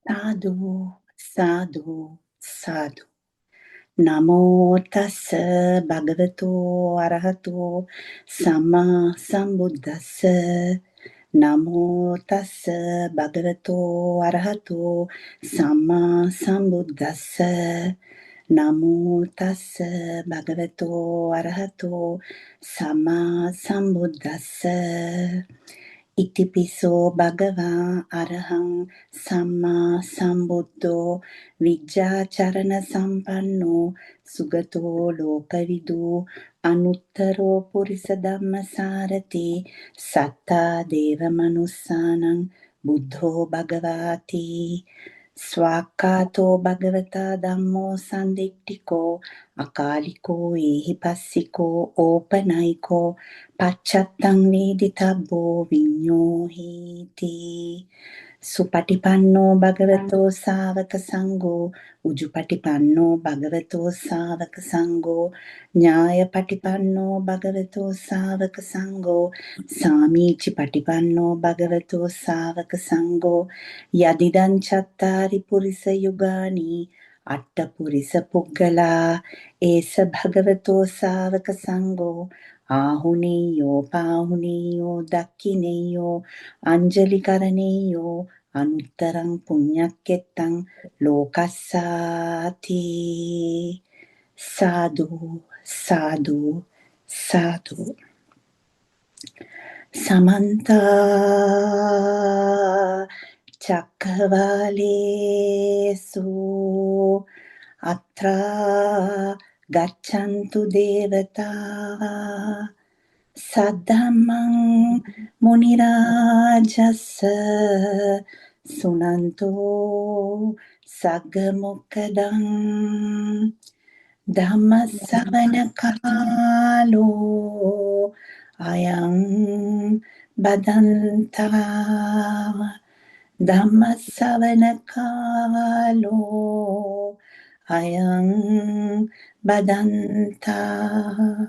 සාදු සාදු සාදු නමෝ තස්ස භගවතු අරහතෝ සම්මා සම්බුද්දස්ස නමෝ තස්ස භගවතු අරහතෝ සම්මා සම්බුද්දස්ස නමෝ තස්ස භගවතු අරහතෝ සම්මා සම්බුද්දස්ස ඉතිපිසෝ භගවා අරහං සම්මා සම්බුද්ධෝ විජ්ජාචරණ සම්පන්නෝ සුගතෝ ලෝකවිදු අනුත්තරෝ පුරිස ධම්මසාරති සත්තා දේව මනුස්සානං බුද්ධෝ භගවාති ස්වාක්ඛාතෝ භගවතා ධම්මෝ සන්දිට්ඨිකෝ අකාලිකෝ ඒහිපස්සිකෝ ඕපනයිකෝ පච්චත්තං වේදිතබ්බෝ විඤ්ඤෝ හීති සුපටිපන්නෝ භගවතෝ ශාවක සංඝෝ උජුපටිපන්නෝ භගවතෝ ශාවක සංඝෝ ඥායපටිපන්නෝ භගවතෝ ශාවක සංඝෝ සාමීචි පටිපන්නෝ භගවතෝ ශාවක සංඝෝ යදිදං චත්තාරි පුරිස යුගානි අට්ඨ පුරිස පුග්ගලා ඒස භගවතෝ ශාවක සංඝෝ ආහුනේයෝ පාහුනේයෝ දක්ඛිනේයෝ අංජලිකරණේයෝ අනුත්තරං පුඤ්ඤක්කෙත්තං ලෝකස්සාති සාදු සාදු සාදු සමන්ත චක්කවාලේසු අත්‍රා ගච්ඡන්තු දේවතා සද්ධම්මං මුනි රාජස්ස සුනන්තෝ සග්ග මොක්ඛදං ධම්ම ශ්‍රවණ කාලෝ අයං බදන්තා ධම්ම ශ්‍රවණ කාලෝ අයං බදන්තා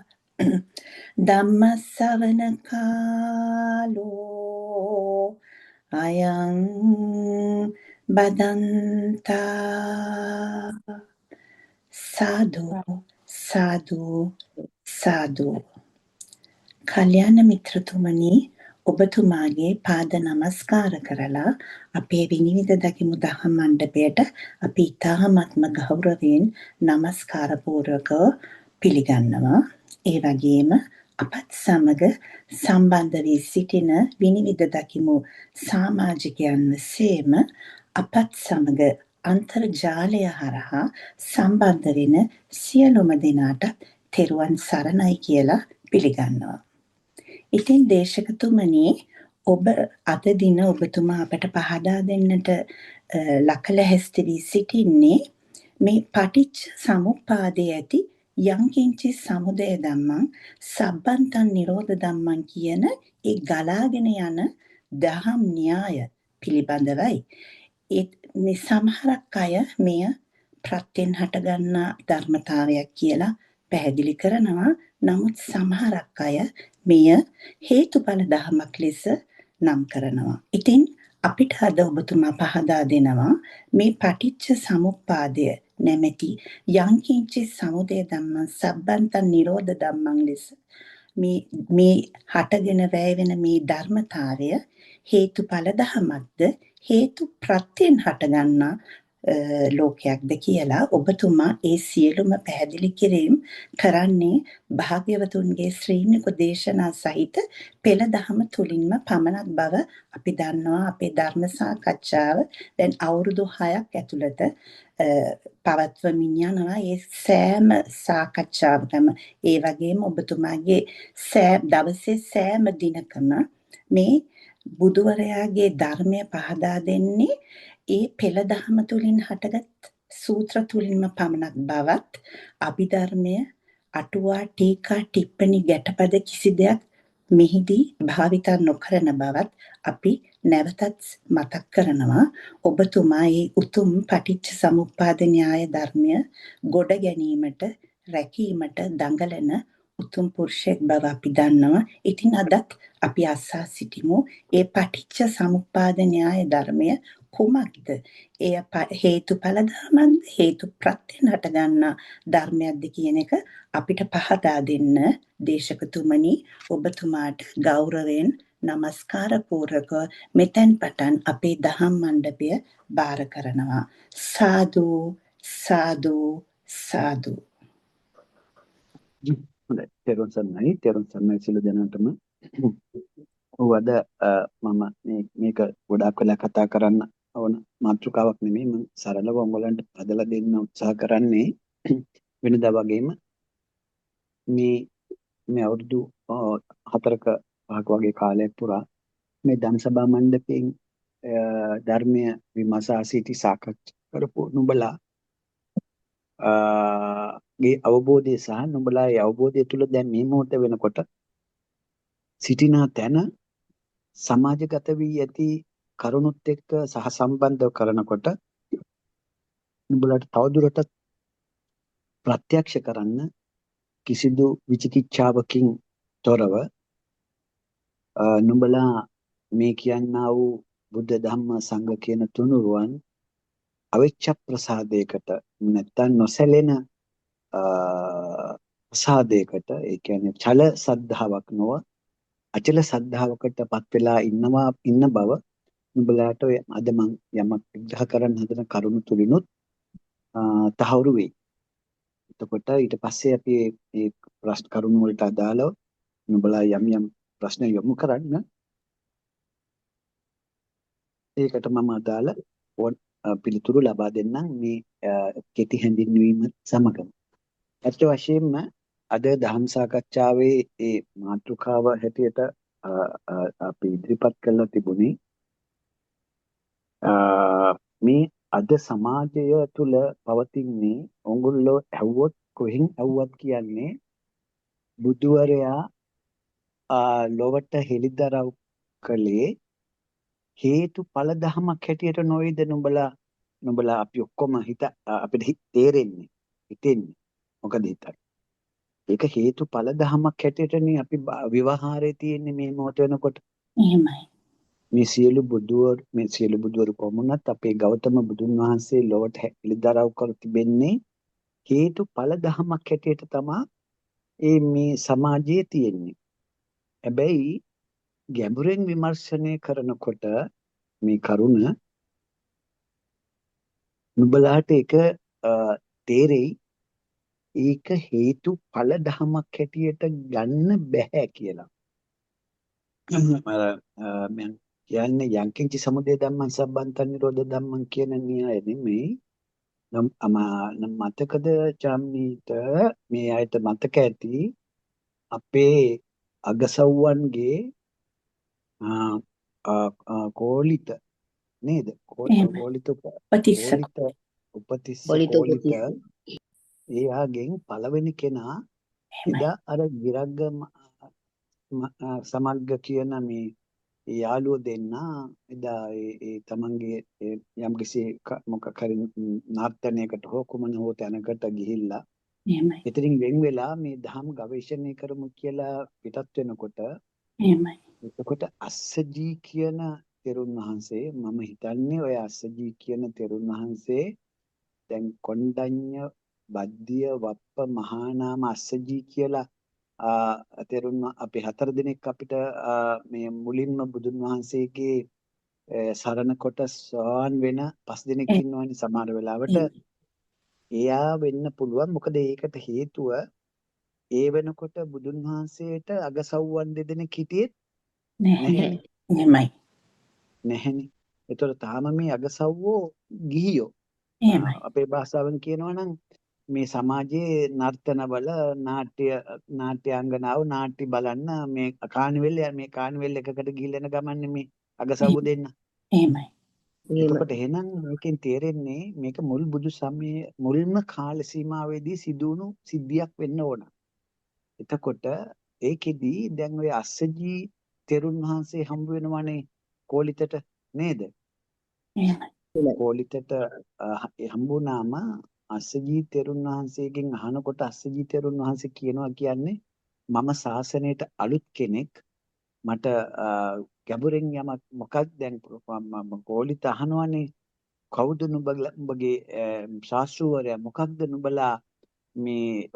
ධම්ම ශ්‍රවණ කාලෝ අයං බදන්තා සාදු සාදු සාදු කල්‍යාණ මිත්‍රතුමනි ඔබතුමාගේ පාද නමස්කාර කරලා අපේ විනිවිද දකිමු දහම් මණ්ඩපයට අපි ඉතාමත්ම ගෞරවයෙන් නමස්කාර පූර්වකව පිළිගන්නවා. ඒ වගේම අපත් සමග සම්බන්ධ වී සිටින විනිවිද දකිමු සමාජිකයන් සේම අපත් සමග අන්තර්ජාලය හරහා සම්බන්ධ වෙන සියලුම දෙනාට තෙරුවන් සරණයි කියලා පිළිගන්නවා. ඉතින් දේශකතුමනි ඔබ අද දින ඔබතුමා අපට පහදා දෙන්නට ලකලැහැස්ති වී සිටින්නේ මේ පටිච්ච සමුප්පාදයේ ඇති යංකින්චි සමුදය ධම්මං සබ්බන්තං නිරෝධ ධම්මං කියන ඒ ගලාගෙන යන දහම් න්‍යාය පිළිබඳවයි. මේ සමහරක් අය මෙය ප්‍රත්‍යෙන් හටගන්නා ධර්මතාවයක් කියලා පැහැදිලි කරනවා. නමුත් සමහරක් අය මෙය හේතුඵල ධර්මයක් ලෙස නම් කරනවා. ඉතින් අපිට අද ඔබතුමා පහදා දෙනවා මේ පටිච්ච සමුප්පාදය නැමැති යංකින්චි සමුදය ධම්මං සබ්බන්තං නිරෝධ ධම්මං ලෙස මේ හටගෙන වැය වෙන මේ ධර්මතාවය හේතුඵල ධමයක්ද හේතු ප්‍රත්‍යයෙන් හටගන්නා ලෝකයක්ද කියලා ඔබතුමා ඒ සියලුම පැහැදිලි කිරීම කරන්නේ භාග්‍යවතුන්ගේ ශ්‍රීනික දේශනා සහිත පෙළ දහම තුලින්ම පමණක් බව අපි දන්නවා. අපේ ධර්ම සාකච්ඡාව දැන් අවුරුදු 6ක් ඇතුළත පවත්වමින් යනවා. ඒ සෑම සාකච්ඡාවකම ඒ වගේම ඔබතුමාගේ දවසේ සෑම දිනකම මේ බුදුවරයාගේ ධර්මය පහදා දෙන්නේ ඒ පෙළ දහම තුලින් හටගත් සූත්‍ර තුලින්ම පමණක් බවත් අභිධර්මය අටුවා ටීකා ටිප්පණි ගැටපද කිසි දෙයක් මෙහිදී භාවිත නොකරන බවත් අපි නැවතත් මතක් කරනවා. ඔබතුමා මේ උතුම් පටිච්ච සමුප්පාද න්‍යාය ධර්මය ගොඩ ගැනීමට රැකීමට දඟලන උතුම් පුරුෂයෙක් බව අපි දන්නවා. ඉතින් අදත් අපි අසා සිටිමු ඒ පටිච්ච සමුප්පාද න්‍යාය ධර්මය කුමක්ද? එය හේතුඵල ධර්මයක්ද හේතු ප්‍රත්‍යයෙන් හටගන්නා ධර්මයක්ද කියන එක අපිට පහදා දෙන්න දේශකතුමනි ඔබතුමාට ගෞරවයෙන් නමස්කාර පූර්වකව මෙතෙන් පටන් අපේ දහම් මණ්ඩපය බාර කරනවා. සාදු සාදු සාදු. හොඳයි. තෙරුවන් සරණයි සියලු දෙනාටම. ඔවද මම මේක ගොඩාක් වෙලා කතා කරන්න ඕන මාතෘකාවක් නෙමෙයි. මම සරලව ඔයගලන්ට හදලා දෙන්න උත්සාහ කරන්නේ වෙනදා වගේම මේ අවුරුදු 4ක 5ක වගේ කාලයක් පුරා මේ ධම්සභා මණ්ඩපයෙන් ධර්මය විමසා සිටි සාකච්ඡා කරපු නුඹලා ගේ අවබෝධය සහ නුඹලා ඒ අවබෝධය තුළ දැන් මේ මොහොත වෙනකොට සිටින තැන සමාජගත වී ඇති කරුණුත් එක්ක සහසම්බන්ධ කරනකොට නුඹලාට තවදුරටත් ප්‍රත්‍යක්ෂ කරන්න කිසිදු විචිකිච්ඡාවකින් තොරව නුඹලා මේ කියන්නා වූ බුද්ධ ධම්ම සංඝ කියන තුනුරුවන් අවිච්ඡ ප්‍රසාදයකට නැත්තම් නොසැලෙන ප්‍රසාදයකට ඒ කියන්නේ චල සද්ධාාවක් නොව අචල සද්ධාවකටපත් වෙලා ඉන්න බව නුඹලාට අද මම යමක් විග්‍රහ කරන්න හදන කරුණු තුලිනුත් තහවුරු වෙයි. එතකොට ඊට පස්සේ අපි මේ ප්‍රශ්න කරුණු වලට අදාළව නුඹලා යම් ප්‍රශ්න යොමු කරන්න. ඒකට මම අදාළ පිළිතුරු ලබා දෙන්නම් මේ කෙටි හැඳින්වීම සමගම. අත් වශයෙන්ම අද දහම් සාකච්ඡාවේ මේ මාතෘකාව හැටියට අපි ඉදිරිපත් කරලා තිබුණේ මේ අද සමාජය තුළ පවතින්නේ ඕගොල්ලෝ ඇහුවොත් කොහෙන් ඇහුවත් කියන්නේ බුදුවරයා ලොවට හෙළිදරව් කළේ හේතුඵල ධමයක් හැටියට නොවේද නුඹලා අපි ඔක්කොම අපිට තේරෙන්නේ හිතෙන්නේ මොකද හිතන්නේ ඒක හේතුඵල ධමයක් හැටියටනේ අපි විවහාරයේ තියෙන්නේ මේ මොහොත වෙනකොට එහෙමයි. මේ සියලු බුදුවරු කොමුණත් අපේ ගෞතම බුදුන් වහන්සේ ලොවට හෙළිදරව් කර තිබෙන්නේ හේතුඵල ධමයක් හැටියට තමයි මේ සමාජයේ තියෙන්නේ. හැබැයි ගැඹුරෙන් විමර්ශනය කරනකොට මේ කරුණ නුඹලාට ඒක තේරෙයි ඒක හේතුඵල ධමයක් හැටියට ගන්න බෑ කියලා. මම කියන්නේ යංකින්ච සමුදය ධම්මං සම්බන්තං නිරෝධ ධම්මං කියන න්‍යාය නෙමෙයි. නම් මතකද චම්මීට මේ ආයත මතක ඇති අපේ අගසව්වන්ගේ කෝලිත නේද? කෝලිත උපතිස්ස කෝලිත එයාගෙන් පළවෙනි කෙනා එදා අර විරග්ග සමග්ග කියන මේ යාළුවෝ දෙන්න එදා ඒ තමන්ගේ යම්කිසි මොකක් හරි නාට්‍යයකට හෝ කුමන හෝ තැනකට ගිහිල්ලා එහෙමයි. එතනින් වෙන් වෙලා මේ ධම් ගවේෂණය කරමු කියලා පිටත් වෙනකොට එහෙමයි. එතකොට අස්සජී කියන තෙරුන් වහන්සේ මම හිතන්නේ ඔය අස්සජී කියන තෙරුන් වහන්සේ දැන් කොණ්ඩඤ්ඤ බද්දිය වප්ප මහානාම අස්සජී කියලා තෙරුන් අපි 4 දිනක් අපිට මේ මුලින්ම බුදුන් වහන්සේගේ සරණ කොට සෝවන් වෙන 5 දිනක් ඉන්නවනේ සමහර වෙලාවට එයා වෙන්න පුළුවන්. මොකද ඒකට හේතුව ඒ වෙනකොට බුදුන් වහන්සේට අගසව්වන් දෙදෙනෙක් හිටියේ නැහැනේ. නැහැනේ. ඒතර තාම මේ අගසව්වෝ ගිහියෝ. අපේ භාෂාවෙන් කියනවා නම් මේ සමාජයේ නර්තනවල නාට්‍යාංගනාව නාට්‍ය බලන්න මේ කානිවෙල් එකකට ගිහිල්ලා යන ගමන්නේ මේ අගසව්ව දෙන්න. එහෙමයි. එතකොට එහෙනම් මේකෙන් තේරෙන්නේ මේක මුල් බුදු සමයේ මුල්ම කාල සීමාවේදී සිදුවුණු සිද්ධියක් වෙන්න ඕන. එතකොට ඒකෙදී දැන් ඔය අස්සජී තෙරුන් වහන්සේ හම්බ වෙනවනේ කෝලිතට නේද? කෝලිතට හම්බුනාම අස්සජී තෙරුන් වහන්සේගෙන් අහනකොට අස්සජී තෙරුන් වහන්සේ කියනවා කියන්නේ මම ශාසනයට අලුත් කෙනෙක් මට ගැඹුරින් යමක් මොකක්ද දැන් මම කෝලිත අහනවනේ කවුද නුඹගේ ශාස්ත්‍රූවරයා මොකක්ද නුඹලා මේ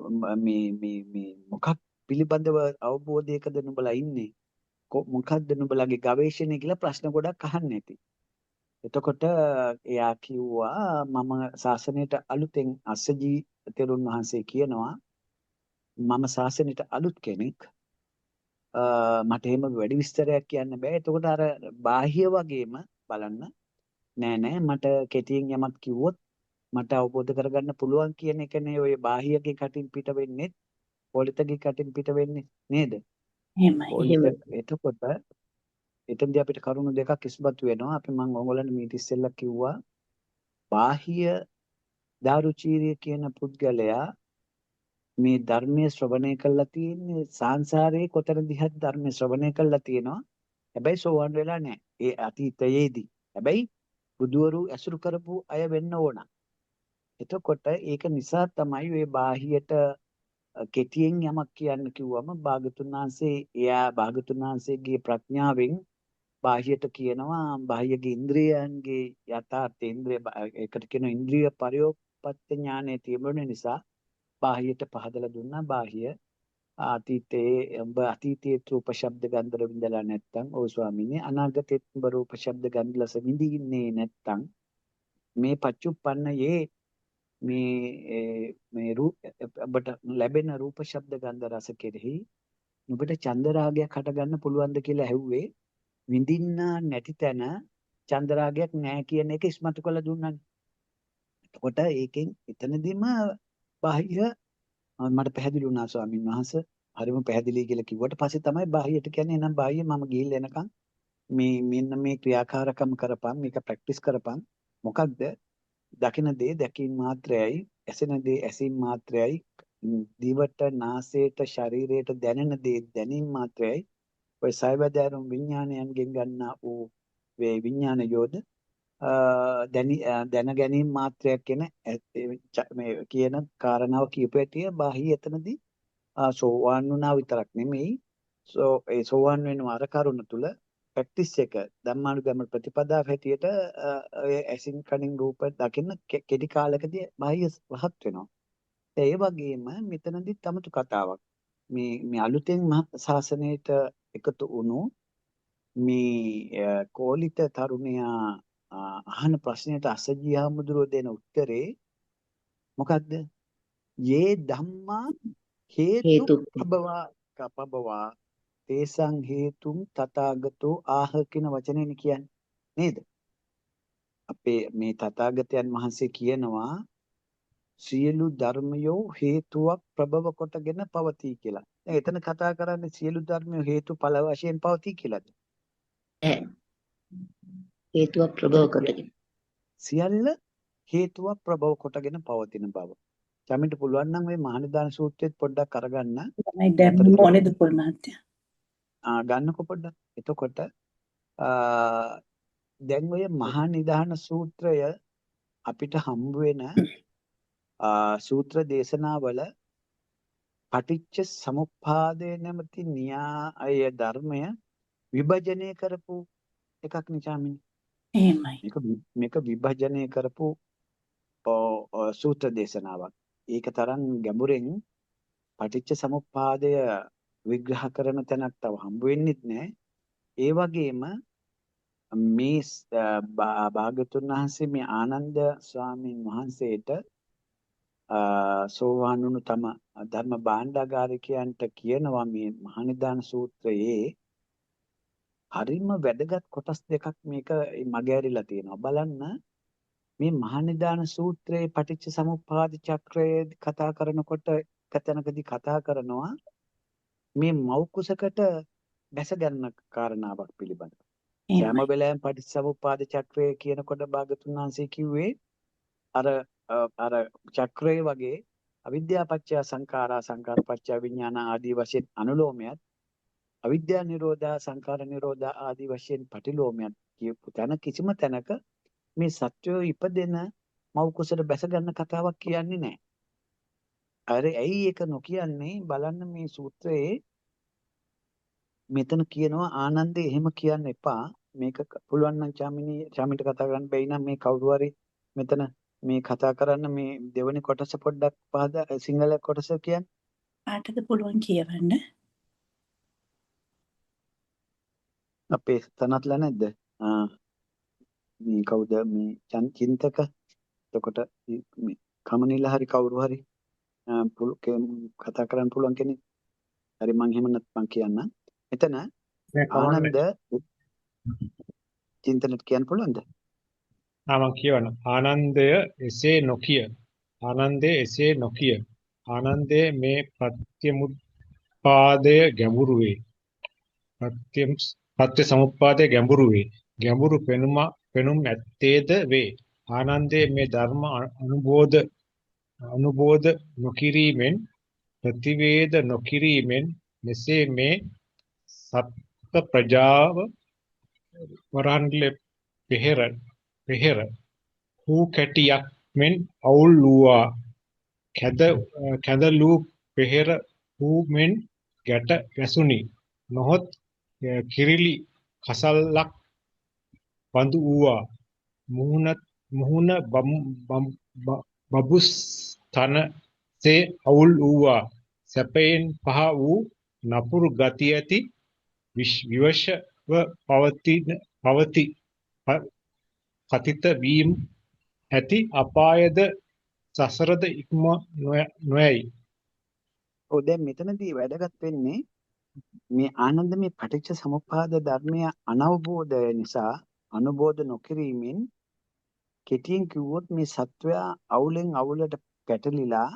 මොකක් පිළිබඳව අවබෝධයකද නුඹලා ඉන්නේ මොකක්ද නුඹලාගේ ගවේෂණය කියලා ප්‍රශ්න ගොඩක් අහන්න ඇති. එතකොට එයා කිව්වා මම ශාසනයට අලුතෙන් අස්සජී තෙරුන් වහන්සේ කියනවා මම ශාසනයට අලුත් කෙනෙක්. මට එහෙම වැඩි විස්තරයක් කියන්න බෑ. එතකොට අර බාහ්‍ය වගේම බලන්න නෑ මට කෙටියෙන් යමක් කිව්වොත් මට අවබෝධ කරගන්න පුළුවන් කියන එකනේ ඔය බාහ්‍යගේ කටින් පිට වෙන්නේ පොලිතගේ කටින් පිට වෙන්නේ නේද? පොලිත එතකොට එතෙන්දී අපිට කරුණු දෙකක් ඉස්මතු වෙනවා. අපි මම ඕගොල්ලන්ට මීට ඉස්සෙල්ලා කිව්වා බාහ්‍ය දාරුචීරිය කියන පුද්ගලයා මේ ධර්මයේ ශ්‍රවණය කළා තියෙන්නේ සංසාරේ කොතනදිහත් ධර්මයේ ශ්‍රවණය කළා තියෙනවා. හැබැයි සෝවන් වෙලා නැහැ. ඒ අතීතයේදී. හැබැයි බුදුවරු ඇසුරු කරපු අය වෙන්න ඕන. එතකොට ඒක නිසා තමයි මේ බාහියට කෙටියෙන් යමක් කියන්න කිව්වම භාගතුන් වහන්සේ එයා භාගතුන් වහන්සේගේ ප්‍රඥාවෙන් බාහියට කියනවා බාහියගේ ඉන්ද්‍රියයන්ගේ යථාර්ථ ඉන්ද්‍රිය ඒකට කියන ඉන්ද්‍රිය පරියෝපත්‍ය ඥානය තිබුණ නිසා බාහියට පහදලා දුන්නා බාහිය අතීතයේ ඔබ අතීතයේ රූප ශබ්ද ගන්ධ විඳලා නැත්තම් ඔව් ස්වාමීනි අනාගතයේ ඔබ රූප ශබ්ද ගන්ධ රස විඳින්නේ නැත්තම් මේ පච්චුප්පන්නයේ මේ රූප ඔබට ලැබෙන රූප ශබ්ද ගන්ධ රස කෙරෙහි ඔබට චන්දරාගයක් හට ගන්න පුළුවන්ද කියලා ඇහුවේ විඳින්න නැති තැන චන්දරාගයක් නැහැ කියන එක ඉස්මතු කළ දුන්නානේ. එතකොට ඒකෙන් එතනදිම බාහිර මට පැහැදිලි වුණා ස්වාමීන් වහන්සේ හරිම පැහැදිලි කියලා කිව්වට පස්සේ තමයි බාහිරට කියන්නේ එහෙනම් බාහිර මම ගිහිල්ලා එනකන් මෙන්න මේ ක්‍රියාකාරකම් කරපන් මේක ප්‍රැක්ටිස් කරපන් මොකක්ද දකින දේ දැකීම මාත්‍රයයි ඇසෙන දේ ඇසීම මාත්‍රයයි දිවට නාසයට ශරීරයට දැනෙන දේ දැනීම මාත්‍රයයි ඔය සයිබදෑරුම් විඥානයන්ගෙන් ගන්නා වූ වේ විඥාන යෝධ දැන ගැනීම මාත්‍රයක් කියන මේ කියන කාරණාව කියපැටිය බාහිය එතනදී සෝවාන් වුණා විතරක් නෙමෙයි ඒ සෝවාන් වෙන අර කරුණ තුල ප්‍රැක්ටිස් එක ධම්මානුගම ප්‍රතිපදාව හැටියට ඇසින් කනින් රූප දකින්න කෙටි කාලයකදී බාහිය රහත් වෙනවා. ඒ වගේම මෙතනදී තමතු කතාවක් මේ අලුතෙන් මහත් ශාසනයට එකතු වුණු මේ කෝලිත තරුණයා අහන ප්‍රශ්නයට අසජී හාමුදුරුවෝ දෙන උත්තරේ මොකක්ද? යේ ධම්මා හේතු පබවා තේසං හේතුම් තථාගතෝ ආහ කියන වචනේනේ කියන්නේ නේද? අපේ මේ තථාගතයන් වහන්සේ කියනවා සියලු ධර්මයෝ හේතුවක් ප්‍රබව කොටගෙන පවතී කියලා. දැන් එතන කතා කරන්නේ සියලු ධර්මයෝ හේතුඵල වශයෙන් පවතී කියලාද? හේතුවක් ප්‍රබව කොටගෙන. සියල්ල හේතුවක් ප්‍රබව කොටගෙන පවතින බව. චමිට පුළුවන් නම් මේ මහානිදාන සූත්‍රයේත් පොඩ්ඩක් අරගන්න. තමයි දැන් ඕනේද පුල් මහත්තයා? ගන්නකො පොඩ්ඩක්. එතකොට දැන් ඔය මහානිදාන සූත්‍රය අපිට හම්බ වෙන සූත්‍ර දේශනාවල පටිච්ච සමුප්පාදය නැමැති න්‍යාය ධර්මය විභජනය කරපු එකක් නිසාමිනේ. එහෙමයි. මේක විභජනය කරපු සූත්‍ර දේශනාවක්. ඒක තරම් ගැඹුරෙන් පටිච්ච සමුප්පාදය විග්‍රහ කරන තැනක් තව හම්බ වෙන්නෙත් නෑ. ඒ වගේම මේ භාගතුන් වහන්සේ මේ ආනන්ද ස්වාමීන් වහන්සේට සෝවාන් වුණු තම ධර්ම භාණ්ඩාගාරිකයන්ට කියනවා මේ මහානිදාන සූත්‍රයේ හරිම වැදගත් කොටස් දෙකක් මේක මගහැරිලා තියෙනවා. බලන්න මේ මහානිදාන සූත්‍රයේ පටිච්ච සමුප්පාද චක්‍රය කතා කරනකොට කතනකදී කතා කරනවා මේ මව් කුසකට බැස ගන්න කාරණාවක් පිළිබඳව. සෑම වෙලාවෙම පටිච්ච සමුප්පාද චක්‍රය කියනකොට භාගතුන් වහන්සේ කිව්වේ අර චක්‍රය වගේ අවිද්‍යා පත්‍ය සංඛාරා සංඛාර පත්‍ය විඥාන ආදී වශයෙන් අනුලෝමයක් අවිද්‍යා නිරෝධා සංඛාර නිරෝධා ආදී වශයෙන් පටිලෝමයක් කියපු තැන කිසිම තැනක මේ සත්‍යය ඉපදෙන මව් කුසට බැස ගන්න කතාවක් කියන්නේ නැහැ. අර ඇයි ඒක නොකියන්නේ බලන්න මේ සූත්‍රයේ මෙතන කියනවා ආනන්දේ එහෙම කියන්න එපා. මේක පුළුවන් නම් චාමිට කතා කරන්න බැයි නම් මේ කවුරු හරි මෙතන මේ කතා කරන්න මේ දෙවෙනි කොටස පොඩ්ඩක් සිංහල කොටස කියන්න. කාටද පුළුවන් කියවන්න? අපේ තනත්ලා නැද්ද? මේ කවුද මේ චින්තක එතකොට මේ කමනිල හරි කවුරු හරි කතා කරන්න පුළුවන් කෙනෙක්. හරි මං එහෙම නැත්නම් කියන්න. මෙතන ආනන්ද චින්තනට කියන්න පුළුවන්ද? මම කියවන ආනන්දය එසේ නොකිය. ආනන්දේ එසේ නොකිය. ආනන්දේ මේ ප්‍රත්‍යමුපාදය ගැඹුරු වේ. පත්‍ය සමුප්පාදය ගැඹුරු වේ. ගැඹුරු පෙනුම් ඇත්තේද වේ. ආනන්දේ මේ ධර්ම අනුබෝධ නොකිරීමෙන් ප්‍රතිවේද නොකිරීමෙන් මෙසේ මේ සත්ත්ව ප්‍රජාව වරහන්ලේ පෙහෙර හූ කැටියක් මෙන් අවුල් වූවා. කැදලූ පෙහෙර හූ මෙන් ගැට ගැසුනි. නොහොත් කිරිලි කසල්ලක් බඳු වූවා. මුහුණ බබුස් තනසේ අවුල් වූවා. සැපයෙන් පහ වූ නපුරු ගති ඇති විවශව පවති කතිත වීම ඇති අපායද සසරද ඉක්ම නොයයි. ඔව් දැන් මෙතනදී වැදගත් වෙන්නේ මේ ආනන්ද මේ පටිච්ච සමුප්පාද ධර්මය අනවබෝධය නිසා අනුබෝධ නොකිරීමෙන් කෙටියෙන් කිව්වොත් මේ සත්වයා අවුලෙන් අවුලට පැටලිලා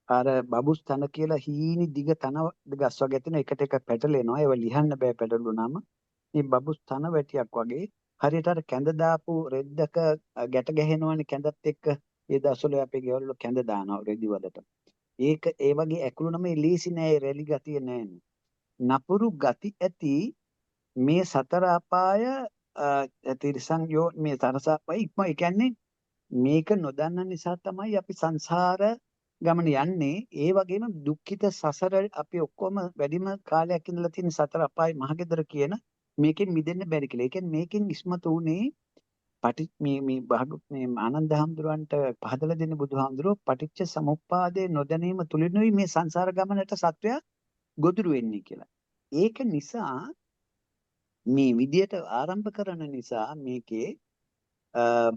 අර බබුස් තන කියලා හීනි දිග තන ගස් වගේ තියෙන එකට එක පැටලෙනවා. ඒව ලිහන්න බෑ පැටලුනම. මේ බබුස් තන වැටියක් වගේ හරියට අර කැඳ දාපු රෙද්දක ගැට ගැහෙනවනේ කැඳත් එක්ක. ඒ දවස්වල අපේ ගෙවල් වල කැඳ දානවා රෙදි වලට. ඒක ඒ වගේ ඇකුළුනම ලීසි නෑ, රෙලි ගතිය නෑනේ. නපුරු ගති ඇති මේ සතර අපාය තිරිසන් යෝ මේ තරසාපයි ඉක්ම ඒ කියන්නේ මේක නොදන්න නිසා තමයි අපි සංසාර ගමන යන්නේ. ඒ වගේම දුක්ඛිත සසර අපි ඔක්කොම වැඩිම කාලයක් ඉඳලා තියෙන සතර අපාය මහගෙදර කියන මේකෙන් මිදෙන්න බැරි කියලා. ඒ කියන්නේ මේකෙන් ඉස්මතු වුණේ මේ ආනන්ද හැඳුරන්ට පහදලා දෙන බුදුහාමුදුරුවෝ පටිච්ච සමුප්පාදේ නොදැනීම තුලිනුයි මේ සංසාර ගමනට සත්වයා ගොදුරු වෙන්නේ කියලා. ඒක නිසා මේ විදියට ආරම්භ කරන නිසා මේකේ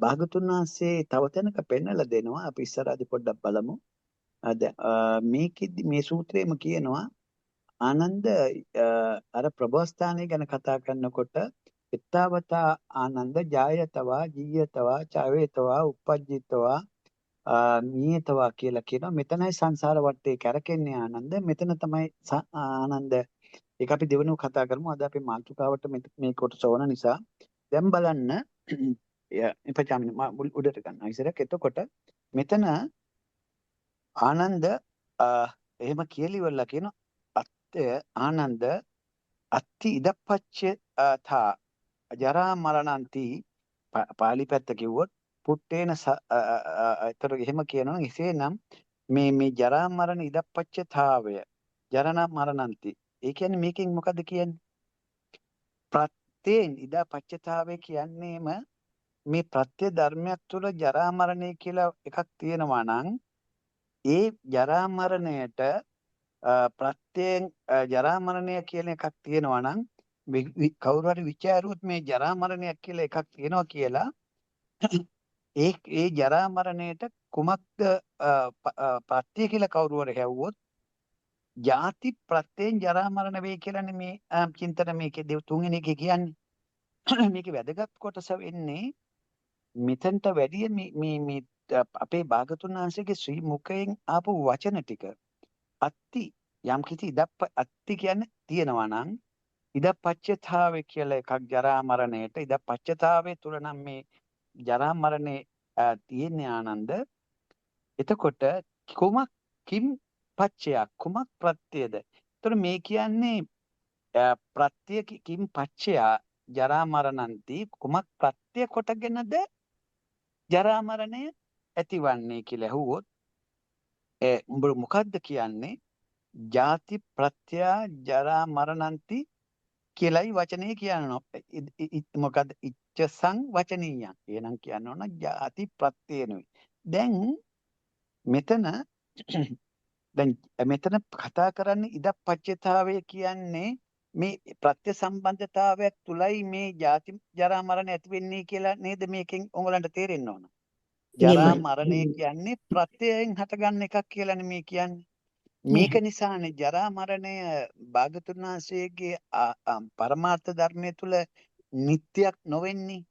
භාගතුන් වහන්සේ තව තැනක පෙන්වලා දෙනවා. අපි ඉස්සරහදී පොඩ්ඩක් බලමු. මේකෙදි මේ සූත්‍රයේම කියනවා ආනන්ද අර ප්‍රභවස්ථානය ගැන කතා කරනකොට එත්තවතා ආනන්ද ජායතවා ජීයතවා චවේතවා uppajjitwa නියතවා කියලා කියනවා. මෙතනයි සංසාර වටේ කැරකෙන්නේ ආනන්ද. මෙතන තමයි ආනන්ද. ඒක අපි දෙවෙනිව කතා කරමු. අද අපි මාතෘකාවට මේ කොටස ඕන නිසා දැන් බලන්න එපචාමින උඩට ගන්න. ඉස්සරහ එතකොට මෙතන ආනන්ද එහෙම කියලිවලා කියන අත්‍ය ආනන්ද අත්ති ඉදප්පච්ච තා ජරා මරණන්ති පාලි පැත්ත කිව්වොත් පුට්ටේන ඒතර එහෙම කියනවා. එසේනම් මේ ජරා මරණ ඉදප්පච්චතාවය ජරණ මරණන්ති. ඒ කියන්නේ මේකෙන් මොකද කියන්නේ? ප්‍රත්‍යයෙන් ඉදපච්චතාවය කියන්නේම මේ ප්‍රත්‍ය ධර්මයක් තුළ ජරා මරණය කියලා එකක් තියෙනවා නම් ඒ ජරා මරණයට ප්‍රත්‍යයෙන් ජරා මරණය කියන එකක් තියෙනවා නම් කවුරු හරි විචාරුවොත් මේ ජරා මරණයක් කියලා එකක් තියෙනවා කියලා ඒ ජරා මරණයට කුමක්ද ප්‍රත්‍ය කියලා කවුරු හරි හැවුවොත් ජාති ප්‍රත්‍යයෙන් ජරා මරණ වේ කියලානේ මේ චින්තන මේකේ තුන්වෙනි එකේ කියන්නේ. මේකේ වැදගත් කොටස වෙන්නේ මෙතනට වැඩිය මේ අපේ භාගතුන් වහන්සේගේ ශ්‍රී මුඛයෙන් ආපු වචන ටික. අත්ති යම් කිසි අත්ති කියන්නේ තියෙනවා නම් ඉදපච්චතාවය කියලා එකක් ජරා මරණයට ඉදපච්චතාවය තුල නම් මේ ජරා මරණේ තියෙන්නේ ආනන්ද. එතකොට කුමක් කිම් පච්චයක් කුමක් ප්‍රත්‍යද? එතකොට මේ කියන්නේ ප්‍රත්‍ය කිම් පච්චයා ජරා මරණන්ති කුමක් ප්‍රත්‍ය කොටගෙනද ජරා මරණය ඇතිවන්නේ කියලා ඇහුවොත් උඹ මොකද්ද කියන්නේ? ජාති ප්‍රත්‍ය ජරා මරණන්ති කියලයි වචනේ කියනවා. මොකද ඉච්ඡසං වචනීයං. එහෙනම් කියන්න ඕන ಜಾති ප්‍රත්‍යයනුයි. දැන් මෙතන දැන් මෙතන කතා කරන්නේ ඉදප්පච්චතාවය කියන්නේ මේ ප්‍රත්‍ය සම්බන්ධතාවයක් තුලයි මේ ජාති ජරා මරණ ඇති වෙන්නේ කියලා නේද මේකෙන් ඔයගලන්ට තේරෙන්න ඕන. ජරා එහෙමයි. මරණය කියන්නේ ප්‍රත්‍යයෙන් හටගන්න එකක් කියලානේ මේ කියන්නේ. මේක නිසානේ ජරා මරණය භාගතුන් වහන්සේගේ පරමාර්ථ ධර්මයේ තුල නිට්ටයක් නොවෙන්නේ.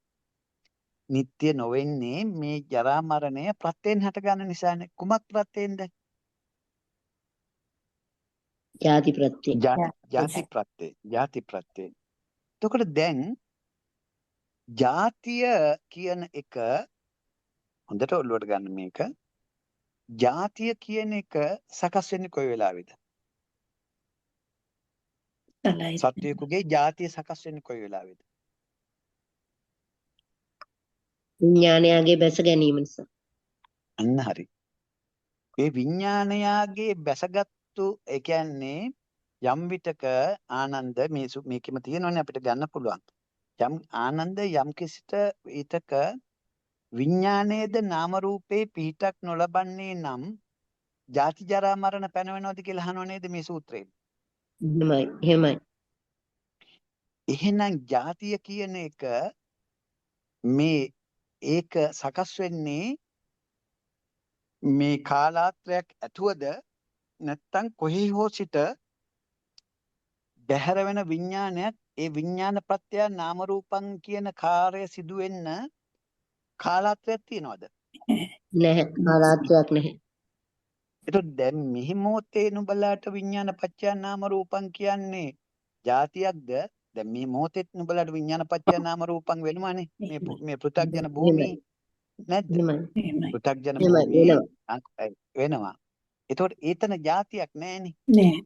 නිට්ටය නොවෙන්නේ මේ ජරා මරණය ප්‍රත්‍යයෙන් හටගන්න නිසානේ. කුමක් ප්‍රත්‍යෙන්ද? ජාති ප්‍රත්‍ය. ಜಾති ප්‍රත්‍ය. ಜಾති ප්‍රත්‍ය. එතකොට දැන් ජාතිය කියන එක හොඳට ඔළුවට ගන්න මේක. ජාතිය කියන එක සකස් වෙන්නේ කොයි වෙලාවෙද? සත්වයකගේ ජාතිය සකස් වෙන්නේ කොයි වෙලාවෙද? විඥානයගේ බැස ගැනීම නිසා. අන්න හරි. ඒ විඥානයාගේ බැසගත්තු ඒ කියන්නේ යම් විටක ආනන්ද මේකෙම තියෙනවනේ අපිට ගන්න පුළුවන්. යම් ආනන්ද යම් කිසිට ඊටක විඥානයේද නාම රූපේ පිහිටක් නොලබන්නේ නම් ජාති ජරා මරණ පැනවෙනවද කියලා අහනව නේද මේ සූත්‍රයෙන්? එහෙමයි. එහෙනම් ජාතිය කියන එක මේ ඒක සකස් වෙන්නේ මේ කාලාත්‍රයක් ඇතුවද නැත්තම් කොහේ හෝ සිට බැහැර වෙන විඥානයක් ඒ විඥාන ප්‍රත්‍ය නාම රූපං කියන කාර්ය සිදු වෙන්න කාලාත්‍රයක් තියනවද? නැහැ. කාලාත්‍රයක් නැහැ. ඒතකොට දැන් මෙහි මොහොතේ නුඹලාට විඥාන පත්‍ය නාම රූපං කියන්නේ જાතියක්ද? දැන් මේ මොහොතේ නුඹලාට විඥාන පත්‍ය නාම රූපං වෙනවානේ. මේ පෘථග්ජන භූමියේ නැද්ද? එහෙමයි. පෘථග්ජන එහෙමයි. භූමියේ වෙනවා. වෙනවා. ඒතකොට ඒතන જાතියක් නැහැනේ. නෑ.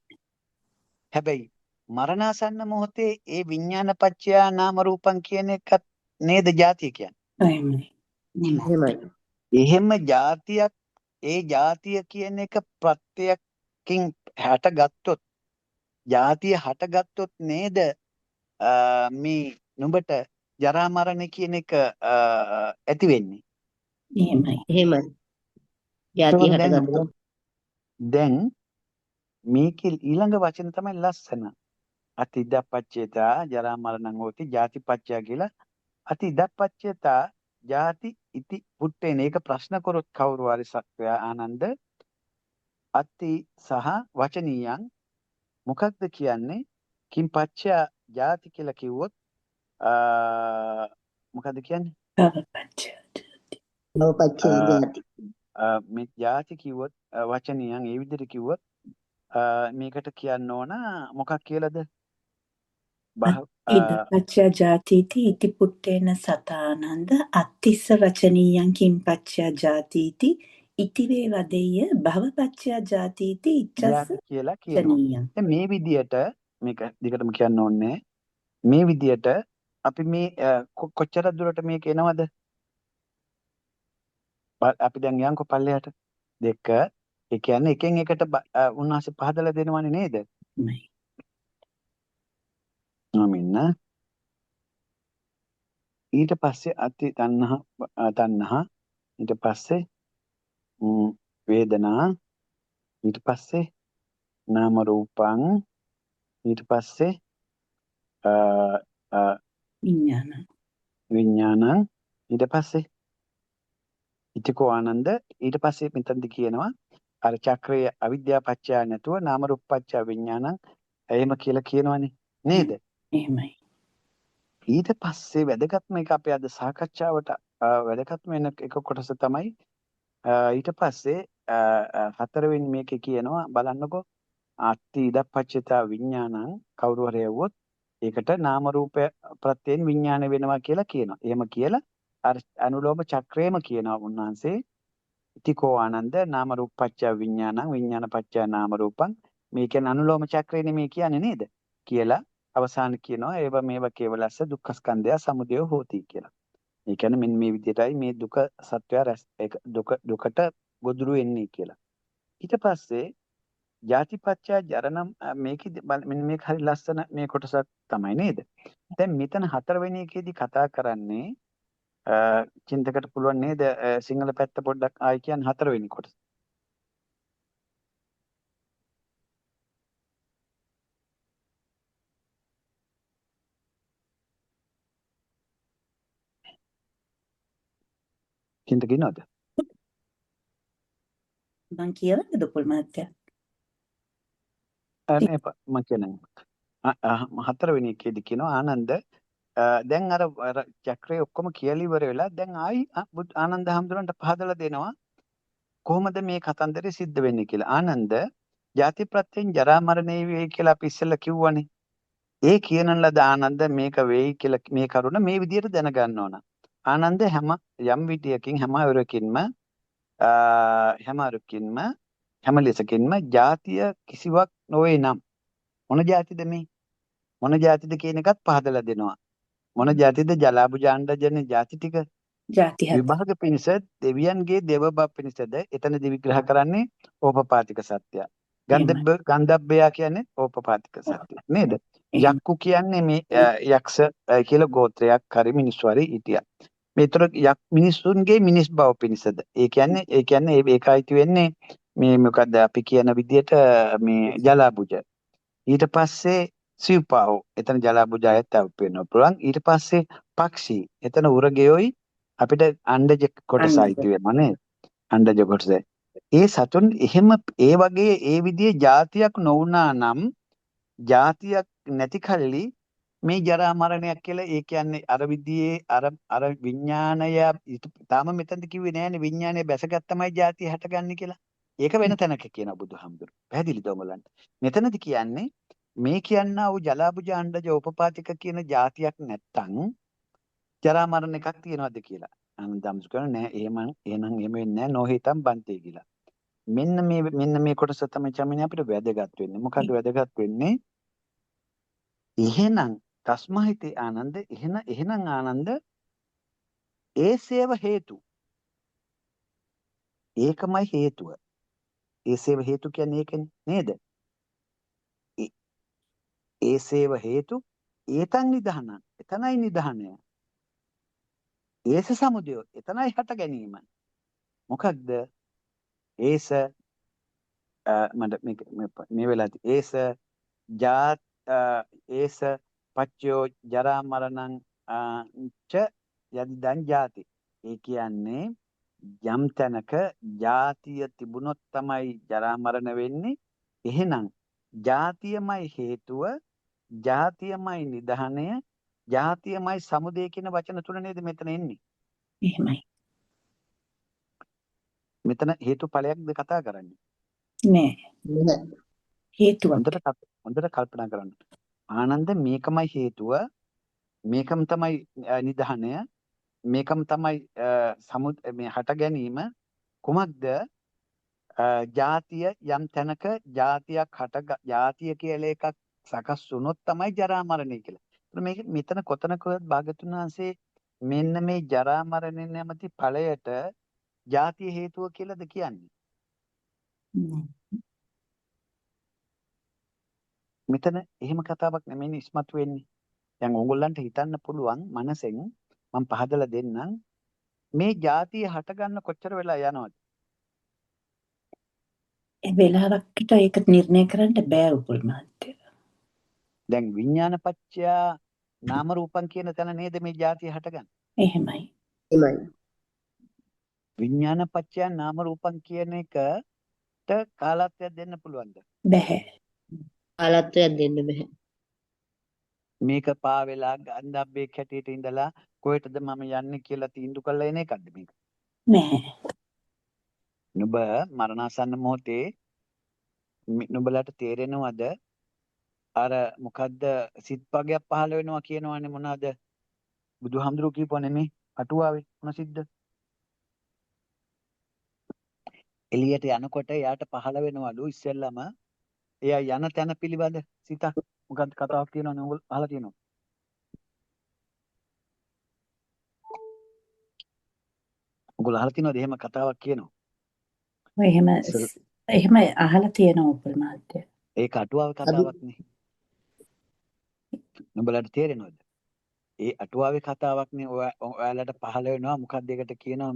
හැබැයි මරණාසන්න මොහොතේ ඒ විඥාන පත්‍ය නාම රූපං කියන එකත් නේද જાතිය කියන්නේ. එහෙමයි. එහෙම જાතියක් ඒ જાතිය කියන එක ප්‍රත්‍යයෙන් හටගත්තොත් જાතිය හටගත්තොත් නේද මේ නුඹට ජරා මරණ කියන එක ඇති වෙන්නේ. එහෙමයි. ජාතිය හටගත්තොත්. දැන් මේකේ ඊළඟ වචන තමයි ලස්සන. අතිදප්පච්චේතා ජරා මරණං හෝති ජාතිපච්චය කියලා. අතිදප්පච්චේතා ජාති ඉති පුට්ටේන. ඒක ප්‍රශ්න කරොත් කවුරු හරි සත්වයා ආනන්ද අති සහ වචනීයං මොකක්ද කියන්නේ? කිම් පච්චය ජාති කියලා කිව්වොත් මොකද්ද කියන්නේ? නවපච්චය ජාති. මේ ජාති කිව්වොත් වචනීයං ඒ විදිහට කිව්වොත් මේකට කියන්න ඕන මොකක් කියලාද? ඉදපච්චා ජාතිති ඉති පුට්ටේන සතානන්ද අත්තිස්ස වචනීයං කිම්පච්චා ජාතිති ඉති වේ වදෙය්‍ය භවපච්චා ජාතිති ඉච්ඡස්ස කියලා කියනවා. වචනීයං. දැන් මේ විදියට මේක දිගටම කියන්න ඕනේ. මේ විදියට අපි මේ කොච්චර දුරට මේක එනවද? අපි දැන් යන්කො පල්ලෙහාට 2 ඒ කියන්නේ එකෙන් එකට උන්වහන්සේ පහදලා දෙනවනේ නේද? මෙන්න ඊට පස්සේ අති තණ්හා ඊට පස්සේ වේදනා ඊට පස්සේ නාම රූපං ඊට පස්සේ විඥානං ඊට පස්සේ ඉතිකෝ ආනන්ද ඊට පස්සේ මෙතනදි කියනවා අර චක්‍රයේ අවිද්‍යා පත්‍ය නැතුව නාම රූප පත්‍ය විඥානං එහෙම කියලා කියනවනේ නේද? එහෙමයි. ඊට පස්සේ වැදගත්ම එක අපේ අද සාකච්ඡාවට වැදගත්ම වෙන එක කොටස තමයි ඊට පස්සේ 4 වෙනි මේකේ කියනවා බලන්නකෝ අත්ති ඉදප්පච්චතා විඥානං කවුරු හරි යවුවොත් ඒකට නාම රූප ප්‍රත්‍යයෙන් විඥාන වෙනවා කියලා කියනවා. එහෙම කියලා අර අනුලෝම චක්‍රයේම කියනවා උන්වහන්සේ ඉතිකෝ ආනන්ද නාම රූපච්චය විඥානං විඥාන පච්චය නාම රූපං මේ කියන්නේ අනුලෝම චක්‍රයනේ මේ කියන්නේ නේද කියලා අවසාන කියනවා ඒව මේව කේවලස්ස දුක්ඛ ස්කන්ධය සමුදය හෝති කියලා. ඒ කියන්නේ මෙන්න මේ විදිහටයි මේ දුක සත්‍යය දුකට ගොදුරු වෙන්නේ කියලා. ඊට පස්සේ ජාතිපච්චය ජරනම් මේකෙදි මෙන්න මේක හරි ලස්සන මේ කොටසක් තමයි නේද? දැන් මෙතන හතරවෙනි එකේදී කතා කරන්නේ චින්තකට පුළුවන් නේද සිංහල පැත්ත පොඩ්ඩක් ආයි කියන්න හතරවෙනි කොටස. චින්තක ඉන්නවද? මං කියවන්නද පොල් මහත්තයා? නෑ මම කියන්නේ හතරවෙනි එකේදී කියනවා ආනන්ද දැන් අර චක්‍රය ඔක්කොම කියලා ඉවර වෙලා දැන් ආයි ආනන්ද හැමදෙරන්ට පහදලා දෙනවා කොහොමද මේ කතන්දරේ සිද්ධ වෙන්නේ කියලා. ආනන්ද ජාති ප්‍රත්‍යයෙන් ජරා මරණේ වෙයි කියලා අපි ඉස්සෙල්ලා කිව්වනේ. ඒ කියන ලද ආනන්ද මේක වෙයි කියලා මේ කරුණ මේ විදිහට දැනගන්න ඕන. ආනන්ද හැම යම් විදියකින් හැම ලෙසකින්ම ජාතිය කිසිවක් නොවේ නම් මොන ජාතිද මේ? මොන ජාතිද කියන එකත් පහදලා දෙනවා. මොන ජාතිද? ජලාබුජාණ්ඩජන ජාති ටික ජාති හත. විභාග පිණිස දෙවියන්ගේ දේවබව පිණිසද එතනදී විග්‍රහ කරන්නේ ඕපපාතික සත්‍ය. ගන්ධබ්බයා කියන්නේ ඕපපාතික සත්‍ය නේද? යක්කු කියන්නේ මේ යක්ෂ කියලා ගෝත්‍රයක් හරි මිනිස්සු හරි හිටියා. මේතර මිනිස්සුන්ගේ මිනිස් බව පිණිසද. ඒ කියන්නේ ඒකයිති වෙන්නේ මේ මොකද්ද අපි කියන විදිහට මේ ජලාබුජ. ඊට පස්සේ සිව්පාවෝ එතන ජලාබුජායත් වෙන්න පුළුවන්. ඊට පස්සේ පක්ෂී එතන උරගයෝයි අපිට අණ්ඩජ කොටස අයිති වෙනවා නේද? අණ්ඩජ කොටස. ඒ සතුන් එහෙම ඒ වගේ ඒ විදිහේ જાතියක් නොවුනා නම් જાතියක් නැති කල්ලි මේ ජරා මරණයක් කියලා ඒ කියන්නේ අර විදිහේ අර විඥාණය තාම මෙතනද කිව්වේ නෑනේ විඥාණය බැසගත්තමයි જાතිය හටගන්නේ කියලා. ඒක වෙන තැනක කියන බුදුහාමුදුරුවෝ. පැහැදිලිද ඔයගලන්ට? මෙතනදි කියන්නේ මේ කියන්නා වූ ජලාබුජ අණ්ඩජ උපපාතික කියන જાතියක් නැත්තම් ජරා මරණ එකක් තියනවාද කියලා. අනන්දම්සු කරන නෑ එහෙම වෙන්නේ නෑ නොහිතම් බන්තේ කියලා. මෙන්න මේ කොටස තමයි චමිනේ අපිට වැදගත් වෙන්නේ. මොකද්ද වැදගත් වෙන්නේ? එහෙනම් තස්මහිතේ ආනන්ද එහෙනම් ආනන්ද ඒසේව හේතු. ඒකමයි හේතුව. ඒසේව හේතු කියන්නේ ඒකනේ නේද? ඒසේව හේතු ඒතන් නිදහනං. එතනයි නිදහනය. ඒස සමුදය. එතනයි හට ගැනීම. මොකක්ද? ඒස මට මේ වෙලාවේ ඒස ජාත් ඒස පච්චයෝ ජරා මරණං ච යදිදං ජාති. ඒ කියන්නේ යම් තැනක ජාතිය තිබුණොත් තමයි ජරා මරණ වෙන්නේ. එහෙනම් ජාතියමයි හේතුව, ජාතියමයි නිදහනය, ජාතියමයි සමුදය කියන වචන තුන නේද මෙතන එන්නේ. එහෙමයි. මෙතන හේතුඵලයක්ද කතා කරන්නේ? නෑ. හේතුවක්. හොඳට කල්පනා කරන්න. ආනන්ද මේකමයි හේතුව, මේකම තමයි නිදහනය, මේකම තමයි මේ හට ගැනීම. කුමක්ද? ජාතිය යම් තැනක ජාතිය කියලා එකක් සකස් වුණොත් තමයි ජරා මරණය කියලා. මේක මෙතන කොතනකවත් භාගතුන් වහන්සේ මෙන්න මේ ජරා මරණය නැමැති ඵලයට ජාතිය හේතුව කියලාද කියන්නේ? මෙතන එහෙම කතාවක් නෙමෙයි ඉස්මතු වෙන්නේ. දැන් ඕගොල්ලන්ට හිතන්න පුළුවන් මනසෙන් මම පහදලා දෙන්නම් මේ ජාතිය හටගන්න කොච්චර වෙලා යනවද? ඒ වෙලාවකට ඒක නිර්ණය කරන්න බෑ උපුල් මහත්තයා. දැන් විඥානපච්චයා නාම රූපං කියන තැන නේද මේ ජාතිය හටගන්නේ? එහෙමයි. විඥානපච්චයා නාම රූපං කියන එකට කාලත්වයක් දෙන්න පුළුවන්ද? බෑ. කාලත්වයක් දෙන්න බෑ. මේක පා වෙලා ගන්ධබ්බේ කැටියට ඉඳලා කොහෙටද මම යන්නේ කියලා තීන්දුව කරලා එන එකක්ද මේක? නෑ. නුඹ මරණාසන්න මොහොතේ නුඹලට තේරෙනවද අර මොකද්ද සිත් පගයක් පහළ වෙනවා කියනවනේ මොනවාද? බුදුහාමුදුරුවෝ කියපුවා නෙමෙයි අටුවාවේ මොන සිද්ද? එළියට යනකොට එයාට පහළ වෙනවලු ඉස්සෙල්ලම එයා යන තැන පිළිබඳ සිතක්. මොකද්ද කතාවක් කියනවනේ ඔයගොල්ලෝ අහලා තියෙනවද? ඔයගොල්ලෝ අහලා තියෙනවද එහෙම කතාවක් කියනවා? එහෙම එහෙම අහලා තියෙනවා උපුල් මහත්තයා. ඒක අටුවාවේ අභි කතාවක් නේ. නුඹලට තේරෙනවද? ඒ අටුවාවේ කතාවක් නේ. ඔයාලට පහළ වෙනවා මොකක්ද ඒකට කියනවා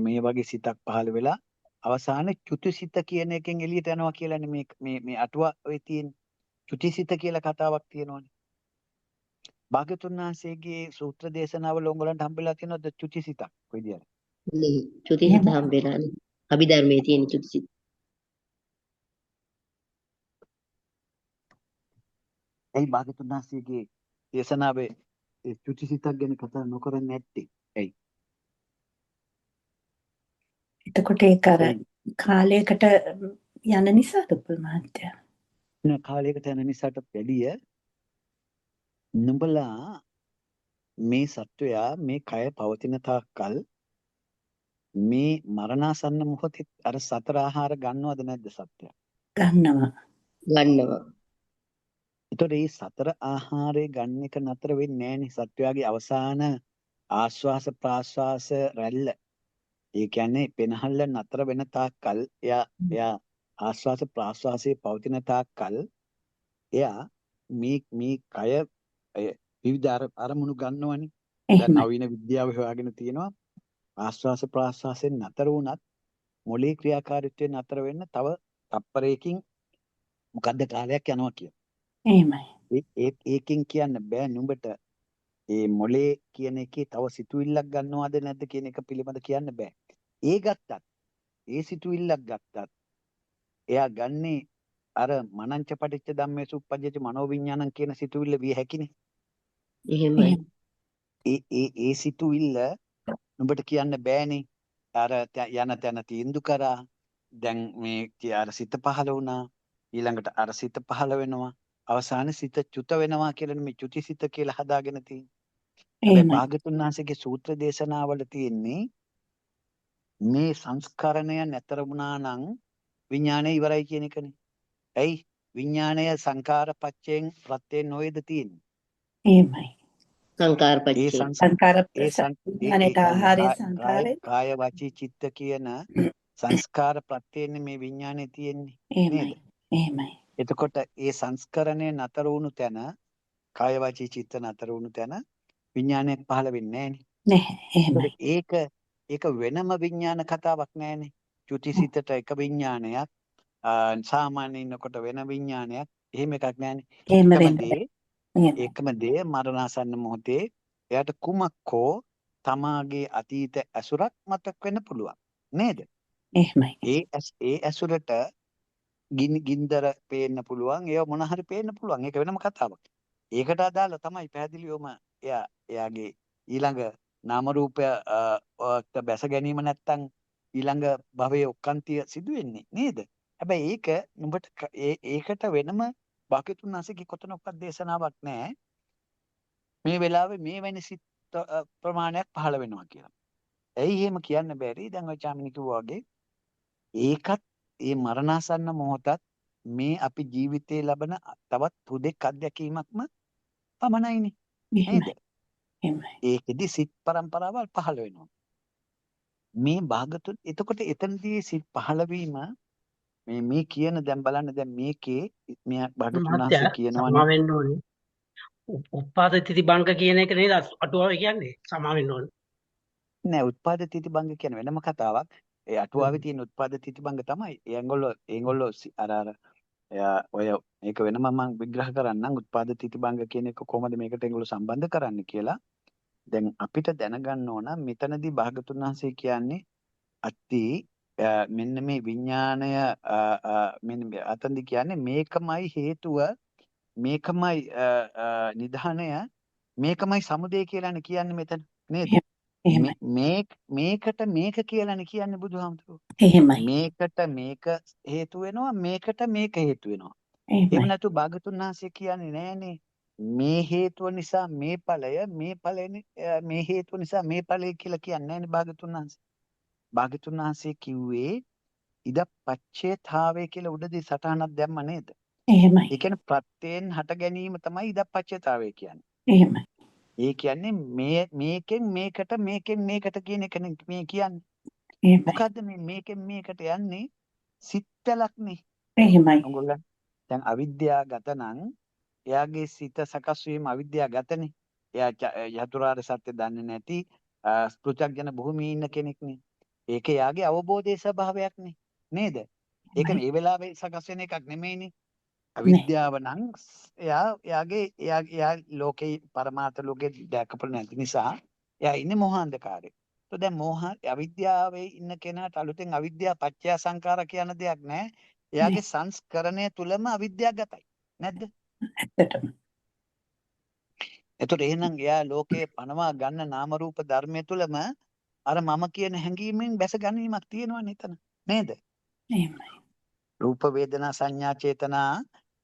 මේ වගේ සිතක් පහළ වෙලා අවසානයේ චුතිසිත කියන එකෙන් එළියට යනවා කියලානේ මේ අටුවාවේ තියෙන චුතිසිත කියලා කතාවක් තියෙනවනේ. භාග්‍යතුන් වහන්සේගේ සූත්‍ර දේශනාවල උඹලන්ට හම්බෙලා තියෙනවද චුතිසිතක් කොයි විදියට? නෙහි චුතිසිත එහෙම හම්බෙලානේ. අභිධර්මයේ තියෙන චුතිසිත. ඇයි භාග්‍යතුන් වහන්සේගේ දේශනාවේ ඒ චුතිසිතක් ගැන කතා නොකරන්නේ නැත්තේ? ඇයි? එතකොට ඒක අර ඇයි? කාලයකට යන නිසාද උපුල් මහත්තයා? නෑ කාලයකට යන නිසාට වැඩිය නුඹලා මේ සත්වයා මේ කය පවතින තාක්කල් මේ මරණාසන්න මොහොතේ අර සතර ආහාර ගන්නවද නැද්ද සත්වයා? ගන්නවා. ගන්නවා. ඒතකොට මේ සතර ආහාරය ගන්න එක නතර වෙන්නේ නැහනේ සත්වයාගේ අවසාන ආශ්වාස ප්‍රාශ්වාස රැල්ල. ඒ කියන්නේ පෙනහල්ල නතර වෙන තාක්කල් එයා ආශ්වාස ප්‍රාශ්වාසයේ පවතින තාක්කල් එයා මේ කය විවිධ අරමුණු ගන්නවනේ. දැන් එහෙමයි. නවීන විද්‍යාව හොයාගෙන තියෙනවා ආශ්වාස ප්‍රාශ්වාසයෙන් නතර වුණත් මොළේ ක්‍රියාකාරීත්වය නතර වෙන්න තව තප්පරයකින් මොකද්ද කාලයක් යනවා කියලා. එහෙමයි. ඒකෙන් කියන්න බෑ නුඹට ඒ මොළේ කියන එකේ තව සිතුවිල්ලක් ගන්නවද නැද්ද කියන එක පිළිබඳ කියන්න බෑ. ඒ ගත්තත් ඒ සිතුවිල්ලක් ගත්තත් එයා ගන්නේ අර මනංච පටිච්ච ධම්මේසු උප්පජ්ජති මනෝවිඤ්ඤාණං කියන සිතුවිල්ල විය හැකිනේ. එහෙමයි. එහෙම. ඒ සිතුවිල්ල නුඹට කියන්න බෑනේ. අර යන තැන තීන්දුව කරා. දැන් මේ අර සිත පහළ වුණා. ඊළඟට අර සිත පහළ වෙනවා. අවසානයේ සිත චුත වෙනවා කියලා මේ චුතිසිත කියලා හදාගෙන තියෙන්නේ. හැබැයි එහෙමයි. භාගතුන් වහන්සේගේ සූත්‍ර දේශනාවල තියෙන්නේ මේ සංස්කරණය නැතර වුණා නම් විඥානය ඉවරයි කියන එකනේ. ඇයි? විඥානය සංකාර පච්චයෙන් ප්‍රත්‍යයෙන් නොවේද තියෙන්නේ. එහෙමයි. සංකාර ඒ පච්චේ. සංකාර ඒ විඥානයට ආහාරය සංකාරය. කාය වචී චිත්ත කියන සංස්කාර ප්‍රත්‍යයෙන් මේ විඥානය තියෙන්නේ නේද? එහෙමයි. එහෙමයි. එතකොට ඒ සංස්කරණය නතර වුණු තැන කාය වචී චිත්ත නතර වුණු තැන විඥානයක් පහළ වෙන්නේ නැහැ. එහෙමයි. නැහැනේ. ඒක වෙනම විඥාන කතාවක් නැහැනේ. චුතිසිතට එක විඥානයක් සාමාන්‍ය ඉන්නකොට වෙන විඥානයක් එහෙම එකක් නැහැනේ. එහෙම වෙන්න බෑ. එහෙමයි. එකම දේ මරණාසන්න මොහොතේ එයාට කුමක් හෝ තමාගේ අතීත ඇසුරක් මතක් වෙන්න පුළුවන් නේද? එහෙමයි. ඒ ඇසුරට ගින්දර පේන්න පුළුවන් ඒව මොන හරි පේන්න පුළුවන් ඒක වෙනම කතාවක්. ඒකට අදාළ තමයි පැහැදිලිවම එයාගේ ඊළඟ නාම රූපය බැස ගැනීම නැත්තම් ඊළඟ භවයේ ඔක්කාන්තිය සිදු වෙන්නේ නේද? හැබැයි ඒක නුඹට ඒකට වෙනම භාග්‍යතුන් වහන්සේගේ කොතනකවත් දේශනාවක් නැහැ. මේ වෙලාවේ මේ වෙන සිත් ප්‍රමාණයක් පහළ වෙනවා කියලා. ඇයි එහෙම කියන්න බැරි? දැන් ඔය චාමිනී කිව්වා වගේ ඒකත් මේ මරණාසන්න මොහොතත් මේ අපි ජීවිතේ ලබන තවත් හුදෙක් අත්දැකීමක්ම පමණයිනේ නේද? එහෙමයි. එහෙමයි. ඒකෙදි සිත් පරම්පරාවල් පහළ වෙනවා. මේ භාගතුන් එතකොට එතනදී සිත් පහළ වීම මේ කියන දැන් බලන්න දැන් මේකේ මේ භාගතුන් වහන්සේ මහත්තයා කියනවනේ සමා වෙන්න ඕනේ. උපාද තිති බංක කියන එක නේද අටුවාව කියන්නේ සමා වෙන්න ඕනේ. නෑ උත්පාද තීති බංග කියන වෙනම කතාවක්. ඒ අටුවාවේ තියෙන උත්පාද තීති බංග තමයි. ඒගොල්ලෝ අර ඔය මේක වෙනම මම විග්‍රහ කරන්නම් උත්පාද තීති බංග කියන එක කොහොමද මේකට ඒගොල්ලෝ සම්බන්ධ කරන්නේ කියලා. දැන් අපිට දැනගන්න ඕන මෙතනදී භාගතුන් වහන්සේ කියන්නේ අත්ති මෙන්න මේ විඥාණය මෙන්න අතන්දි කියන්නේ මේකමයි හේතුව මේකමයි නිධානය මේකමයි සමුදය කියලානේ කියන්නේ මෙතන නේද? එහෙමයි. මේකට මේක කියලානේ කියන්නේ බුදුහාමුදුරුවෝ. එහෙමයි. මේකට මේක හේතු වෙනවා මේකට මේක හේතු වෙනවා. එහෙම එහෙමයි. නැතු භාගතුන් වහන්සේ කියන්නේ නෑනේ මේ හේතුව නිසා මේ ඵලය මේ මේ හේතුව නිසා මේ ඵලය කියලා කියන්නේ නෑනේ භාගතුන් වහන්සේ. භාගතුන් වහන්සේ කිව්වේ ඉදප්පච්චේතාවය කියලා උඩදී සටහනක් දැම්ම නේද? එහෙමයි. ඒ කියන්නේ ප්‍රත්‍යයෙන් හට ගැනීම තමයි ඉදප්පච්චේතාවය කියන්නේ. එහෙමයි. ඒ කියන්නේ මේකෙන් මේකට කියන එක මේ කියන්නේ. එහෙමයි. මොකද්ද මේකෙන් මේකට යන්නේ? සිත්වලක්නේ. එහෙමයි. ඔයගොල්ලන් දැන් අවිද්‍යාවගත නම් එයාගේ සිත සකස් වීම අවිද්‍යාවගතනේ. එයා චතුරාර්ය සත්‍ය දන්නේ නැති පෘථග්ජන භූමියේ ඉන්න කෙනෙක්නේ. ඒක එයාගේ අවබෝධයේ ස්වභාවයක්නේ. නේද? ඒක එහෙමයි. මේ වෙලාවේ සකස් වෙන එකක් නෙමෙයිනේ. නේ. අවිද්‍යාව නම් එයා ලෝකේ පරමාර්ථ ලෝකේ දැකපු නැති නිසා එයා ඉන්නේ මෝහ අන්ධකාරේ. તો දැන් මෝහ අවිද්‍යාවේ ඉන්න කෙනාට අලුතෙන් අවිද්‍යාව පත්‍ය සංඛාර කියන දෙයක් නැහැ. එයාගේ සංස්කරණය තුලම අවිද්‍යාවගතයි. නැද්ද? ඇත්තටම. එතකොට එහෙනම් එයා ලෝකේ පනවා ගන්න නාම රූප ධර්මයේ තුලම අර මම කියන හැඟීමෙන් බැස ගැනීමක් තියෙනවනේ එතන. නේද? එහෙමයි. රූප වේදනා සංඥා චේතනා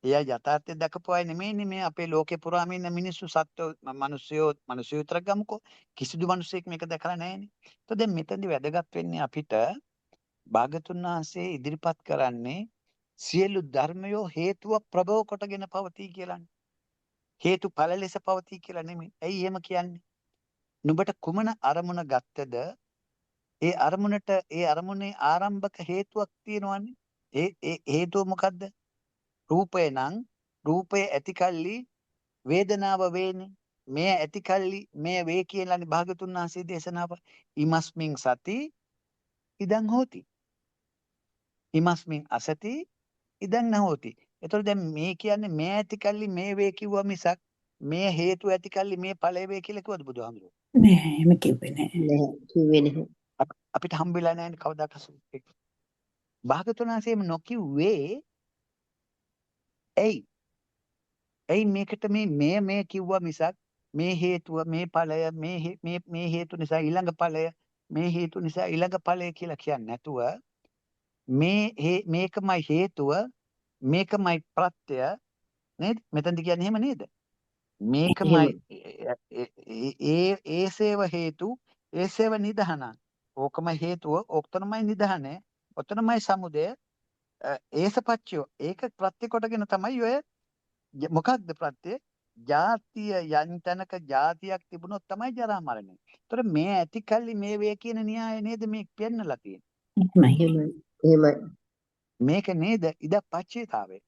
එයා යථාර්ථය දැකපු අය නෙමෙයිනේ මේ අපේ ලෝකේ පුරාම ඉන්න මිනිස්සු සත්ත්ව මිනිස්සුયો විතර ගමුකෝ කිසිදු මිනිසෙක් මේක දැකලා නැහැනේ. તો දැන් මෙතනදි වැදගත් වෙන්නේ අපිට භාගතුන් වහන්සේ ඉදිරිපත් කරන්නේ සියලු ධර්මයෝ හේතුව ප්‍රභව කොටගෙන පවතී කියලානේ. හේතු ඵල ලෙස පවතී කියලා නෙමෙයි. ඇයි එහෙම කියන්නේ? නුඹට කුමන අරමුණ ගත්තද ඒ අරමුණේ ආරම්භක හේතුවක් තියෙනවනේ. ඒ හේතුව මොකද්ද? රූපය නම් රූපය ඇති කල්ලි වේදනාව වේනේ. මේ ඇති කල්ලි මේ වේ කියලානේ භාගතුන් වහන්සේ දේශනාව. ඉමස්මින් සති ඉදං හෝති. ඉමස්මින් අසති ඉදං නහෝති. එතකොට දැන් මේ කියන්නේ මේ ඇති කල්ලි මේ වේ කිව්වා මිසක් මේ හේතු ඇති කල්ලි මේ ඵලය වේ කියලා කිව්වද බුදුහාමුදුරුවෝ? නෑ එහෙම කිව්වේ නෑ. නැහැ. කිව්වේ නැහැ. අපිට හම්බෙලා නැහැ කවදාක සුපෙක්. භාගතුන් වහන්සේම නොකිව්වේ ඇයි මේකට මේ කිව්වා මිසක් මේ හේතුව මේ ඵලය මේ හේතු නිසා ඊළඟ ඵලය මේ හේතු නිසා ඊළඟ ඵලය කියලා කියන්නේ නැතුව මේකමයි හේතුව මේකමයි ප්‍රත්‍ය නේද? මෙතනදි කියන්නේ එහෙම නේද? මේකමයි ඒසේව හේතු ඒසේව නිදහන. ඕකම හේතුව ඔක්තනමයි නිදහනේ. ඔතනමයි සමුදය ඒසපච්චයෝ. ඒක ප්‍රත්‍ය කොටගෙන තමයි ඔය මොකක්ද ප්‍රත්‍ය? ජාතිය යන් තැනක ජාතියක් තිබුණොත් තමයි ජරා මරණය. ඒතර මේ ඇති කල්ලි මේ වේ කියන න්‍යාය නේද මේ පෙන්නලා තියෙන්නේ. එහෙමයි. එහෙමයි. මේක නේද ඉදප්පච්චේතාවය.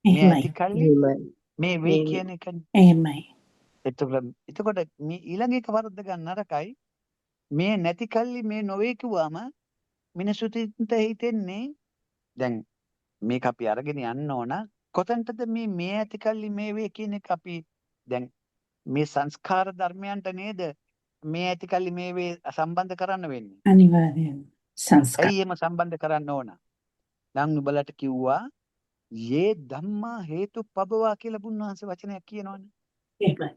මේ ඇති එහෙමයි. කල්ලි එහෙමයි. මේ වේ කියන එක. එහෙමයි. එතකොට මේ ඊළඟ එක වරද්ද ගන්න නරකයි. මේ නැති කල්ලි මේ නොවේ කිව්වම මිනිසුන්ට හිතෙන්නේ දැන් මේක අපි අරගෙන යන්න ඕන කොතනටද මේ ඇති කල්ලි මේ වේ කියන එක අපි දැන් මේ සංස්කාර ධර්මයන්ට නේද මේ ඇති කල්ලි මේ වේ සම්බන්ධ කරන්න වෙන්නේ. අනිවාර්යෙන් සංස්කාර. ඇයි එහෙම සම්බන්ධ කරන්න ඕන? නම් නුඹලට කිව්වා යේ ධම්මා හේතුප්පබවා කියලා බුදුන්වහන්සේ වචනයක් කියනවනේ. එහෙමයි.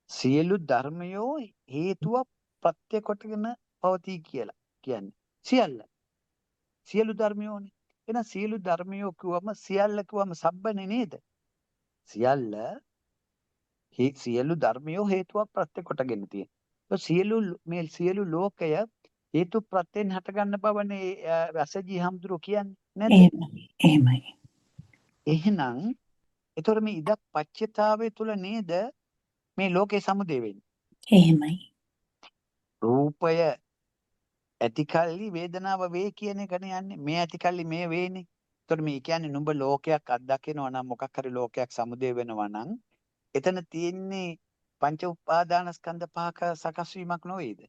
සියලු ධර්මයෝ හේතුව ප්‍රත්‍ය කොටගෙන පවතී කියලා කියන්නේ. සියලු ධර්මයෝනේ. එහෙනම් සියලු ධර්මයෝ කිව්වම සියල්ල කිව්වම සබ්බනේ නේද? සියලු ධර්මයෝ හේතුවක් ප්‍රත්‍ය කොටගෙන තියෙනවා. සියලු ලෝකය හේතු ප්‍රත්‍යයෙන් හටගන්න බවනේ රසජී හම්දුරෝ කියන්නේ නේද? එහෙමයි. එහෙනම් ඒතර මේ ඉදක් පච්චතාවයේ තුල නේද මේ ලෝකේ සමුදේ වෙන්නේ. එහෙමයි. රූපය ඇතිකල්ලි වේදනාව වේ කියන එකනේ යන්නේ. මේ ඇතිකල්ලි මේ වේනේ. ඒතකොට මේ කියන්නේ නුඹ ලෝකයක් අත්දකිනවා නම් මොකක් හරි ලෝකයක් සමුදේ වෙනවා නම් එතන තියෙන්නේ පංච උපාදානස්කන්ධ පහක සකස් වීමක් නොවේද?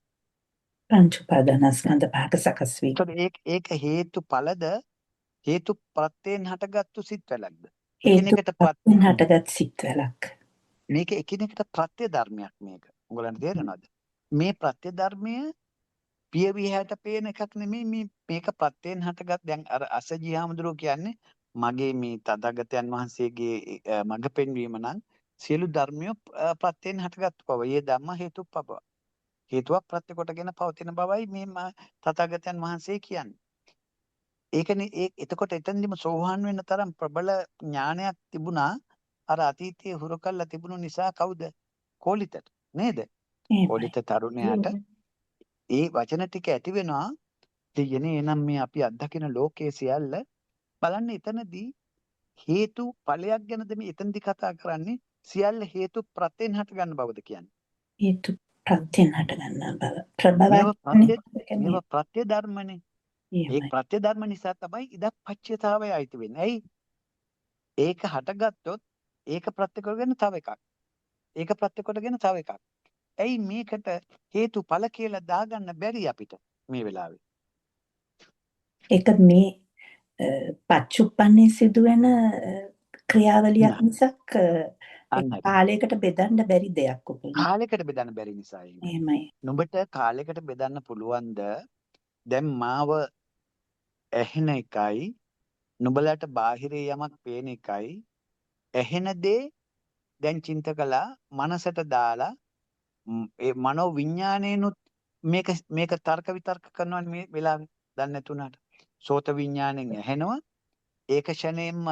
පංච උපාදානස්කන්ධ පහක සකස් වී. ඒතකොට ඒක හේතු ඵලද හේතු ප්‍රත්‍යයෙන් හටගත්තු සිත් වැලක්ද? හේතු ප්‍රත්‍යයෙන් හටගත් සිත් වැලක්. මේක එකිනෙකට ප්‍රත්‍ය ධර්මයක් මේක. උගලන්ට තේරෙනවද? මේ ප්‍රත්‍ය ධර්මය පියවිහැට පේන එකක් නෙමෙයි මේක ප්‍රත්‍යයෙන් හටගත් දැන් අර අසජී හාමුදුරුවෝ කියන්නේ මගේ මේ තථාගතයන් වහන්සේගේ මඟ පෙන්වීම නම් සියලු ධර්මිය ප්‍රත්‍යයෙන් හටගත් බව. ඒ ධම්ම හේතුප්පව. හේතුවක් ප්‍රත්‍ය කොටගෙන පවතින බවයි මේ තථාගතයන් වහන්සේ කියන්නේ. ඒකනේ එතකොට එතනදිම සෝහන් වෙන්න තරම් ප්‍රබල ඥානයක් තිබුණා. අර අතීතයේ හුරු කරලා තිබුණු නිසා කවුද? කෝලිතට නේද? කෝලිත තරුණයාට ඒ වචන ටික ඇති වෙනවා. දෙයනේ එනම් මේ අපි අත්දකින ලෝකයේ සියල්ල බලන්න එතනදී හේතු ඵලයක් ගැනද මේ එතනදී කතා කරන්නේ සියල්ල හේතු ප්‍රත්‍යයෙන් හට ගන්න බවද කියන්නේ. හේතු ප්‍රත්‍යයෙන් හට ගන්න බව. මේවා ප්‍රත්‍ය ධර්මනේ. ඒ එහෙමයි. ප්‍රත්‍ය ධර්ම නිසා තමයි ඉදප්පච්චයතාවය අයිති වෙන්නේ. ඇයි? ඒක හටගත්තොත් ඒක ප්‍රත්‍ය කරගෙන තව එකක්. ඒක ප්‍රත්‍ය කොටගෙන තව එකක්. ඇයි මේකට හේතුඵල කියලා දාගන්න බැරි අපිට මේ වෙලාවේ? ඒක මේ පච්චුප්පන්නේ සිදුවෙන ක්‍රියාවලියක් නෑ. මිසක් අන්න හරි. කාලයකට බෙදන්න බැරි දෙයක් උපුල්. කාලයකට බෙදන්න බැරි නිසා එහෙම. එහෙමයි. නුඹට කාලයකට බෙදන්න පුළුවන්ද? දැන් මාව ඇහෙන එකයි නුඹලට බාහිරේ යමක් පේන එකයි ඇහෙන දේ දැන් චින්තකලා මනසට දාලා ඒ මනෝ විඥාණයනුත් මේක තර්ක විතර්ක කරනවා මේ වෙලාවේ දන්නේ නැතුණාට සෝත විඥාණයෙන් ඇහෙනවා ඒක ෂණයෙන්ම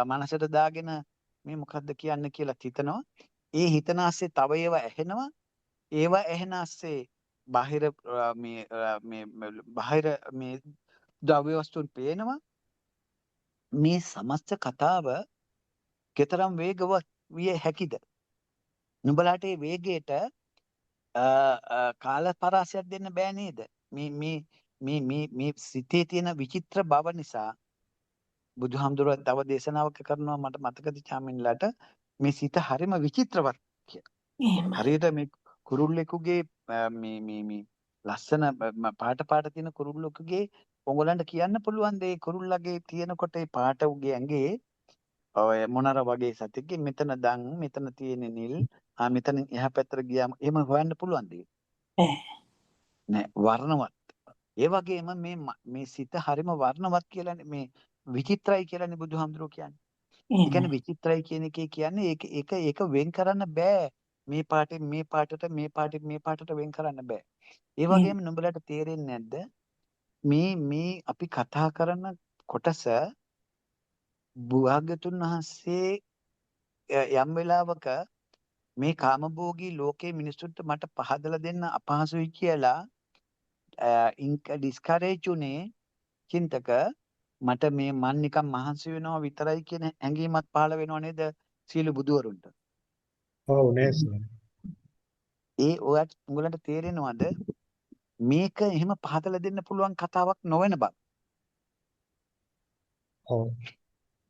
මනසට දාගෙන මේ මොකද්ද කියන්න කියලා හිතනවා ඒ හිතන ASCII තව ඒවා ඇහෙනවා ඒවා ඇහෙන ASCII බාහිර මේ බාහිර මේ ද්‍රව්‍ය වස්තුන් පේනවා මේ සමස්ත කතාව කෙතරම් වේගවත් විය හැකිද නුඹලාට මේ වේගයට කාල පරාසයක් දෙන්න බෑ නේද මේ සිතේ තියෙන විචිත්‍ර බව නිසා බුදුහාමුදුරුවෝ තව දේශනාවක කරනවා මට මතකද චාමින්ලාට මේ සිත හරිම විචිත්‍රවත් කියලා. එහෙමයි. හරියට මේ කුරුල්ලෙකුගේ මේ ලස්සන පාට තියෙන කුරුල්ලෙකුගේ ඔයගලන්ට කියන්න පුළුවන් දේ කුරුල්ලගේ තියෙනකොට ඒ පාට උගේ ඇඟේ ඔය මොනර වගේ සතෙක්ගේ මෙතන දන් මෙතන තියෙන නිල් මෙතන එහා පැත්තට ගියාම එහෙම හොයන්න පුළුවන් දේ නෑ වර්ණවත් ඒ වගේම මේ සිත හරිම වර්ණවත් කියලානේ මේ විචිත්‍රයි කියලානේ බුදුහාමුදුරුවෝ කියන්නේ. ඒ කියන්නේ විචිත්‍රයි කියන එකේ කියන්නේ ඒක වෙන් කරන්න බෑ. මේ පාටෙන් මේ පාටට මේ පාටෙන් මේ පාටට වෙන් කරන්න බෑ. ඒ වගේම නුඹලට තේරෙන්නේ නැද්ද? මේ අපි කතා කරන කොටස බුදුන් වහන්සේ යම් වෙලාවක මේ කාමභෝගී ලෝකයේ මිනිසුන්ට මට පහදලා දෙන්න අපහසුයි කියලා ඩිස්කරේජ් උනේ චින්තක මට මේ මන් නිකන් මහන්සි වෙනවා විතරයි කියන හැඟීමක් පහළ වෙනව නේද සීල බුදුවරුන්ට. ඔව් නේද? ඒ ඔයත් උගලන්ට තේරෙනවද මේක එහෙම පහදලා දෙන්න පුළුවන් කතාවක් නොවන බව. ඔව්.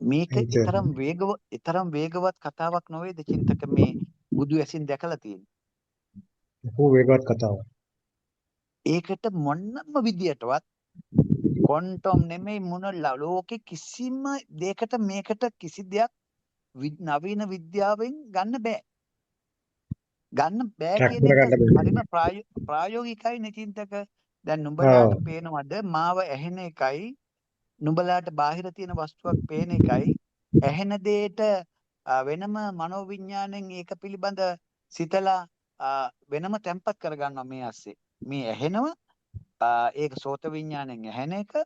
මේක ඊතරම් වේගවත් කතාවක් නොවේද චින්තක මේ බුදු ඇසින් දැකලා තියෙන්නේ. ඔව් වේගවත් කතාවක්. ඒකට මොන්නම විදියටවත් ක්වොන්ටම් නෙමෙයි මොන ලෝකේ කිසිම දෙයකට මේකට කිසි දෙයක් නවීන විද්‍යාවෙන් ගන්න බෑ. ගන්න බෑ කියන එක හරිම ප්‍රායෝගිකයි නේ චින්තක. දැන් නුඹලාට පේනවද මාව ඇහෙන එකයි නුඹලාට බාහිර තියෙන වස්තුවක් පේන එකයි ඇහෙන දෙයට වෙනම මනෝවිඤ්ඤාණයෙන් ඒක පිළිබඳ සිතලා වෙනම තැම්පත් කරගන්නවා මේ ASCII. මේ ඇහෙනවා ඒක සෝත විඤ්ඤාණයෙන් ඇහෙන එක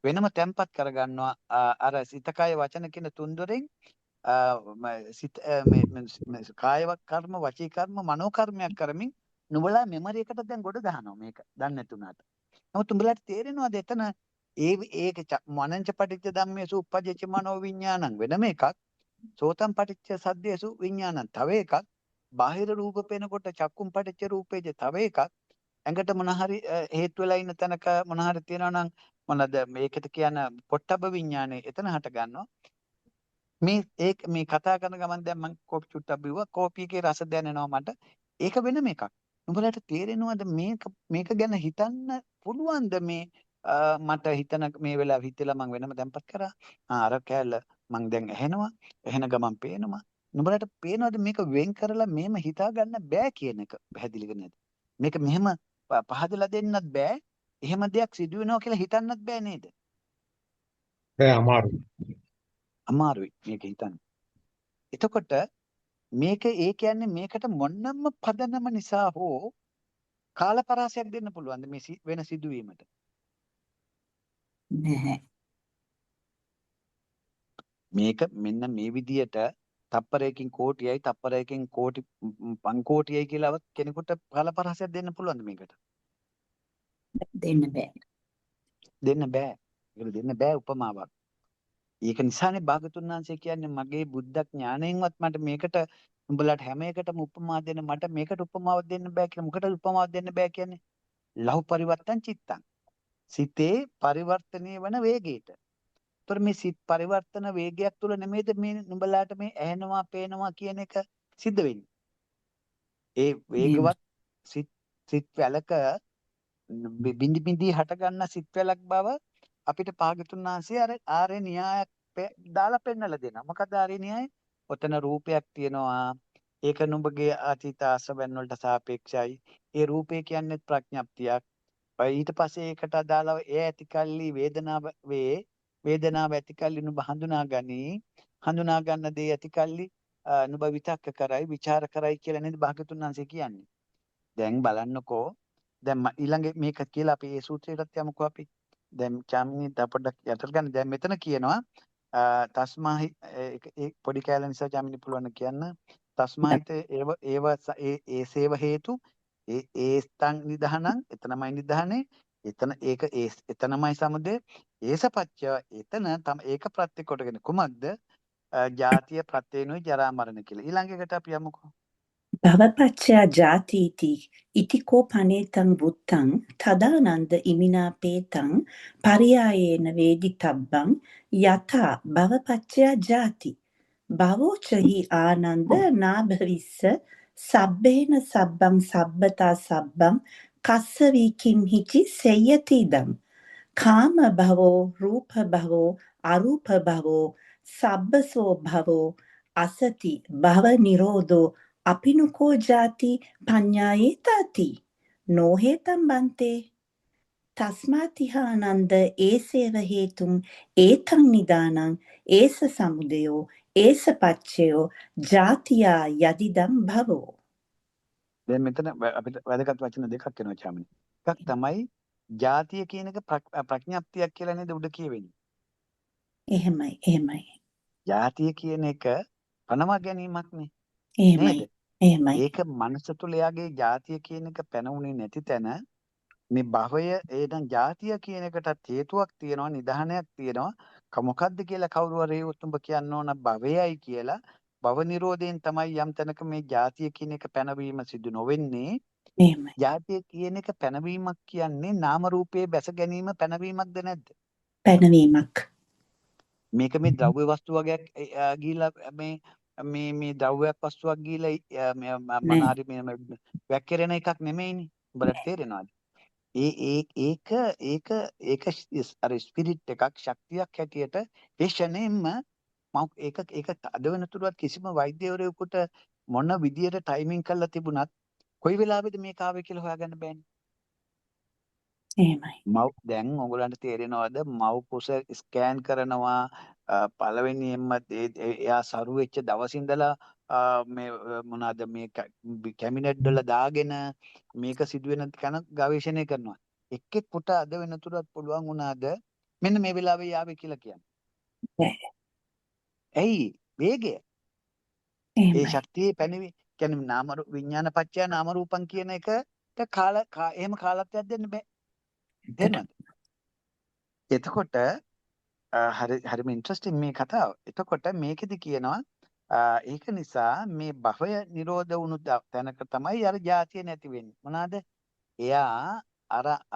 වෙනම තැම්පත් කරගන්නවා අර සිතකය වචන කියන තුන්දොරෙන් සිත මේ කාය කර්ම වචී කර්ම මනෝ කර්මයක් කරමින් නුඹලා මෙමරි එකට දැන් ගොඩ දානවා මේක දන්නේ නැතුණාට. නමුත් උඹලාට තේරෙනවද එතන ඒක මනංච පටිච්ච ධම්මේසු උප්පජ්ජච මනෝ විඤ්ඤාණං වෙනම එකක් සෝතම් පටිච්ච සද්දේසු විඤ්ඤාණං තව එකක් බාහිර රූප පේනකොට චක්කුම් පටිච්ච රූපේජ තව එකක් ඇඟට මොන හරි හේතු වෙලා ඉන්න තැනක මොන හරි තියෙනවා නම් මොනද මේකට කියන පොට්ටබ්බ විඤ්ඤාණය එතන හට ගන්නවා මේ කතා කරන ගමන් දැන් මම කෝපි චුට්ටක් බිව්වා කෝපි එකේ රස දැනෙනවා මට ඒක වෙනම එකක් උඹලට තේරෙනවද මේක ගැන හිතන්න පුළුවන්ද මේ මට හිතන මේ වෙලාව හිතලා මම වෙනම දැම්පත් කරා අර කෑල්ල මම දැන් ඇහෙනවා ඇහෙන ගමන් පේනවා නුඹලට පේනවද මේක වෙන් කරලා මෙහෙම හිතා ගන්න බෑ කියන එක පැහැදිලිද නැද්ද මේක මෙහෙම පහදලා දෙන්නත් බෑ එහෙම දෙයක් සිදු වෙනවා කියලා හිතන්නත් බෑ නේද බෑ අමාරුයි මේක හිතන්න එතකොට මේක ඒ කියන්නේ මේකට මොන්නම්ම පදනම නිසා හෝ කාලපරාසයක් දෙන්න පුළුවන්ද මේ වෙන සිදුවීමට නැහැ. මේක මෙන්න මේ විදියට තප්පරයකින් කෝටියයි තප්පරයකින් කෝටි 5 කෝටියයි කියලාවත් කෙනෙකුට කාලපරාසයක් දෙන්න පුළුවන්ද මේකට දෙන්න බෑ. දෙන්න බෑ ඒක දෙන්න බෑ උපමාවක් ඒක නිසානේ භාගතුන් වහන්සේ කියන්නේ මගේ බුද්ධ ඥාණයෙන්වත් මට මේකට උඹලාට හැම එකටම උපමා දෙන්න මට මේකට උපමාවක් දෙන්න බෑ කියලා මොකටද උපමාවක් දෙන්න බෑ කියන්නේ ලහු පරිවර්තන් චිත්තං සිතේ පරිවර්තනය වන වේගයට. ඒතර මේ සිත් පරිවර්තන වේගයක් තුළ නෙමෙයිද මේ නුඹලාට මේ ඇහෙනවා පේනවා කියන එක සිද්ධ වෙන්නේ. ඒ වේගවත් සිත් වැලක බිඳි බිඳි හට ගන්න සිත් වැලක් බව අපිට භාග්‍යතුන් වහන්සේ අර ආර්ය න්‍යායක් දාලා පෙන්නලා දෙනවා. මොකද ආර්ය න්‍යාය? ඔතන රූපයක් තියෙනවා. ඒක නුඹගේ අතීත ආසවයන් වලට සාපේක්ෂයි. ඒ රූපය කියන්නේ ප්‍රඥප්තියක්. ඊට පස්සේ ඒකට අදාළව ඒ ඇතිකල්ලි වේදනාව ඇතිකල්ලි නුඹ හඳුනා ගනි. හඳුනා ගන්න දේ ඇතිකල්ලි නුඹ විතක්ක කරයි විචාර කරයි කියලා නේද භාග්‍යතුන් වහන්සේ කියන්නේ. දැන් බලන්නකෝ දැන් ඊළඟ මේක කියලා අපි ඒ සූත්‍රයටත් යමුකෝ අපි. දැන් චාමිනී පොඩ්ඩක් යටට ගන්න. දැන් මෙතන කියනවා තස්මාහි ඒ පොඩි කැලේ නිසා චාමිනී පුළුවන් කියන්න. තස්මාහිත ඒ සේව හේතු ඒ ස්තං නිදහනං එතනමයි නිදහනේ. එතනමයි සමුදය. ඒසපච්චය එතන තම ඒක ප්‍රත්‍ය කොටගෙන කුමක්ද? ජාතිය ප්‍රත්‍යේනුයි ජරා මරණ කියලා. ඊළඟ එකට අපි යමුකෝ. භවපච්චයා ජාතිති ඉතිකෝ පනේතං බුත්තං තදානන්ද ඉමිනා පේතං පරියායේන වේදිතබ්බං යථා භවපච්චයා ජාති භවෝචහි ආනන්ද නාභවිස්ස සබ්බේන සබ්බං සබ්බතා සබ්බං කස්ස වීකින් හිචි සෙය්‍යතිදං කාම භවෝ රූප භවෝ අරූප භවෝ සබ්බසෝ භවෝ අසති භව නිරෝධෝ අපිනුකෝ ජාති පඤ්ඤායේ තාති නොහෙතම් බන්තේ තස්මාතිහානන්ද ඒසේව හේතුම් ඒතං නිදානං ඒස සමුදයෝ ඒස පච්චයෝ ජාතියා යදිදම් භවෝ. දැන් මෙතන අපිට වැදගත් වචන දෙකක් එනවා චාමිනී. එකක් තමයි ජාතිය කියන එක ප්‍රඥප්තියක් කියලා නේද උඩ කියවෙන්නේ. එහෙමයි. ජාතිය කියන එක පනවා ගැනීමක් නේ. එහෙමයි. ඒක මනස තුළ එයාගේ ජාතිය කියන එක පැනුනේ නැති තැන මේ භවය එනම් ජාතිය කියන එකටත් හේතුවක් තියෙනවා නිදහනයක් තියෙනවා මොකද්ද කියලා කවුරු හරි උතුම්බ කියන්න ඕන භවයයි කියලා භව නිරෝධයෙන් තමයි යම් තැනක මේ ජාතිය කියන එක පැනවීම සිදු නොවෙන්නේ. එහෙමයි. ජාතිය කියන එක පැනවීමක් කියන්නේ නාම රූපයේ බැස ගැනීම පැනවීමක්ද නැද්ද? පැනවීමක්. මේක මේ ද්‍රව්‍ය වස්තු වගේක් ගිහිලා මේ ද්‍රව්‍යයක් වස්තුවක් ගිහිලා මොනාරි මේ වැක්කිරෙන එකක් නෙමෙයිනේ. උඹලට තේරෙනවද? ඒක අර ස්පිරිට් එකක් ශක්තියක් හැටියට ඒ ෂණයෙන්ම ඒක අද වෙනතුරුවත් කිසිම වෛද්‍යවරයෙකුට මොන විදියට ටයිමින් කරලා තිබුණත් කොයි වෙලාවෙද මේක ආවේ කියලා හොයාගන්න බෑනේ. එහෙමයි. දැන් ඔයගොල්ලන්ට තේරෙනවද මව් කුස ස්කෑන් කරනවා පළවෙනියෙන්ම එයා සරු වෙච්ච දවස් ඉඳලා මේ මොනවාද මේ කැබිනට් වල දාගෙන මේක සිදුවෙන කන ගවේෂණය කරනවා. එක්කෙක් පුට අද වෙනතුරුත් පුළුවන් වුණාද මෙන්න මේ වෙලාවේ යාවේ කියලා කියන්නේ. ඇයි වේගය? ඒ ශක්තියේ පැනවි කියන්නේ නාම විඥාන පත්‍ය නාම රූපං කියන එකට එහෙම කාලත්වයක් දෙන්න බෑ. තේරුණාද? එතකොට හරිම ඉන්ටරෙස්ටිං මේ කතාව. එතකොට මේකෙදි කියනවා ඒක නිසා මේ භවය නිරෝධ වුණු තැනක තමයි අර ජාතිය නැති වෙන්නේ. මොනවාද? එයා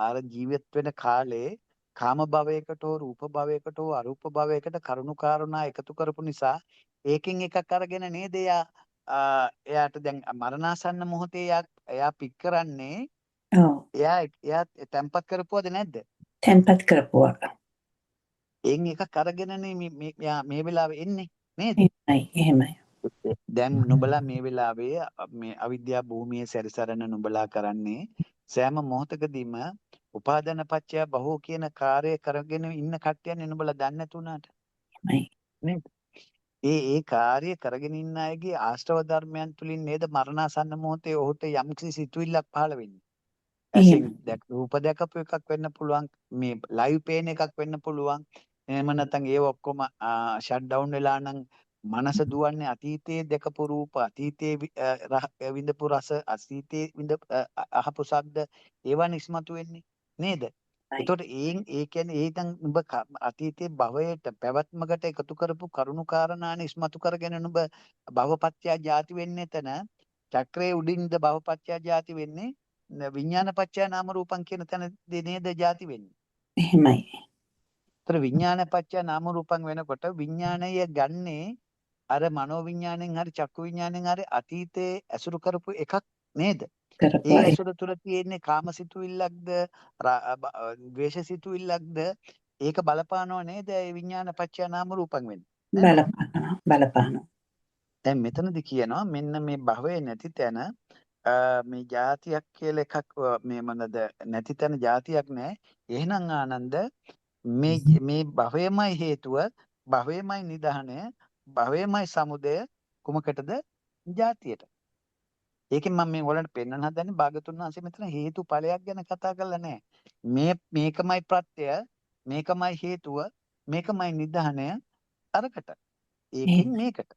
අර ජීවත් වෙන කාලේ කාම භවයකට හෝ රූප භවයකට හෝ අරූප භවයකට කරුණු කාරණා එකතු කරපු නිසා ඒකෙන් එකක් අරගෙන නේද එයාට දැන් මරණාසන්න මොහොතේ එයා පික් කරන්නේ එයා තැම්පත් කරපුවද නැද්ද? තැම්පත් කරපුවා. එන් එකක් අරගෙනනේ මේ වෙලාවේ එන්නේ නේද? එහෙමයි. දැන් නුඹලා මේ වෙලාවේ මේ අවිද්‍යා භූමියේ සැරිසරන නුඹලා කරන්නේ සෑම මොහොතකදීම උපාදාන පත්‍ය බහුව කියන කාර්යය කරගෙන ඉන්න කට්ටියන්නේ නුඹලා දන්නේ නැතුණාට නේද? ඒ කාර්යය කරගෙන ඉන්න අයගේ ආශ්‍රව ධර්මයන් තුලින් නේද මරණාසන්න මොහොතේ ඔහුට යම්කිසි සිතුවිල්ලක් පහළ වෙන්නේ. ඇසින් රූප දැකපු එකක් වෙන්න පුළුවන්, මේ ලයිව් පේන එකක් වෙන්න පුළුවන්. එහෙම නැත්නම් ඒව ඔක්කොම ෂට් ඩවුන් වෙලා නම් මනස දුවන්නේ අතීතයේ දැකපු රූප, අතීතයේ විඳපු රස, අතීතයේ අහපු ශබ්ද ඒවා ඉස්මතු වෙන්නේ නේද? එතකොට ඒ කියන්නේ ඒතන් ඔබ අතීතයේ භවයට පැවැත්මකට එකතු කරපු කරුණු කාරණාන ඉස්මතු කරගෙන ඔබ භවපත්‍ය ජාති වෙන්නේ එතන. චක්‍රයේ උඩින්ද භවපත්‍ය ජාති වෙන්නේ විඥානපත්‍ය නාම රූපං කියන තැන නේද ජාති වෙන්නේ. එහෙමයි. ඒතර විඥාන පත්‍ය නාම රූපං වෙනකොට විඥාණය ගන්නේ අර මනෝ විඥාණයෙන් හරි චක්කු විඥාණයෙන් හරි අතීතයේ ඇසුරු කරපු එකක් නේද? කරපු ඒ අය ඇසුර තුළ තියෙන්නේ කාමසිතුවිල්ලක්ද ද්වේෂසිතුවිල්ලක්ද ඒක බලපානව නේද? ඒ විඥාන පත්‍ය නාම රූපං වෙන්නේ. නේද? බලපානවා. දැන් මෙතනදී කියනවා මෙන්න මේ භවය නැති තැන මේ જાතියක් කියලා එකක් මේ මොනද නැති තැන જાතියක් නැහැ. එහෙනම් ආනන්ද මේ භවයමයි හේතුව, භවයමයි නිධානය, භවයමයි සමුදය කුමකටද? જાතියට. ඒකෙන් මම මේ ඔයාලන්ට පෙන්වන්න හදන්නේ භාගතුන් වහන්සේ මෙතන හේතු ඵලයක් ගැන කතා කරලා නැහැ. මේකමයි ප්‍රත්‍යය, මේකමයි හේතුව, මේකමයි නිධානය අරකට. ඒකෙන් මේකට.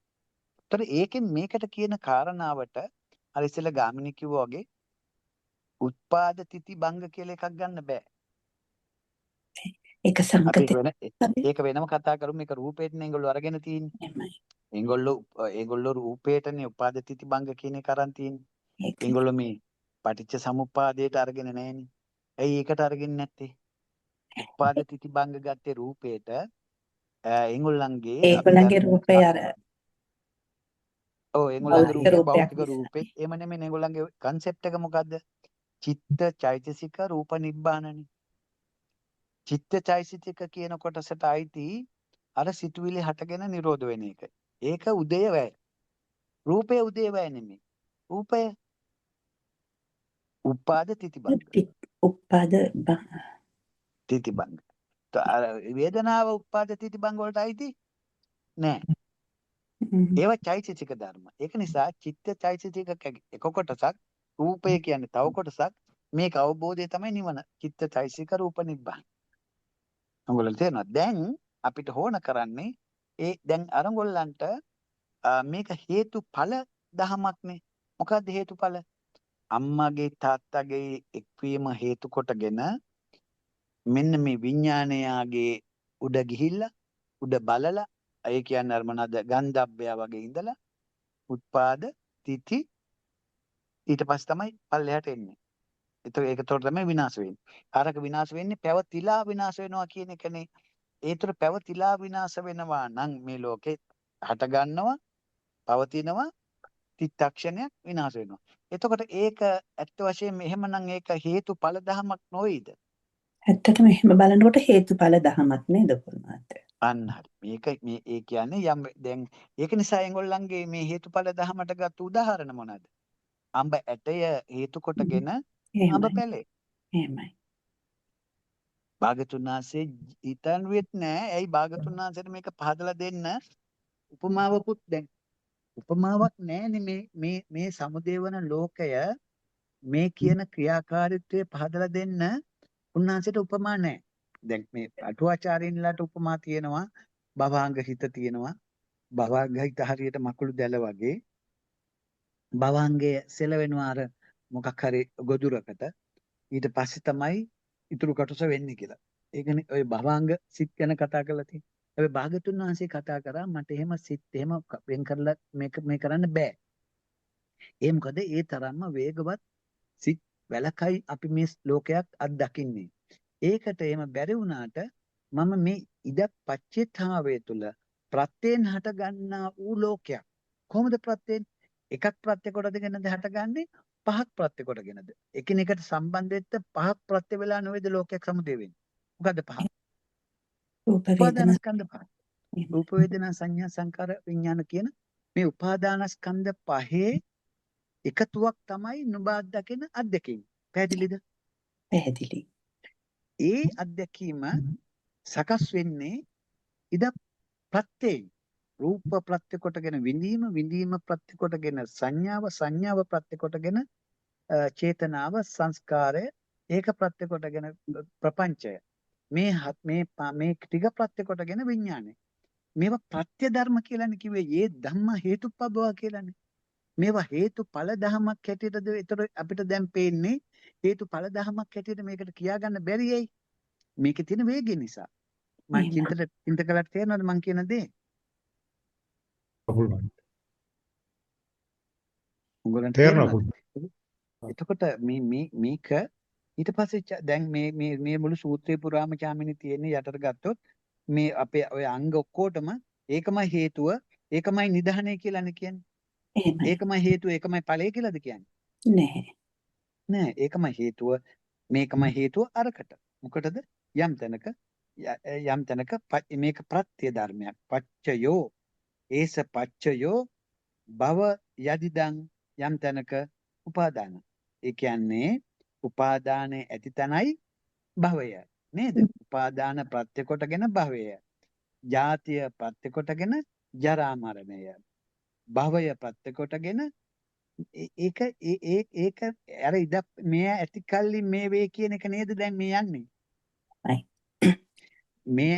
ඒතර ඒකෙන් මේකට කියන කාරණාවට අර ඉස්සෙල්ලා ගාමිණී කිව්වා වගේ උත්පාද තිති භංග කියලා එකක් ගන්න බෑ. ඒක අපි සංකතේ. ඒක වෙනම කතා කරමු. මේක රූපේටනේ ඒගොල්ලෝ අරගෙන තියෙන්නේ. එහෙමයි. ඒගොල්ලෝ රූපේටනේ උපාද තිති භංග කියන එක අරන් තියෙන්නේ. ඒක ඒගොල්ලෝ මේ පටිච්ච සමුප්පාදයට අරගෙන නැහෙනේ. ඇයි ඒකට අරගෙන නැත්තේ? උපාද තිති භංග ගත්තේ රූපේට. ඒගොල්ලන්ගේ ඒගොල්ලන්ගේ රූපය අර ඒගොල්ලන්ගේ භෞතික රූපේ රූපයක් භෞතික රූපේ. එහෙම නෙමෙයි ඒගොල්ලන්ගේ කන්සෙප්ට් එක මොකද්ද? චිත්ත චෛතසික රූප නිබ්බානනේ. චිත්ත චෛතසික කියන කොටසට අයිති අර සිතුවිලි හටගෙන නිරෝධ වෙන එක. ඒක උදේ වැය. රූපය උදේ වැය නෙමෙයි. රූපය උපාද තිතිබංග. උපාද තිතිබංග. අර වේදනාව උපාද තිතිබංග වලට අයිති නෑ. ඒවා චෛතසික ධර්ම. ඒක නිසා චිත්ත චෛතසික එක කොටසක්, රූපය කියන්නේ තව කොටසක්. මේක අවබෝධය තමයි නිවන. චිත්ත චෛතසික රූප නිබ්බාන. ඔයගොල්ලෝ තේරෙනවද? දැන් අපිට ඕන කරන්නේ දැන් අරගොල්ලන්ට මේක හේතුඵල දහමක්නේ. මොකද්ද හේතුඵල? අම්මගේ තාත්තගේ එක්වීම හේතු කොටගෙන මෙන්න මේ විඥානයාගේ උඩ ගිහිල්ලා උඩ බලලා ඒ කියන්නේ අර මොනවාද ගන්ධබ්බය වගේ ඉඳලා උත්පාද තිති ඊට පස්සේ තමයි පල්ලෙහාට එන්නේ. ඒතකොට තමයි විනාශ වෙන්නේ. අරක විනාශ වෙන්නේ පැවතිලා විනාශ වෙනවා කියන එකනේ. ඒතර පැවතිලා විනාශ වෙනවා නම් මේ ලෝකේ හට ගන්නවා පවතිනවා තිත්තක්ෂණයක් විනාශ වෙනවා. එතකොට ඒක ඇත්ත වශයෙන්ම එහෙමනම් ඒක හේතුඵල ධමයක් නොවේද? ඇත්තටම එහෙම බලනකොට හේතුඵල දහමක් නේද පුරුමාත. අන්න හරි. මේක මේ ඒ කියන්නේ යම් දැන් ඒක නිසා ඒගොල්ලන්ගේ මේ හේතුඵල ධමයට ගත්ත උදාහරණ මොනවාද? අඹ ඇටය හේතු කොටගෙන අඹ පැලේ. එහෙමයි. භාගතුන් වහන්සේ හිතන්වෙත් නෑ. ඇයි භාගතුන් වහන්සේට මේක පහදලා දෙන්න උපමාවකුත් දැන් උපමාවක් නෑනේ මේ සමුදේවන ලෝකය මේ කියන ක්‍රියාකාරීත්වය පහදලා දෙන්න උන්වහන්සේට උපමා නැහැ. දැන් මේ අටුවාචාරින්ලාට උපමා තියෙනවා. භවාංග හිත තියෙනවා. භවාංග හිත හරියට මකුළු දැල වගේ. භවාංගය සෙලවෙනවා අර මොකක් හරි ගොදුරකට. ඊට පස්සේ තමයි ඉතුරු කොටස වෙන්නේ කියලා. ඒකනේ ඔය භවාංග සිත් ගැන කතා කරලා තියෙන්නේ. හැබැයි භාගතුන් වහන්සේ කතා කරා මට එහෙම සිත් එහෙම වෙන් කරලා මේ කරන්න බෑ. ඒ මොකද ඒ තරම්ම වේගවත් සිත් වැලකයි අපි මේ ලෝකයක් අත්දකින්නේ. ඒකට එහෙම බැරි වුණාට මම මේ ඉද පච්චේතාවය තුළ ප්‍රත්‍යයෙන් හට ගන්නා වූ ලෝකයක්. කොහොමද ප්‍රත්‍යයෙන්? එකක් ප්‍රත්‍ය කොටගෙනද හටගන්නේ? පහක් ප්‍රත්‍ය කොටගෙනද? එකිනෙකට සම්බන්ධ වෙච්ච පහක් ප්‍රත්‍ය වෙලා නොවේද ලෝකයක් සමුදේ වෙන්නේ? මොකද්ද පහ? රූප වේදනා උපාදානස්කන්ධ පහ. රූප වේදනා සංඥා සංකාර විඥාන කියන මේ උපාදානස්කන්ධ පහේ එකතුවක් තමයි නුඹ අත්දකින අත්දැකීම. පැහැදිලිද? පැහැදිලි. ඒ අත්දැකීම සකස් වෙන්නේ ඉද ප්‍රත්‍යයෙන්. රූප ප්‍රත්‍ය කොටගෙන විඳීම ප්‍රත්‍ය කොටගෙන සංඥාව ප්‍රත්‍ය කොටගෙන චේතනාව සංස්කාරය ඒක ප්‍රත්‍ය කොටගෙන ප්‍රපංචය. මේ ටික ප්‍රත්‍ය කොටගෙන විඥානය. මේවා ප්‍රත්‍ය ධර්ම කියලානේ කිව්වේ. ඒ ධම්ම හේතුප්පබව කියලානේ. මේවා හේතුඵල ධමයක් හැටියටද ඒතර අපිට දැන් පේන්නේ හේතුඵල ධමයක් හැටියට මේකට කියාගන්න බැරි ඇයි? මේකේ තියෙන වේගය නිසා. මම චින්තකලට තේරෙනවද මං කියන දේ? උගලන්ට තේරෙනවද? එතකොට මේක ඊට පස්සේ දැන් මේ මුළු සූත්‍රේ පුරාම චාමිනී තියෙන්නේ යටට ගත්තොත් මේ අපේ ඔය අංග ඔක්කොටම ඒකමයි හේතුව ඒකමයි නිධානය කියලානේ කියන්නේ. එහෙමයි. ඒකමයි හේතුව ඒකමයි ඵලය කියලාද කියන්නේ? නැහැ. නෑ ඒකමයි හේතුව මේකමයි හේතුව අරකට. මොකටද? යම් තැනක මේක ප්‍රත්‍ය ධර්මයක්. පච්චයෝ ඒස පච්චයෝ භව යදිදං යම් තැනක උපාදාන. ඒ කියන්නේ උපාදානයේ ඇති තැනයි භවය නේද? උපාදාන ප්‍රත්‍ය කොටගෙන භවය. ජාතිය ප්‍රත්‍ය කොටගෙන ජරා මරණය. භවය ප්‍රත්‍ය කොටගෙන ඒක ඒක අර ඉද මේ ඇති කල්ලි මේ වේ කියන එක නේද දැන් මේ යන්නේ. මේ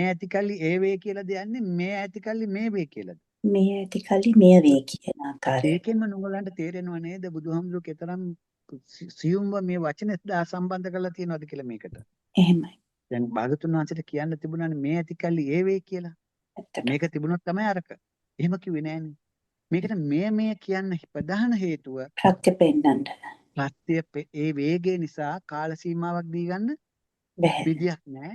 ඇති කල්ලි ඒ වේ කියලාද යන්නේ මේ ඇති කල්ලි මේ වේ කියලාද? මේ ඇති කල්ලි මේ වේ කියන ආකාරය. ඒකෙන්ම නුඹලන්ට තේරෙනව නේද බුදුහාමුදුරුවෝ කෙතරම් සියුම්ව මේ වචන සම්බන්ධ කරලා තියෙනවද කියලා මේකට. එහෙමයි. දැන් භාගතුන් වහන්සේට කියන්න තිබුණානේ මේ ඇති කල්ලි ඒ වේ කියලා. මේක තිබුණොත් තමයි අරක. එහෙම කිව්වේ නෑනේ. මේකට මේ කියන්න ප්‍රධාන හේතුව ප්‍රත්‍ය පෙන්නන්න ප්‍රත්‍ය ඒ වේගය නිසා කාල සීමාවක් දී ගන්න බැහැ. විදියක් නෑ.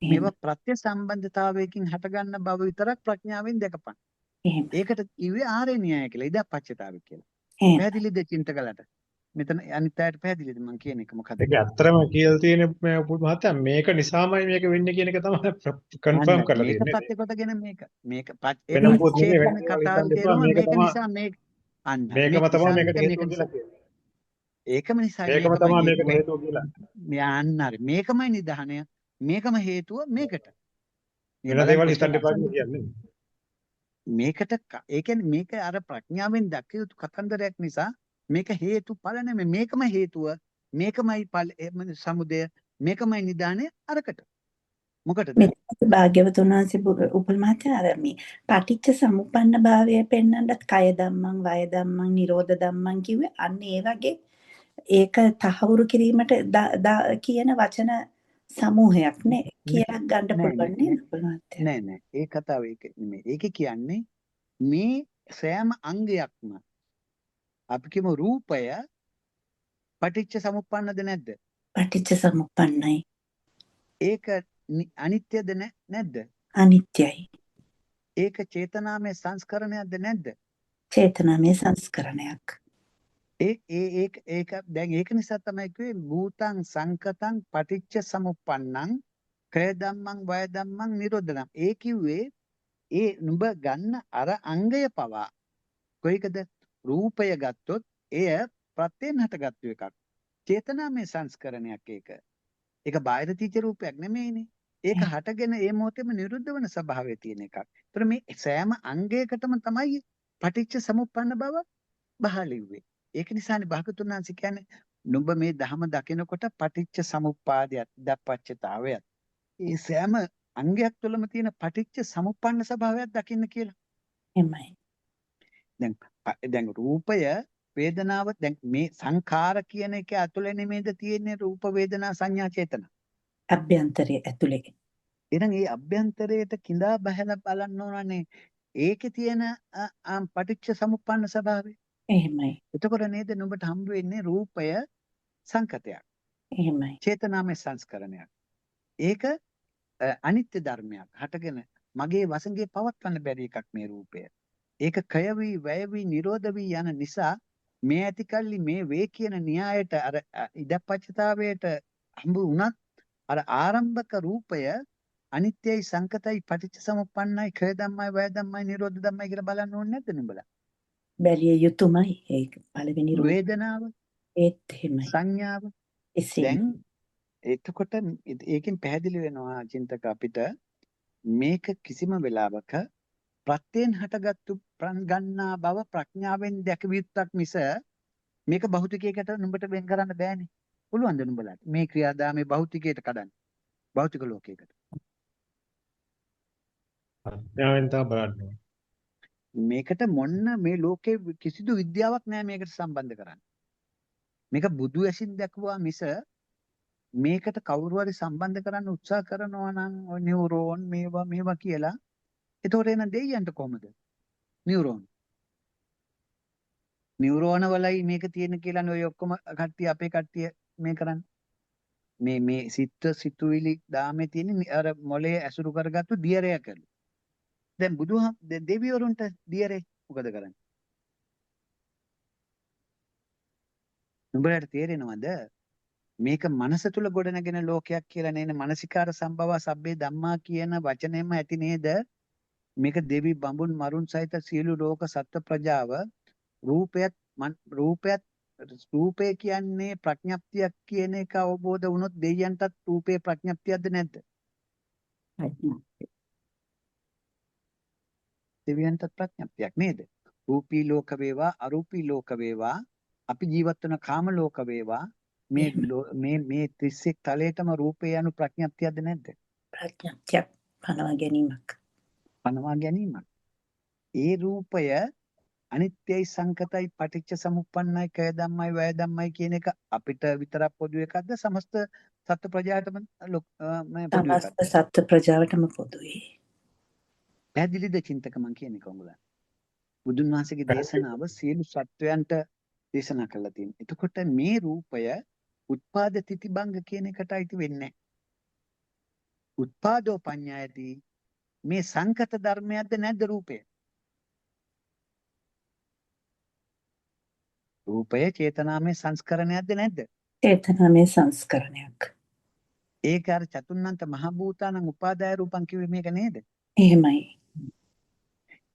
මේවා ප්‍රත්‍ය සම්බන්ධතාවයකින් හටගන්න බව විතරක් ප්‍රඥාවෙන් දැකපන්. එහෙමයි. ඒකට කිව්වේ ආර්ය න්‍යාය කියලා. ඉදප්පච්චතාවය කියලා. එහෙමයි. පැහැදිලිද චින්තකලට? මෙතන අනිත් අයට පැහැදිලිද මම කියන එක මොකද? ඒක ඇත්තටම කියලා තියෙන මහත්තයා මේක නිසාමයි මේක වෙන්නේ කියන එක තමයි කන්ෆර්ම් කරලා මේක තියෙන්නේ. පත්‍ය කොටගෙන මේක වෙන මොකුත් නෙමෙයි, වෙන කතාව දේවල් තේරුම මේක මේක තමයි- නිසා මේක අන්න මේකම තමයි මේකට හේතුව කියලා නිසා කියන්නේ. ඒකම නිසා මේකම තමයි මේකට හේතුව කියලා. යන්න හරි මේකමයි නිධානය මේකම හේතුව මේකට වෙන දේවල් හිතන්න එපා කියලා කියන්නේ. මේකට ඒ කියන්නේ මේක අර ප්‍රඥාවෙන් දැකිය යුතු කතන්දරයක් නිසා මේක හේතුඵල නෙමෙයි මේකම හේතුව මේකමයි සමුදය මේකමයි නිදානේ අරකට මොකටද මෙතන භාග්‍යවතුන් වහන්සේ උපුල් මහත්තයා අර මේ පටිච්ච සමුප්පන්න භාවය පෙන්වන්නත් කය ධම්මං වය ධම්මං නිරෝධ ධම්මං කිව්වේ අන්න ඒ වගේ ඒක තහවුරු කිරීමට කියන වචන සමූහයක් නේ කියලා ගන්න පුළුවන් නේද උපුල් මහත්තයා? නෑ ඒ කතාව ඒක නෙමෙයි ඒක කියන්නේ මේ සෑම අංගයක්ම අපි කියමු රූපය පටිච්ච සමුප්පන්නද නැද්ද? පටිච්ච සමුප්පන්නයි. ඒක අනිත්‍යද නැද්ද? අනිත්‍යයි. ඒක චේතනාමය සංස්කරණයක්ද නැද්ද? චේතනාමය සංස්කරණයක්. ඒක දැන් ඒක නිසා තමයි කිව්වේ භූතං සංකතං පටිච්ච සමුප්පන්නං කය ධම්මං වය ධම්මං නිරෝධනම්. ඒ කිව්වේ ඒ නුඹ ගන්න අර අංගය පවා කොයිකද රූපය ගත්තොත් එය ප්‍රත්‍යයෙන් හටගත්තු එකක්. චේතනාමය සංස්කරණයක් ඒක. ඒක බාහිර තීච රූපයක් නෙමෙයිනේ. ඒක හටගෙන ඒ මොහොතේම නිරුද්ධ වෙන ස්වභාවය තියෙන එකක්. ඒතර මේ සෑම අංගයකටම තමයි පටිච්ච සමුප්පන්න බව බහලිව්වේ. ඒක නිසානේ භාගතුන් වහන්සේ කියන්නේ නුඹ මේ ධහම දකිනකොට පටිච්ච සමුප්පාදයක් දප්පච්චතාවයක්. ඒ සෑම අංගයක් තුළම තියෙන පටිච්ච සමුප්පන්න ස්වභාවයක් දකින්න කියලා. එමය. දැන් රූපය වේදනාව දැන් මේ සංඛාර කියන එක ඇතුළේ නෙමෙයිද තියෙන්නේ රූප වේදනා සංඥා චේතනා. අභ්‍යන්තරයේ ඇතුලේ. එහෙනම් මේ අභ්‍යන්තරයට කිඳා බහලා බලන්න ඕනනේ ඒකේ තියෙන පටිච්ච සමුප්පන්න ස්වභාවය. එහෙමයි. එතකොට නේද නුඹට හම්බ වෙන්නේ රූපය සංකතයක්. එහෙමයි. චේතනාමය සංස්කරණයක්. ඒක අනිත්‍ය ධර්මයක්. හටගෙන මගේ වසඟේ පවත්වන්න බැරි එකක් මේ රූපය. ඒක කය වී වැය වී නිරෝධ වී යන නිසා මේ ඇතිකල්ලි මේ වේ කියන න්‍යායට අර ඉදප්පච්චතාවයට හම්බ වුණත් අර ආරම්භක රූපය අනිත්‍යයි සංකතයි පටිච්ච සමුප්පන්නයි කය ධම්මයි වය ධම්මයි නිරෝධ ධම්මයි කියලා බලන්න ඕනේ නැද්ද නුඹලා? බැලිය යුතුමයි ඒක පළවෙනි වේදනාව ඒත් එහෙමයි. සංඥාව එසේ දැන් එතකොට ඒකෙන් පැහැදිලි වෙනවා චින්තක අපිට මේක කිසිම වෙලාවක ප්‍රත්‍යයෙන් හටගත්තු ගන්නා බව ප්‍රඥාවෙන් දැකවියුත්තක් මිස මේක භෞතිකයකට නුඹට වෙන් කරන්න බෑනේ. පුළුවන්ද නුඹලාට මේ ක්‍රියාදාමයේ භෞතිකයට කඩන්න? භෞතික ලෝකයකට. ප්‍රඥාවෙන් තමයි බලන්න ඕනේ. මේකට මොන්න මේ ලෝකේ කිසිදු විද්‍යාවක් නෑ මේකට සම්බන්ධ කරන්න. මේක බුදු ඇසින් දැකුවා මිස මේකට කවුරු හරි සම්බන්ධ කරන්න උත්සාහ කරනවා නම් ඔය නියුරෝන් මේවා කියලා එතකොට එන දෙයියන්ට කොහමද? නියුරෝන වලයි මේක තියෙන කියලානේ ඔය ඔක්කොම කට්ටිය අපේ කට්ටිය මේ කරන්නේ. මේ සිත සිතුවිලි දාමේ තියෙන අර මොලේ ඇසුරු කරගත්තු දියරය කළු. දැන් දෙවිවරුන්ට දියරේ මොකද කරන්නේ? උඹලට තේරෙනවද? මේක මනස තුල ගොඩනගෙන ලෝකයක් කියලා නේද? මානසිකාර සම්භව සබ්බේ ධම්මා කියන වචනයෙන්ම ඇති නේද? මේක දෙවි බඹුන් මරුන් සහිත සියලු ලෝක සත්ත්ව ප්‍රජාව රූපය කියන්නේ ප්‍රඥප්තියක් කියන එක අවබෝධ වුණොත් දෙයයන්ටත් රූපේ ප්‍රඥප්තියක්ද නැද්ද? දෙවියන්ටත් ප්‍රඥප්තියක් නේද? රූපී ලෝක වේවා අරූපී ලෝක වේවා අපි ජීවත් වෙන කාම ලෝක වේවා මේ මේ 31 තලයටම රූපේ යනු ප්‍රඥප්තියක්ද නැද්ද? ප්‍රඥාත්‍යක් පනවා ගැනීමක්. පනවා ගැනීමක්. ඒ රූපය අනිත්‍යයි සංකතයි පටිච්ච සමුප්පන්නයි කය ධම්මයි වය ධම්මයි කියන එක අපිට විතරක් පොදු එකක්ද සමස්ත සත්ත්ව ප්‍රජාතම පොදු එකක්ද? සමස්ත සත්ත්ව ප්‍රජාවටම පොදුයි. පැහැදිලිද චින්තක මං කියන්නේ කොහොමද? බුදුන් වහන්සේගේ දේශනාව සියලු සත්වයන්ට දේශනා කළා තියෙනවා. එතකොට මේ රූපය උත්පාද තිතිබංග කියන එකට අයිති වෙන්නේ නැහැ. උත්පාදෝ පඤ්ඤායති මේ සංකත ධර්මයක්ද නැද්ද රූපය? රූපය චේතනාමය සංස්කරණයක්ද නැද්ද? චේතනාමය සංස්කරණයක්. ඒක අර චතුන්නන්ත මහ භූතානං උපාදාය රූපං කිව්වේ මේක නේද? එහෙමයි.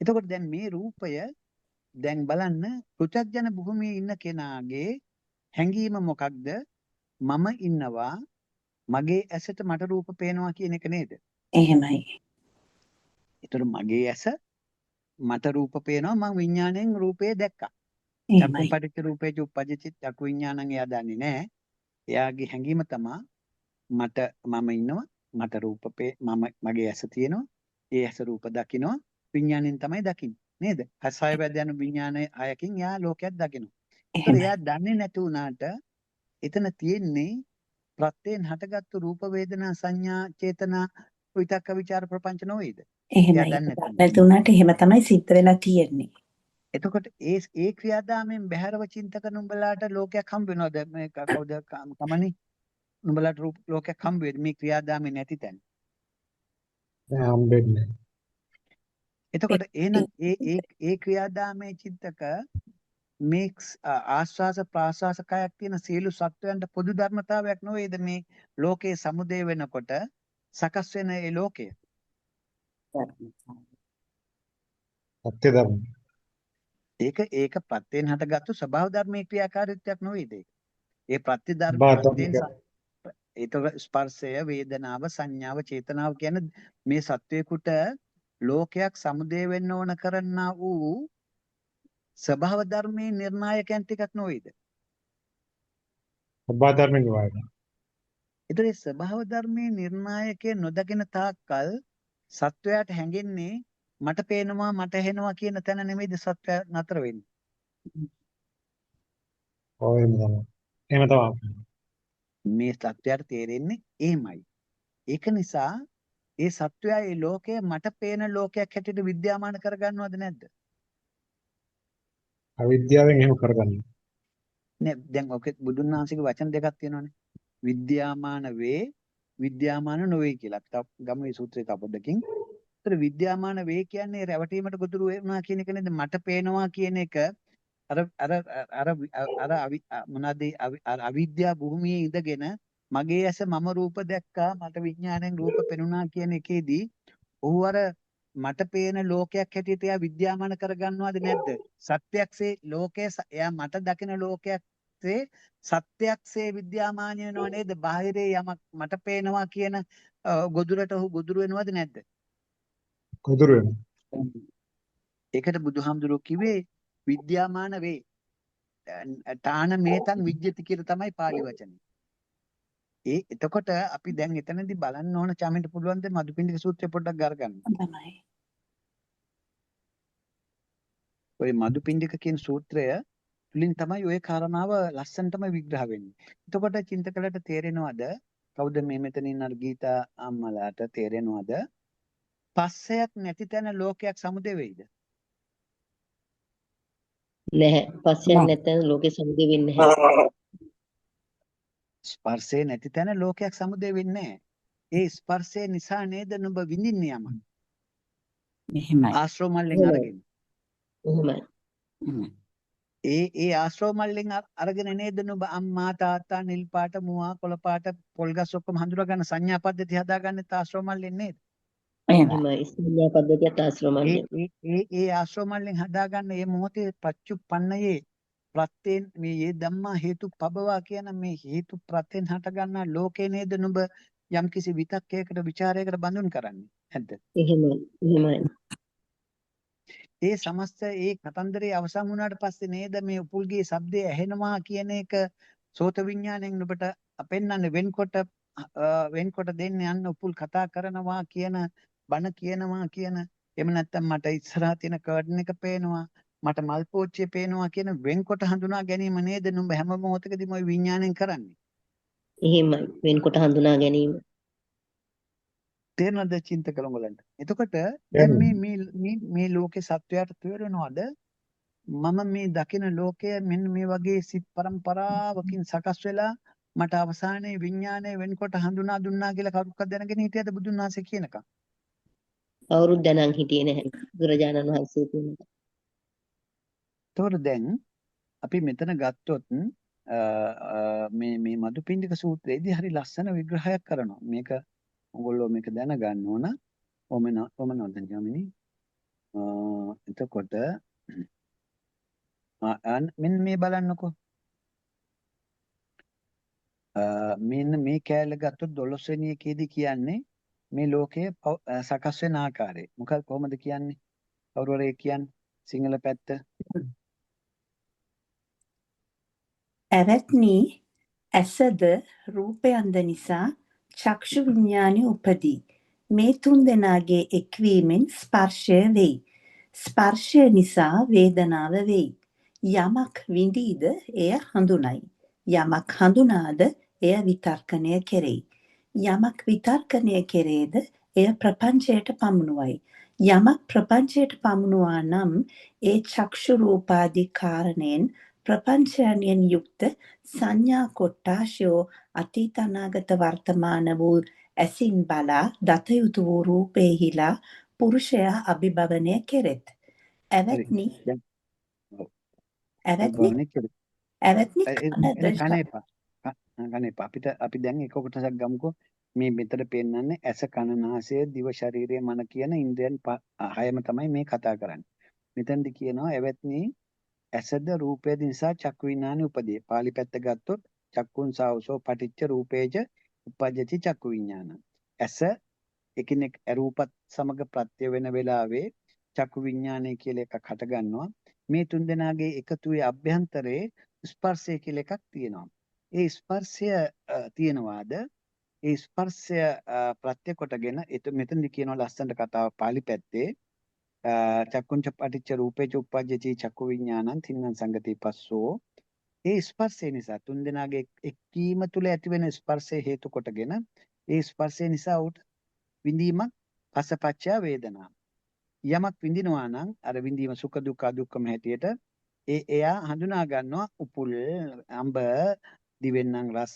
එතකොට දැන් මේ රූපය දැන් බලන්න පෘථග්ජන භූමියේ ඉන්න කෙනාගේ හැඟීම මොකක්ද? මම ඉන්නවා මගේ ඇසට මට රූප පේනවා කියන එක නේද? එහෙමයි. ඒතර මගේ ඇස මට රූප පේනවා මං විඥාණයෙන් රූපේ දැක්කා. චක්කුම් එහෙමයි. පටිච්ච රූපේ චුප්පජිත චක්කු විඥාණන් එයා දන්නේ නැහැ. එයාගේ හැඟීම තමයි මම ඉන්නවා මට මගේ ඇස තියෙනවා. ඒ ඇස රූප දකිනවා විඥාණයෙන් තමයි දකින්නේ. නේද? හසය වැදයන් විඥානයේ අයකින් එයා ලෝකයක් දකිනවා. ඒතර එයා දන්නේ නැති වුණාට එතන තියෙන්නේ ප්‍රත්‍යයෙන් හටගත්තු රූප වේදනා සංඥා චේතනා විතක්ක ਵਿਚාර ප්‍රපංච නොවේද? එයා එහෙමයි. දන්නේ නැති. නැතුණාට එහෙම තමයි සිද්ධ වෙලා තියෙන්නේ. එතකොට ඒ ක්‍රියාදාමයෙන් බැහැරව චින්තක නුඹලාට ලෝකයක් හම්බ වෙනවද? මේ කවුද කමනි? නුඹලාට ලෝකයක් හම්බ වෙද මේ ක්‍රියාදාමේ නැති තැන. හම්බෙන්නේ. එතකොට එහෙනම් ඒ ක්‍රියාදාමයේ චිත්තක මේ ආස්වාස ප්‍රාස්වාස කයක් තියෙන සියලු සත්වයන්ට පොදු ධර්මතාවයක් නොවේද මේ ලෝකයේ සමුදය වෙනකොට සකස් වෙන ඒ ලෝකය? සත්‍ය ධර්ම. ඒක ප්‍රත්‍යයෙන් හටගත්තු ස්වභාව ධර්මයේ ක්‍රියාකාරීත්වයක් නොවේද? ඒ ප්‍රත්‍ය ධර්ම ප්‍රත්‍යයෙන් ඒක ස්පර්ශය වේදනාව සංඥාව චේතනාව කියන්නේ මේ සත්වයකට ලෝකයක් සමුදය වෙන්න ඕන කරන්නා වූ ස්වභාව ධර්මයේ නිර්ණායකයන් ටිකක් නොවේද? සබ්බා ධර්මෙන් වායන. ඒතර ඒ ස්වභාව ධර්මයේ නිර්ණායකය නොදකින තාක්කල් සත්වයාට හැඟෙන්නේ මට පේනවා මට ඇහෙනවා කියන තැන නෙමෙයිද සත්වයා නතර වෙන්නේ. එහෙම තමයි. මේ සත්වයාට තේරෙන්නේ එහෙමයි. ඒක නිසා ඒ සත්වයා ඒ ලෝකය මට පේන ලෝකයක් හැටියට විද්‍යාමාන කරගන්නවද නැද්ද? අවිද්‍යාවෙන් එහෙම කරගන්නවා. නේ දැන් ඔකේ බුදුන් වහන්සේගේ වචන දෙකක් තියෙනවානේ. විද්‍යාමාන වේ විද්‍යාමාන නොවේ කියලා. අපි ගමු මේ සූත්‍රය තපොද්දකින්. ඒතර විද්‍යාමාන වේ කියන්නේ රැවටීමට ගොදුරු වෙනවා කියන එක නේද? මට පේනවා කියන එක මොනවාද අවිද්‍යා භූමියේ ඉඳගෙන මගේ ඇස මම රූප දැක්කා මට විඥාණයෙන් රූප පෙනුණා කියන එකේදී ඔහු අර මට පේන ලෝකයක් හැටියට එයා විද්‍යාමාන කරගන්නවද නැද්ද? සත්‍යක්සේ ලෝකයේ එයා මට දකින ලෝකයක්සේ සත්‍යක්සේ විද්‍යාමාන වෙනව නේද? බාහිරේ යමක් මට පේනවා කියන ගොදුරට ඔහු ගොදුරු වෙනවද නැද්ද? ගොදුරු වෙනවා. ඒකට බුදුහාමුදුරුවෝ කිව්වේ විද්‍යාමාන වේ. තාන මේතං විජ්ජති කියලා තමයි පාලි වචනේ. එතකොට අපි දැන් එතනදී බලන්න ඕන චාමින්ට පුළුවන් ද මදුපිණ්ඩික සූත්‍රය පොඩ්ඩක් ගන්න. තමයි. ඔය මදුපිණ්ඩික කියන සූත්‍රය තුලින් තමයි ওই කාරණාව ලස්සනටම විග්‍රහ වෙන්නේ. එතකොට චින්තකලට තේරෙනවද කවුද මේ මෙතනින් අර ගීතා අම්මලාට තේරෙනවද පස්සයක් නැති තැන ලෝකයක් සමුදේ වෙයිද? නැහැ. පස්සෙන් නැත්නම් ලෝකේ සමුදය වෙන්නේ නැහැ. ස්පර්ශේ නැති තැන ලෝකයක් සමුදය වෙන්නේ නැහැ. ඒ ස්පර්ශය නිසා නේද නුඹ විඳින්නේ යමක්. මෙහෙමයි. ආශ්‍රව මල්ලෙන් එහෙමයි. අරගෙන. එහෙමයි. හ්ම්. ඒ ආශ්‍රව මල්ලෙන් අරගෙන නේද නුඹ අම්මා තාත්තා නිල් පාට මුවා කොළ පාට පොල් ගස් ඔක්කොම හඳුනා ගන්න සංඥා පද්ධති හදාගන්නේ ආශ්‍රව මල්ලෙන් නේද? එහෙමයි. එහෙමයි. සංඥා පද්ධතියත් ආශ්‍රමණ්ඩේ. ඒ ආශ්‍රව මල්ලෙන් හදාගන්න මේ මොහොතේ පච්චුප්පන්නයේ ප්‍රත්‍යයෙන් මේ යේ ධම්මා හේතු පබවා කියන මේ හේතු ප්‍රත්‍යයෙන් හටගන්නා ලෝකේ නේද නුඹ යම්කිසි විතක්කයකට ਵਿਚාරයකට බඳුන් කරන්නේ නැද්ද? එහෙමයි. එහෙමයි. ඒ සමස්ත ඒ කතන්දරේ අවසන් වුණාට පස්සේ නේද මේ උපුල්ගේ ශබ්දය ඇහෙනවා කියන එක සෝත විඥාණයෙන් නුඹට අපෙන්නන්නේ වෙන්කොට දෙන්නේ යන්න උපුල් කතා කරනවා කියන බණ කියනවා කියන එහෙම නැත්නම් මට ඉස්සරහා තියෙන කර්ටන් එක පේනවා මට මල් පෝච්චිය පේනවා කියන වෙන්කොට හඳුනා ගැනීම නේද නුඹ හැම මොහොතකදීම ওই විඥාණයෙන් කරන්නේ. එහෙමයි. වෙන්කොට හඳුනා ගැනීම. තේරෙනවද චින්තක ලොංගලන්ට? එතකොට දැන් මේ ලෝකේ සත්වයාට තේරෙනවද මම මේ දකින ලෝකය මෙන්න මේ වගේ සිත් පරම්පරාවකින් සකස් වෙලා මට අවසානයේ විඥානය වෙන්කොට හඳුනා දුන්නා කියලා කවුරුක්වත් දැනගෙන හිටියද බුදුන් වහන්සේ කියනකම්? කවුරුත් දැනන් හිටියේ නැහැ. බුදුරජාණන් වහන්සේ කියනවා. එතකොට දැන් අපි මෙතන ගත්තොත් මේ මදුපිණ්ඩික සූත්‍රයේදී හරි ලස්සන විග්‍රහයක් කරනවා. මේක ඔයගොල්ලෝ මේක දැනගන්න ඕන. ඔමනොත් ජමිනි. එතකොට මෙන්න මේ බලන්නකෝ. මෙන්න මේ කෑල්ල ගත්තොත් 12 වෙනි එකේදී කියන්නේ මේ ලෝකයේ සකස් වෙන ආකාරය. මොකද කොහොමද කියන්නේ? කවුරු හරි කියන්නේ සිංහල පැත්ත. ඇවැත්නි ඇසද රූපයන්ද නිසා චක්ෂු විඥානය උපදී. මේ තුන් දෙනාගේ එක්වීමෙන් ස්පර්ශය වෙයි. ස්පර්ශය නිසා වේදනාව වෙයි. යමක් විඳීද එය හඳුනයි. යමක් හඳුනාද එය විතර්කණය කෙරෙයි. යමක් විතර්කණය කෙරේද එය ප්‍රපංචයට පමුණුවයි. යමක් ප්‍රපංචයට පමුණුවා නම් ඒ චක්ෂු රූපාදී කාරණයෙන් ප්‍රපංචයන්ගෙන් යුක්ත සංඥා කොට්ටාශයෝ අතීත අනාගත වර්තමාන වූ ඇසින් බලා දත යුතු වූ රූපේහිලා පුරුෂයා අභිභවනය කෙරෙත්. ඇවැත්නි කනේපා අපි දැන් එක කොටසක් ගමුකෝ. මේ මෙතන පෙන්නන්නේ ඇස කන නාසය දිව ශරීරය මන කියන ඉන්ද්‍රයන් හයම තමයි මේ කතා කරන්නේ. මෙතනදි කියනවා ඇවැත්නි ඇසද රූපයද නිසා චක්කු විඥානෙ උපදී. පාලි පැත්ත ගත්තොත් චක්කුන් සාවසෝ පටිච්ච රූපේජ උපජ්ජති චක්කු විඥාන. ඇස එකිනෙක රූපත් සමග ප්‍රත්‍ය වෙන වෙලාවේ චක්කු විඥානය කියලා එකක් හට ගන්නවා. මේ තුන් දෙනාගේ එකතුවේ අභ්‍යන්තරයේ ස්පර්ශය කියලා එකක් තියෙනවා. ඒ ස්පර්ශය තියෙනවාද? ඒ ස්පර්ශය ප්‍රත්‍ය කොටගෙන මෙතනදි කියනවා ලස්සනට කතාව පාලි පැත්තේ චක්කුංච පටිච්ච රූපේච උප්පජ්ජති චක්කු විඥානං තින්නම් සංගති පස්සෝ. ඒ ස්පර්ශය නිසා තුන් දෙනාගේ එක්කීම තුළ ඇතිවෙන ස්පර්ශය හේතු කොටගෙන ඒ ස්පර්ශය නිසා උට විඳීමක් පසපච්චය වේදනා. යමක් විඳිනවා නම් අර විඳීම සුඛ දුක්ඛ දුක්ඛම හැටියට එයා හඳුනා ගන්නවා උපුල් අඹ දිවෙන්නම් රස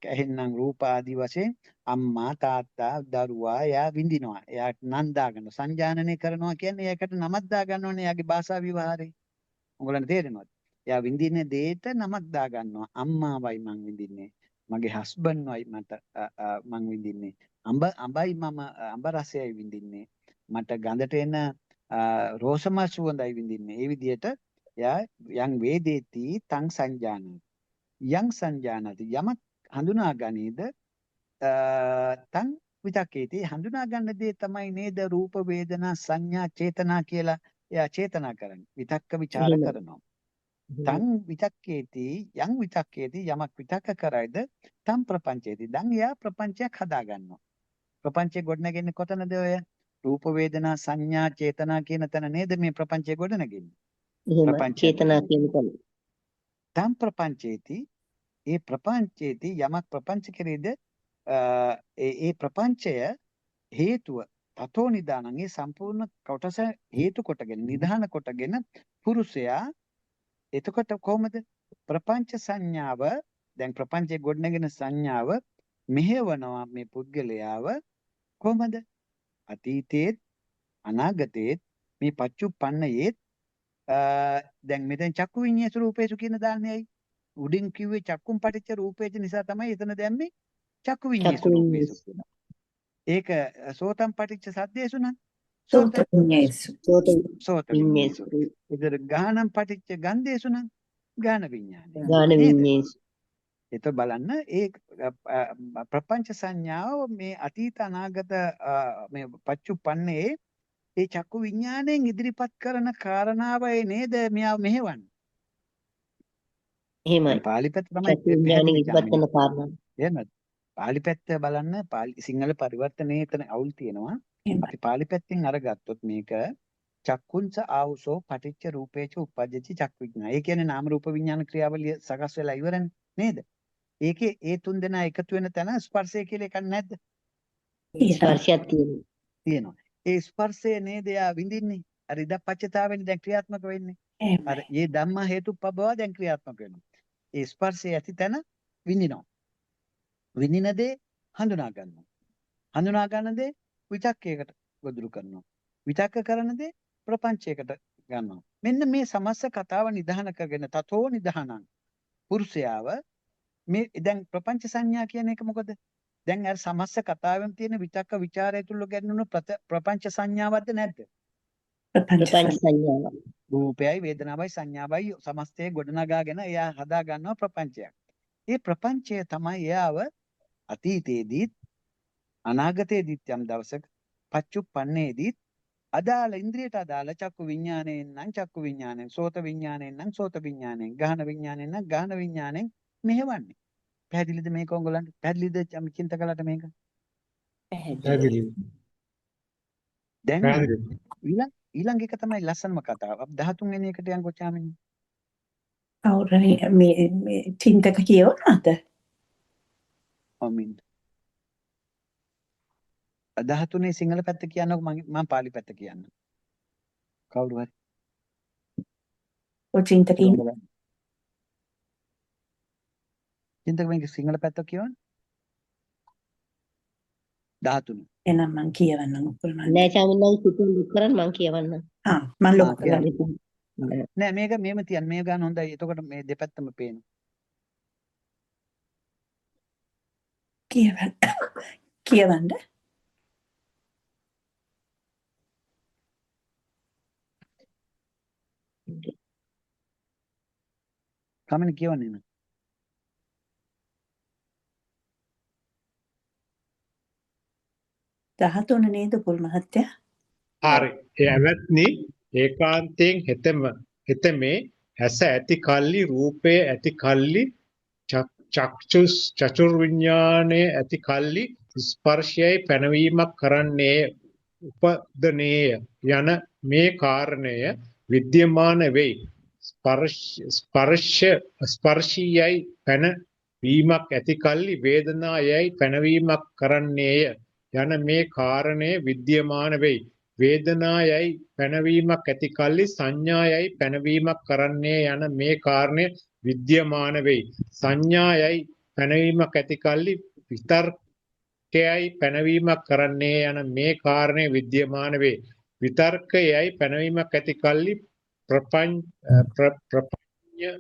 ඇහෙන්නම් රූප ආදී වශයෙන් අම්මා තාත්තා දරුවා එයා විඳිනවා. එයාට නම් දාගන්න සංජානනය කරනවා කියන්නේ ඒකට නමක් දාගන්න ඕනේ එයාගේ භාෂා විවහාරේ. උගලන්ට තේරෙනවද? එයා විඳින දෙයට නමක් දාගන්නවා. අම්මාවයි මං විඳින්නේ. මගේ හස්බන්ඩ්වයි මං විඳින්නේ. අඹයි මම අඹ රසයයි විඳින්නේ. මට ගඳට එන රෝසමා සුවඳයි විඳින්නේ. ඒ විදිහට එයා යම් වේදේති තං සංජානති. යම් සංජානති යමක් හඳුනා ගනීද තං විතක්කේති හඳුනා ගන්න දේ තමයි නේද රූප වේදනා සංඥා චේතනා කියලා එයා චේතනා කරන්නේ. විතක්ක ਵਿਚාර කරනවා. තං විතක්කේති යම් විතක්කේති යමක් විතක්ක කරයිද තම් ප්‍රපංචේති. දැන් එයා ප්‍රපංචයක් හදා ගන්නවා. ප්‍රපංචය ගොඩනගන්නේ කොතනද ඔය? රූප වේදනා සංඥා චේතනා කියන තැන නේද මේ ප්‍රපංචය ගොඩනගන්නේ. එහෙමයි. චේතනා කියන තැන. තම් ප්‍රපංචේති ඒ ප්‍රපංචේති යමක් ප්‍රපංච කෙරේද ඒ ප්‍රපංචය හේතුව තතෝ නිදානං ඒ සම්පූර්ණ කොටස හේතු කොටගෙන නිදාන කොටගෙන පුරුෂයා එතකොට කොහොමද ප්‍රපංච සංඥාව දැන් ප්‍රපංචයේ ගොඩනගෙන සංඥාව මෙහෙවනවා මේ පුද්ගලයාව කොහොමද? අතීතයේත් අනාගතයේත් මේ පච්චුප්පන්නයේත් දැන් මෙතෙන් චක්කු විඤ්ඤාස රූපේසු කියන දාන්නේයි. උඩින් කිව්වේ චක්කුම් පටිච්ච රූපේච නිසා තමයි එතන දැම්මේ චක්කු විඤ්ඤාස චක්කු රූපේසු විඤ්ඤාස. කියලා. ඒක සෝතම් පටිච්ච සද්දේසු නම් සෝත සෝත විඤ්ඤාසු. සෝත සෝත විඤ්ඤාස. විඤ්ඤාසු. ඉතින් ගානම් පටිච්ච ගන්ධේසු නම් ගාන විඤ්ඤාණය. ගාන නේද? විඤ්ඤාස. එතකොට බලන්න ඒ ප්‍රපංච සංඥාව මේ අතීත අනාගත මේ පච්චුප්පන්නේ ඒ චක්කු විඥාණයෙන් ඉදිරිපත් කරන කාරණාවයි නේද මෙයා මෙහෙවන්නේ. එහෙමයි. පාලි පැත්ත තමයි චක්කු විඤ්ඤාණය ඉස්පත් පැහැදිලි කරන කාරණා. එහෙමද? පාලි පැත්ත බලන්න සිංහල පරිවර්තනයේ එතන අවුල් තියෙනවා. අපි පාලි පැත්තෙන් අරගත්තොත් මේක චක්කුංච ආවුසෝ පටිච්ච රූපේච උප්පජ්ජති චක්කු විඥාන. ඒ කියන්නේ නාම රූප විඥාන ක්‍රියාවලිය සකස් වෙලා ඉවරනේ නේද? ඒකේ ඒ තුන් දෙනා එකතු වෙන තැන ස්පර්ශය කියලා එකක් නැද්ද? ස්පර්ශයක් තියෙනවා. තියෙනවා. ඒ ස්පර්ශය නේද යා විඳින්නේ. අර ඉදප්පච්චතාවෙන් දැන් ක්‍රියාත්මක වෙන්නේ. අර මේ ධම්ම හේතුප්පබව දැන් ක්‍රියාත්මක වෙනවා. ඒ ස්පර්ශය ඇති තැන විඳිනවා. විඳින දේ හඳුනා ගන්නවා. හඳුනා ගන්න දේ විතක්කයකට ගොදුරු කරනවා. විතක්ක කරන දේ ප්‍රපංචයකට ගන්නවා. මෙන්න මේ සමස්ත කතාව නිධාන කරගෙන තතෝ නිධානං පුරුෂයාව මේ දැන් ප්‍රපංච සංඥා කියන එක මොකද? දැන් අර සමස්ත කතාවෙන් තියෙන විතක්ක ਵਿਚාරය තුල ගැන්වෙන ප්‍රපංච සංඥාවක්ද නැද්ද? ප්‍රපංච සංඥාව. රූපයයි වේදනාවයි සංඥාවයි සමස්තයේ ගොඩනගාගෙන එයා හදා ගන්නවා ප්‍රපංචයක්. මේ ප්‍රපංචය තමයි එයාව අතීතයේදීත් අනාගතයේදීත් යම් දවසක පච්චුප්පන්නේදීත් අදාළ ඉන්ද්‍රියට අදාළ චක්කු විඥාණයෙන් නම් චක්කු විඥාණයෙන් සෝත විඥාණයෙන් නම් සෝත විඥාණයෙන් ගාහන විඥාණයෙන් නම් ගාහන විඥාණයෙන් මෙහෙවන්නේ. පැහැදිලිද මේක ඔයගොල්ලන්ට? පැහැදිලිද අපි චින්ත කළාට මේක? පැහැදිලි. දැන් පැහැදිලි. ඊළඟ එක තමයි ලස්සනම කතාව. අපි 13 වෙනි එකට යන් කොච්චාමින්. කවුරුනි මේ චින්තක කියවනවද? අමින් 13 සිංහල පැත්ත කියන්නකො මම පාලි පැත්ත කියන්න. කවුරු හරි. ඔය චින්තකින් චින්තක මේක සිංහල පැත්ත කියවන්න. 13. එනම් මං කියවන්නම් උපුල් මන්. නෑ චාමින්නාගේ සිතුම් දුක් කරන් මං කියවන්නම්. මං ලොකු කරලා නෑ මේක මෙහෙම තියන්න. මේ ගන්න හොඳයි. එතකොට මේ දෙපැත්තම පේනවා. කියවන්න. කමෙන් කියවන්නේ නෑ. දහතුන නේද උපුල් මහත්තයා? හරි. එවත්නි ඒකාන්තයෙන් හෙතෙමේ ඇස ඇති කල්ලි රූපය ඇති කල්ලි චක්ෂුර් විඥානයේ ඇති කල්ලි ස්පර්ශයයි පැනවීමක් කරන්නේ උපදනේය යන මේ කාරණය විද්‍යමාන වෙයි. ස්පර්ශයයි පැනවීමක් ඇති කල්ලි වේදනායයි පැනවීමක් කරන්නේය යන මේ කාරණය විද්‍යමාන වෙයි. වේදනායයි පැනවීමක් ඇති කල්ලි සංඥායයි පැනවීමක් කරන්නේ යන මේ කාරණය විද්‍යමාන වෙයි. සංඥායයි පැනවීමක් ඇති කල්ලි විතර්කයයි පැනවීමක් කරන්නේ යන මේ කාරණය විද්‍යමාන වේ. විතර්කයයි පැනවීමක් ඇති කල්ලි ප්‍රපංච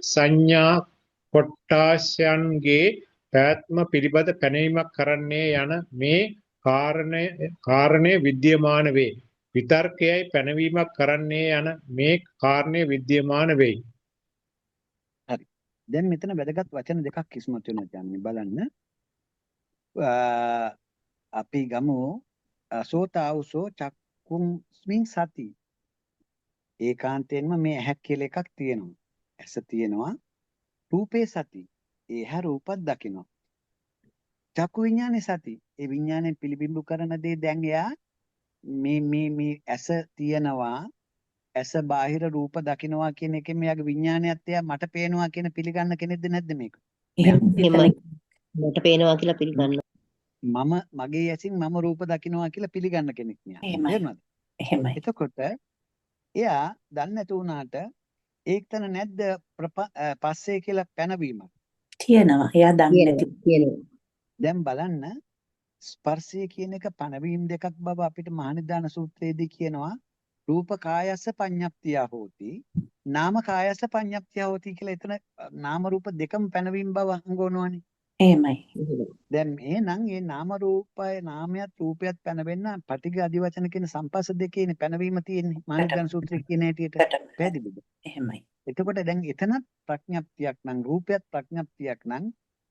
සංඥා කොට්ටාසයන්ගේ පැවැත්ම පිළිබඳ පැනවීමක් කරන්නේ යන මේ කාරණය විද්‍යමාන වේ. විතර්කයයි පැනවීමක් කරන්නේ යන මේ කාරණය විද්‍යමාන වෙයි. හරි. දැන් මෙතන වැදගත් වචන දෙකක් ඉස්මතු වෙනවා යන්නේ බලන්න. අපි ගමු සෝතාවුසෝ චක්කුම්ස්මින් සති. ඒකාන්තයෙන්ම මේ ඇහක් කියලා එකක් තියෙනවා. ඇස තියෙනවා. රූපේ සති. ඒ හැ රූපත් දකිනවා. චක්කු විඥානේ සති. ඒ විඥානේ පිළිබිඹු කරන දේ දැන් එයා මේ ඇස තියෙනවා. ඇස බාහිර රූප දකිනවා කියන එකෙන් මෙයාගේ විඥානයත් එයා මට පේනවා කියන පිළිගන්න කෙනෙක්ද නැද්ද මේක? එහෙමයි. මට පේනවා කියලා පිළිගන්න. මම මගේ ඇසින් මම රූප දකිනවා කියලා පිළිගන්න කෙනෙක් මෙයා. තේරුණාද? එහෙමයි. එතකොට එයා දන්නේ නැතු වුණාට ඒකතන නැද්ද පස්සේ කියලා පැනවීමක්. තියෙනවා. එයා දන්නේ නැති. තියෙනවා. දැන් බලන්න ස්පර්ශය කියන එක පණවීම දෙකක් බව අපිට මහනිදාන සූත්‍රයේදී කියනවා රූප කායස්ස පඤ්ඤප්තිය හෝති නාම කායස්ස පඤ්ඤප්තිය හෝති කියලා. එතන නාම රූප දෙකම පැනවීම බව හංගවනවානේ. එහෙමයි. දැන් එහෙනම් මේ නාම රූපය නාමයත් රූපයත් පැනවෙන්න පටිඝ අධි වචන කියන සම්පස්ස දෙකේනේ පැනවීම තියෙන්නේ මහනිදාන සූත්‍රයේ කියන හැටියට. පැහැදිලිද? එහෙමයි. එතකොට දැන් එතනත් ප්‍රඥප්තියක් නම් රූපයත් ප්‍රඥප්තියක් නම්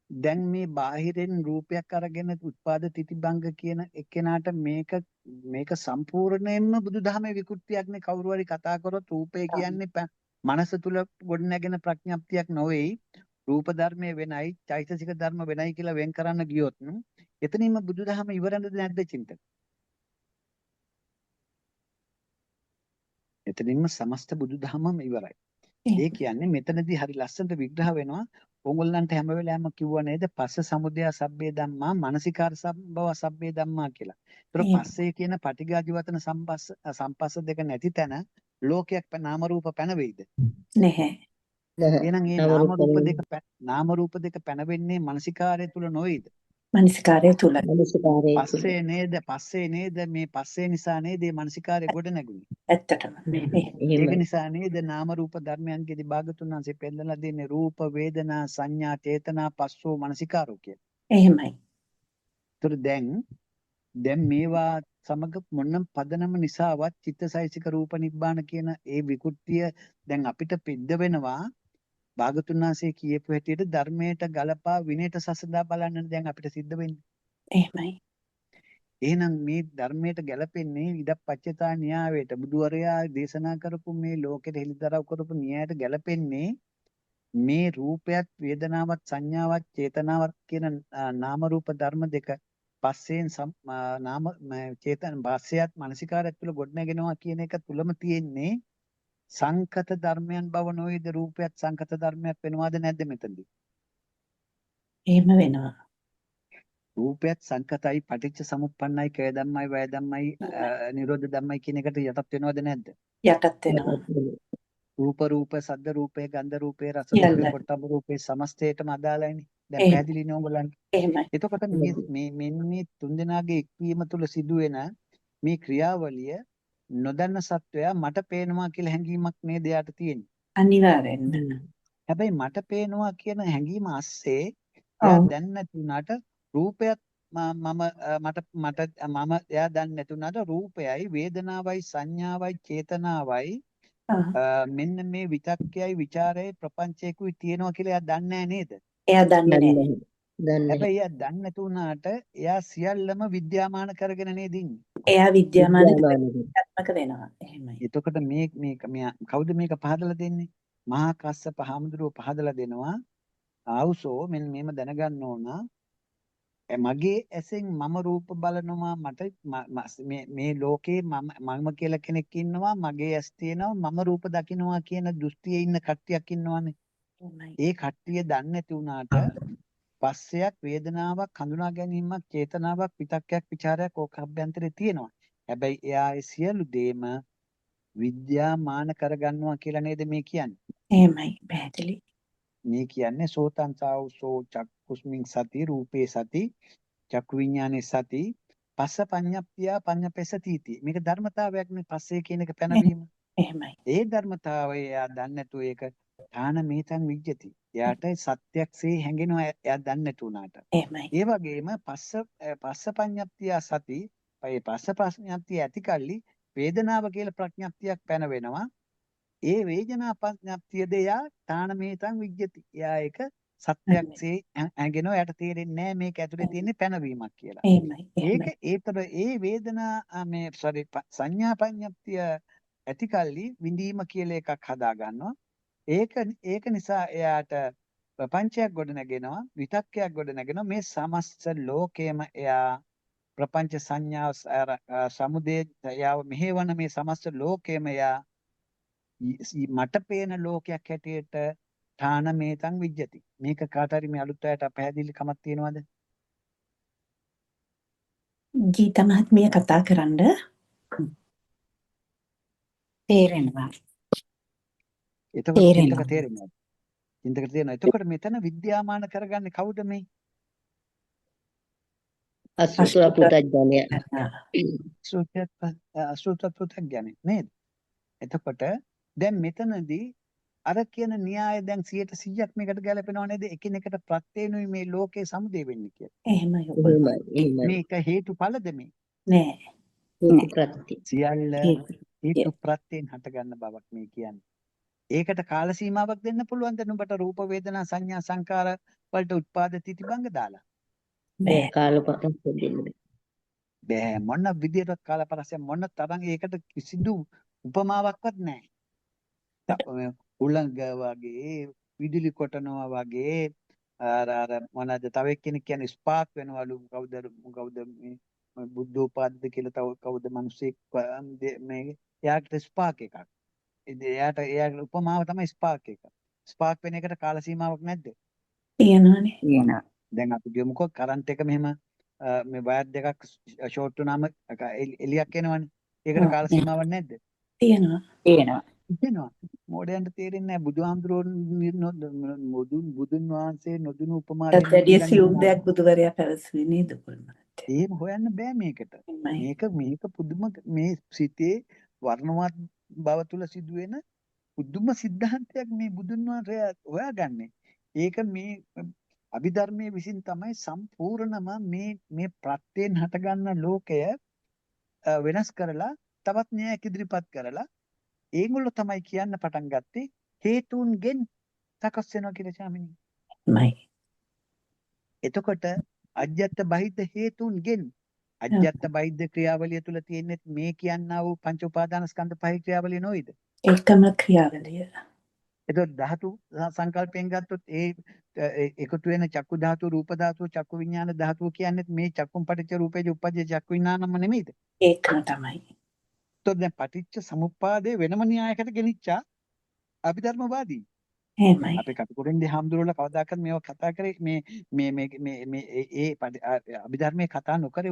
දැන් මේ බාහිරින් රූපයක් අරගෙන උත්පාද තිතිබංග කියන එක්කෙනාට මේක සම්පූර්ණයෙන්ම බුදුදහමේ විකෘතියක්නේ. කවුරු හරි කතා කරොත් රූපය කියන්නේ මනස තුල ගොඩනැගෙන ප්‍රඥප්තියක් නොවේයි. රූප ධර්මයේ වෙනයි චෛතසික ධර්ම වෙනයි කියලා වෙන් කරන්න ගියොත් එතනින්ම බුදුදහම ඉවරද නැද්ද චින්තන? එතනින්ම සමස්ත බුදුදහමම ඉවරයි. ඒ කියන්නේ මෙතනදී හරි ලස්සනට විග්‍රහ වෙනවා. ඕගොල්ලන්ට හැම වෙලාවෙම කිව්වා නේද පස්ස සමුදය සබ්බේ ධම්මා මානසිකාර සම්භව සබ්බේ ධම්මා කියලා. ඒතර පස්සේ කියන පටිඝාදි වතන සම්පස්ස දෙක නැති තැන ලෝකයක් නාම රූප පැනවෙයිද? නැහැ. එහෙනම් මේ නාම රූප දෙක පැනවෙන්නේ මානසිකාරය තුල නොවේද? මනසිකාරය තුල. පස්සේ නේද මේ පස්සේ නිසා නේද මේ මානසිකාරය ගොඩ නැගුණේ. ඇත්තටම. ඒක නිසා නේද නාම රූප ධර්මයන්ගේදී භාගතුන් වහන්සේ පෙන්නලා දෙන්නේ රූප වේදනා සංඥා චේතනා පස්සෝ මනසිකාරෝ කියලා. එහෙමයි. ඒතර දැන් මේවා සමග මොනම් පදනම නිසාවත් චිත්තසයිසික රූප නිබ්බාන කියන ඒ විකෘතිය දැන් අපිට පිද්ද වෙනවා. භාගතුන් වහන්සේ කියපු හැටියට ධර්මයට ගලපා විනයට සසඳා බලන්න දැන් අපිට සිද්ධ වෙන්නේ. එහෙමයි. එහෙනම් මේ ධර්මයට ගැලපෙන්නේ ඉදප්පච්චතා න්‍යායයට බුදුවරයා දේශනා කරපු මේ ලෝකෙට හෙළිදරව් කරපු න්‍යායට ගැලපෙන්නේ මේ රූපයත් වේදනාවත් සංඥාවත් චේතනාවත් කියන නාම රූප ධර්ම දෙක පස්සෙන් නාම චේතන භාෂයත් මානසිකාරයත් තුළ ගොඩනගෙනවා කියන එක තුලම තියෙන්නේ සංකත ධර්මයන් බව නොවේද? රූපයත් සංකත ධර්මයක් වෙනවද නැද්ද මෙතනදී? එහෙම වෙනවා. රූපයත් සංකතයි පටිච්ච සමුප්පන්නයි කය ධම්මයි වය ධම්මයි නිරෝධ ධම්මයි කියන එකට යටත් වෙනවද නැද්ද? යටත් වෙනවා. රූප සද්ද රූපේ ගන්ධ රූපේ රස රූපේ පොට්ටබ්බ රූපේ සමස්තයටම අදාළයිනේ. දැන් පැහැදිලි නේ ඕගොල්ලන්ට? එහෙමයි. එතකොට මේ තුන්දෙනාගේ එක්වීම තුළ සිදුවෙන මේ ක්‍රියාවලිය නොදන්න සත්වයා මට පේනවා කියලා හැඟීමක් නේද යාට තියෙන්නේ. අනිවාර්යෙන්ම. හැබැයි මට පේනවා කියන හැඟීම ASCII එයා දැන් නැති වුණාට රූපයත් මම එයා දැන් නැති වුණාට රූපයයි වේදනාවයි සංඥාවයි චේතනාවයි මෙන්න මේ විතක්කයයි ਵਿਚාරයයි ප්‍රපංචයකුයි තියෙනවා කියලා එයා දන්නේ නේද? එයා දන්නේ නැහැ. හැබැයි එයා දන්නේ නැති වුණාට එයා සියල්ලම විද්‍යාමාන කරගෙන නේද ඉන්නේ. එයා විද්‍යාමානත්මක වෙනවා. එහෙමයි. එතකොට මේ කවුද මේක පහදලා දෙන්නේ? මහා කස්සප හාමුදුරුවෝ පහදලා දෙනවා. ආවුසෝ මෙන්න මේම දැනගන්න ඕන. මගේ ඇසෙන් මම රූප බලනවා මට මේ ලෝකේ මම කියලා කෙනෙක් ඉන්නවා මගේ ඇස් තියෙනවා මම රූප දකින්නවා කියන දෘෂ්ටියේ ඉන්න කට්ටියක් ඉන්නවනේ. ඒ කට්ටිය දන්නේ නැති වුණාට පස්සයක් වේදනාවක් හඳුනා ගැනීමක් චේතනාවක් විතක්කයක් ਵਿਚාරයක් ඕක අභ්‍යන්තරේ තියෙනවා. හැබැයි එයා ඒ සියලු දේම විද්‍යාමාන කරගන්නවා කියලා නේද මේ කියන්නේ? එහෙමයි. පැහැදිලි. මේ කියන්නේ සෝතං සාවුසෝ චක්කුස්මින් සති රූපේ සති චක්කු විඥානේ සති පස්ස පඤ්ඤප්තිය පඤ්ඤපෙසතිති. මේක ධර්මතාවයක් නේ පස්සේ කියන එක පැනවීම. එහෙමයි. ඒ ධර්මතාවය එයා දන්නේ නැතුව ඒක තාන මේතන් විජ්ජති. එයාට සත්‍යක්සේ හැඟෙනවා එයා දන්නේ නැතු උනාට. එහෙමයි. ඒ වගේම පස්ස පඤ්ඤප්තිය සති ඒ පස්ස ප්‍රඥප්තිය ඇති කල්ලි වේදනාව කියලා ප්‍රඥප්තියක් පැන වෙනවා. ඒ වේදනා ප්‍රඥප්තියද එයා තාන මේතන් විජ්ජති. එයා ඒක සත්‍යක්සේ ඇඟෙනවා. එයාට තේරෙන්නේ නැහැ මේක ඇතුලේ තියෙන පැනවීමක් කියලා. ඒතර ඒ වේදනා සංඥා පඤ්ඤප්තිය ඇති කල්ලි විඳීම කියලා එකක් හදා ගන්නවා. ඒක නිසා එයාට ප්‍රපංචයක් ගොඩ නැගෙනවා, විතක්කයක් ගොඩ නැගෙනවා. මේ සමස්ත ලෝකයේම එයා ප්‍රපංච සංඥාව සමුදේ එයාව මෙහෙවන මේ සමස්ත ලෝකයේම එයා මට පේන ලෝකයක් හැටියට තාන මේතන් විජ්ජති. මේක කාට හරි මේ අලුත් අයට පැහැදිලි කමක් තියෙනවද? ගීතා මහත්මිය කතා කරන්න තේරෙනවා. එතකොට තේරෙනවද? චින්තකට තියෙනවා. එතකොට මෙතන විද්‍යාමාන කරගන්නේ කවුද මේ? අසුතව පුතඥය. අසෘත පෘථග්ජනෙ නේද? එතකොට දැන් මෙතනදී අර කියන න්‍යාය දැන් 100% මේකට ගැලපෙනව නේද? එකිනෙකට ප්‍රත්‍යේනුයි මේ ලෝකේ සමුදේ වෙන්නේ කියලා. එහෙමයි ඔබතුමා. එහෙමයි. මේක හේතුඵලද මේ? නෑ. හේතු ප්‍රත්‍ය. සියල්ල හේතු. හේතු ප්‍රත්‍යයෙන් හටගන්න බවක් මේ කියන්නේ. ඒකට කාල සීමාවක් දෙන්න පුළුවන් ද නුඹට රූප වේදනා සංඥා සංකාර වලට උත්පාද තිතිබංග දාලා? බෑ. කාලපතක් දෙන්නේ. බෑ මොන විදියටවත් කාලපරස්ය මොන තරම් ඒකට කිසිදු උපමාවක්වත් නැහැ. උලංග වගේ විදුලි කොටනවා වගේ අර මොනවාද තව එක්කෙනෙක් කියන්නේ ස්පාක් වෙනවලු කවුද මේ බුද්ධෝපාද්ද කියලා තව කවුද මිනිස්සෙක් මේ එයාට ස්පාක් එකක්. එයාට උපමාව තමයි ස්පාක් එක. ස්පාක් වෙන එකට කාල සීමාවක් නැද්ද? තියෙනවනේ. තියෙනවා. දැන් අපි කියමුකෝ කරන්ට් එක මෙහෙම මේ වයර් දෙකක් ෂෝට් වුණාම එලියක් එනවනේ. ඒකට කාල සීමාවක් නැද්ද? තියෙනවා. තියෙනවා. තියෙනවා. මොඩයන්ට තේරෙන්නේ නැහැ බුදුන් වහන්සේ නොදුණු උපමා දෙන්න වැඩි ඊළඟ සියුම් උපමා. දෙයක් බුදුවරයා පැවසුවේ නේද ඔබතුමා? එහෙම හොයන්න බෑ මේකට. එහෙමයි. මේක පුදුම මේ සිතේ වර්ණවත් බව තුල සිදුවෙන පුදුම સિદ્ધාන්තයක් මේ බුදුන් වහන්සේ හොයාගන්නේ. ඒක මේ අභිධර්මයේ විසින් තමයි සම්පූර්ණම මේ ප්‍රත්‍යයෙන් හටගන්න ලෝකය වෙනස් කරලා තවත් න්‍යායක් ඉදිරිපත් කරලා ඒගොල්ලෝ තමයි කියන්න පටන් ගත්තේ හේතුන්ගෙන් සකස් වෙනවා කියලා ස්වාමිනී. එහෙමයි. එතකොට අජ්ජත් බහිද්ද හේතුන්ගෙන් අජ්ජත් බහිද්ද ක්‍රියාවලිය තුල තියෙන්නේ මේ කියන්නා වූ පංච උපාදානස්කන්ධ පහේ ක්‍රියාවලිය නොවේද? ඒකම ක්‍රියාවලිය. එතකොට ධාතු සංකල්පයෙන් ගත්තොත් ඒ එකතු වෙන චක්කු ධාතු රූප ධාතු චක්කු විඥාන ධාතුව කියන්නේ මේ චක්කුම් පටිච්ච රූපේජ උපජ්ජ චක්කු විඥානම නෙමෙයිද? ඒකම තමයි. එතකොට දැන් පටිච්ච සමුප්පාදේ වෙනම න්‍යායකට ගෙනිච්චා අභිධර්මවාදී. එහෙමයි. අපේ කටුකුරුන්දී හාමුදුරුවෝ කවදාකවත් මේව කතා කරේ අභිධර්මයේ කතා නොකරේ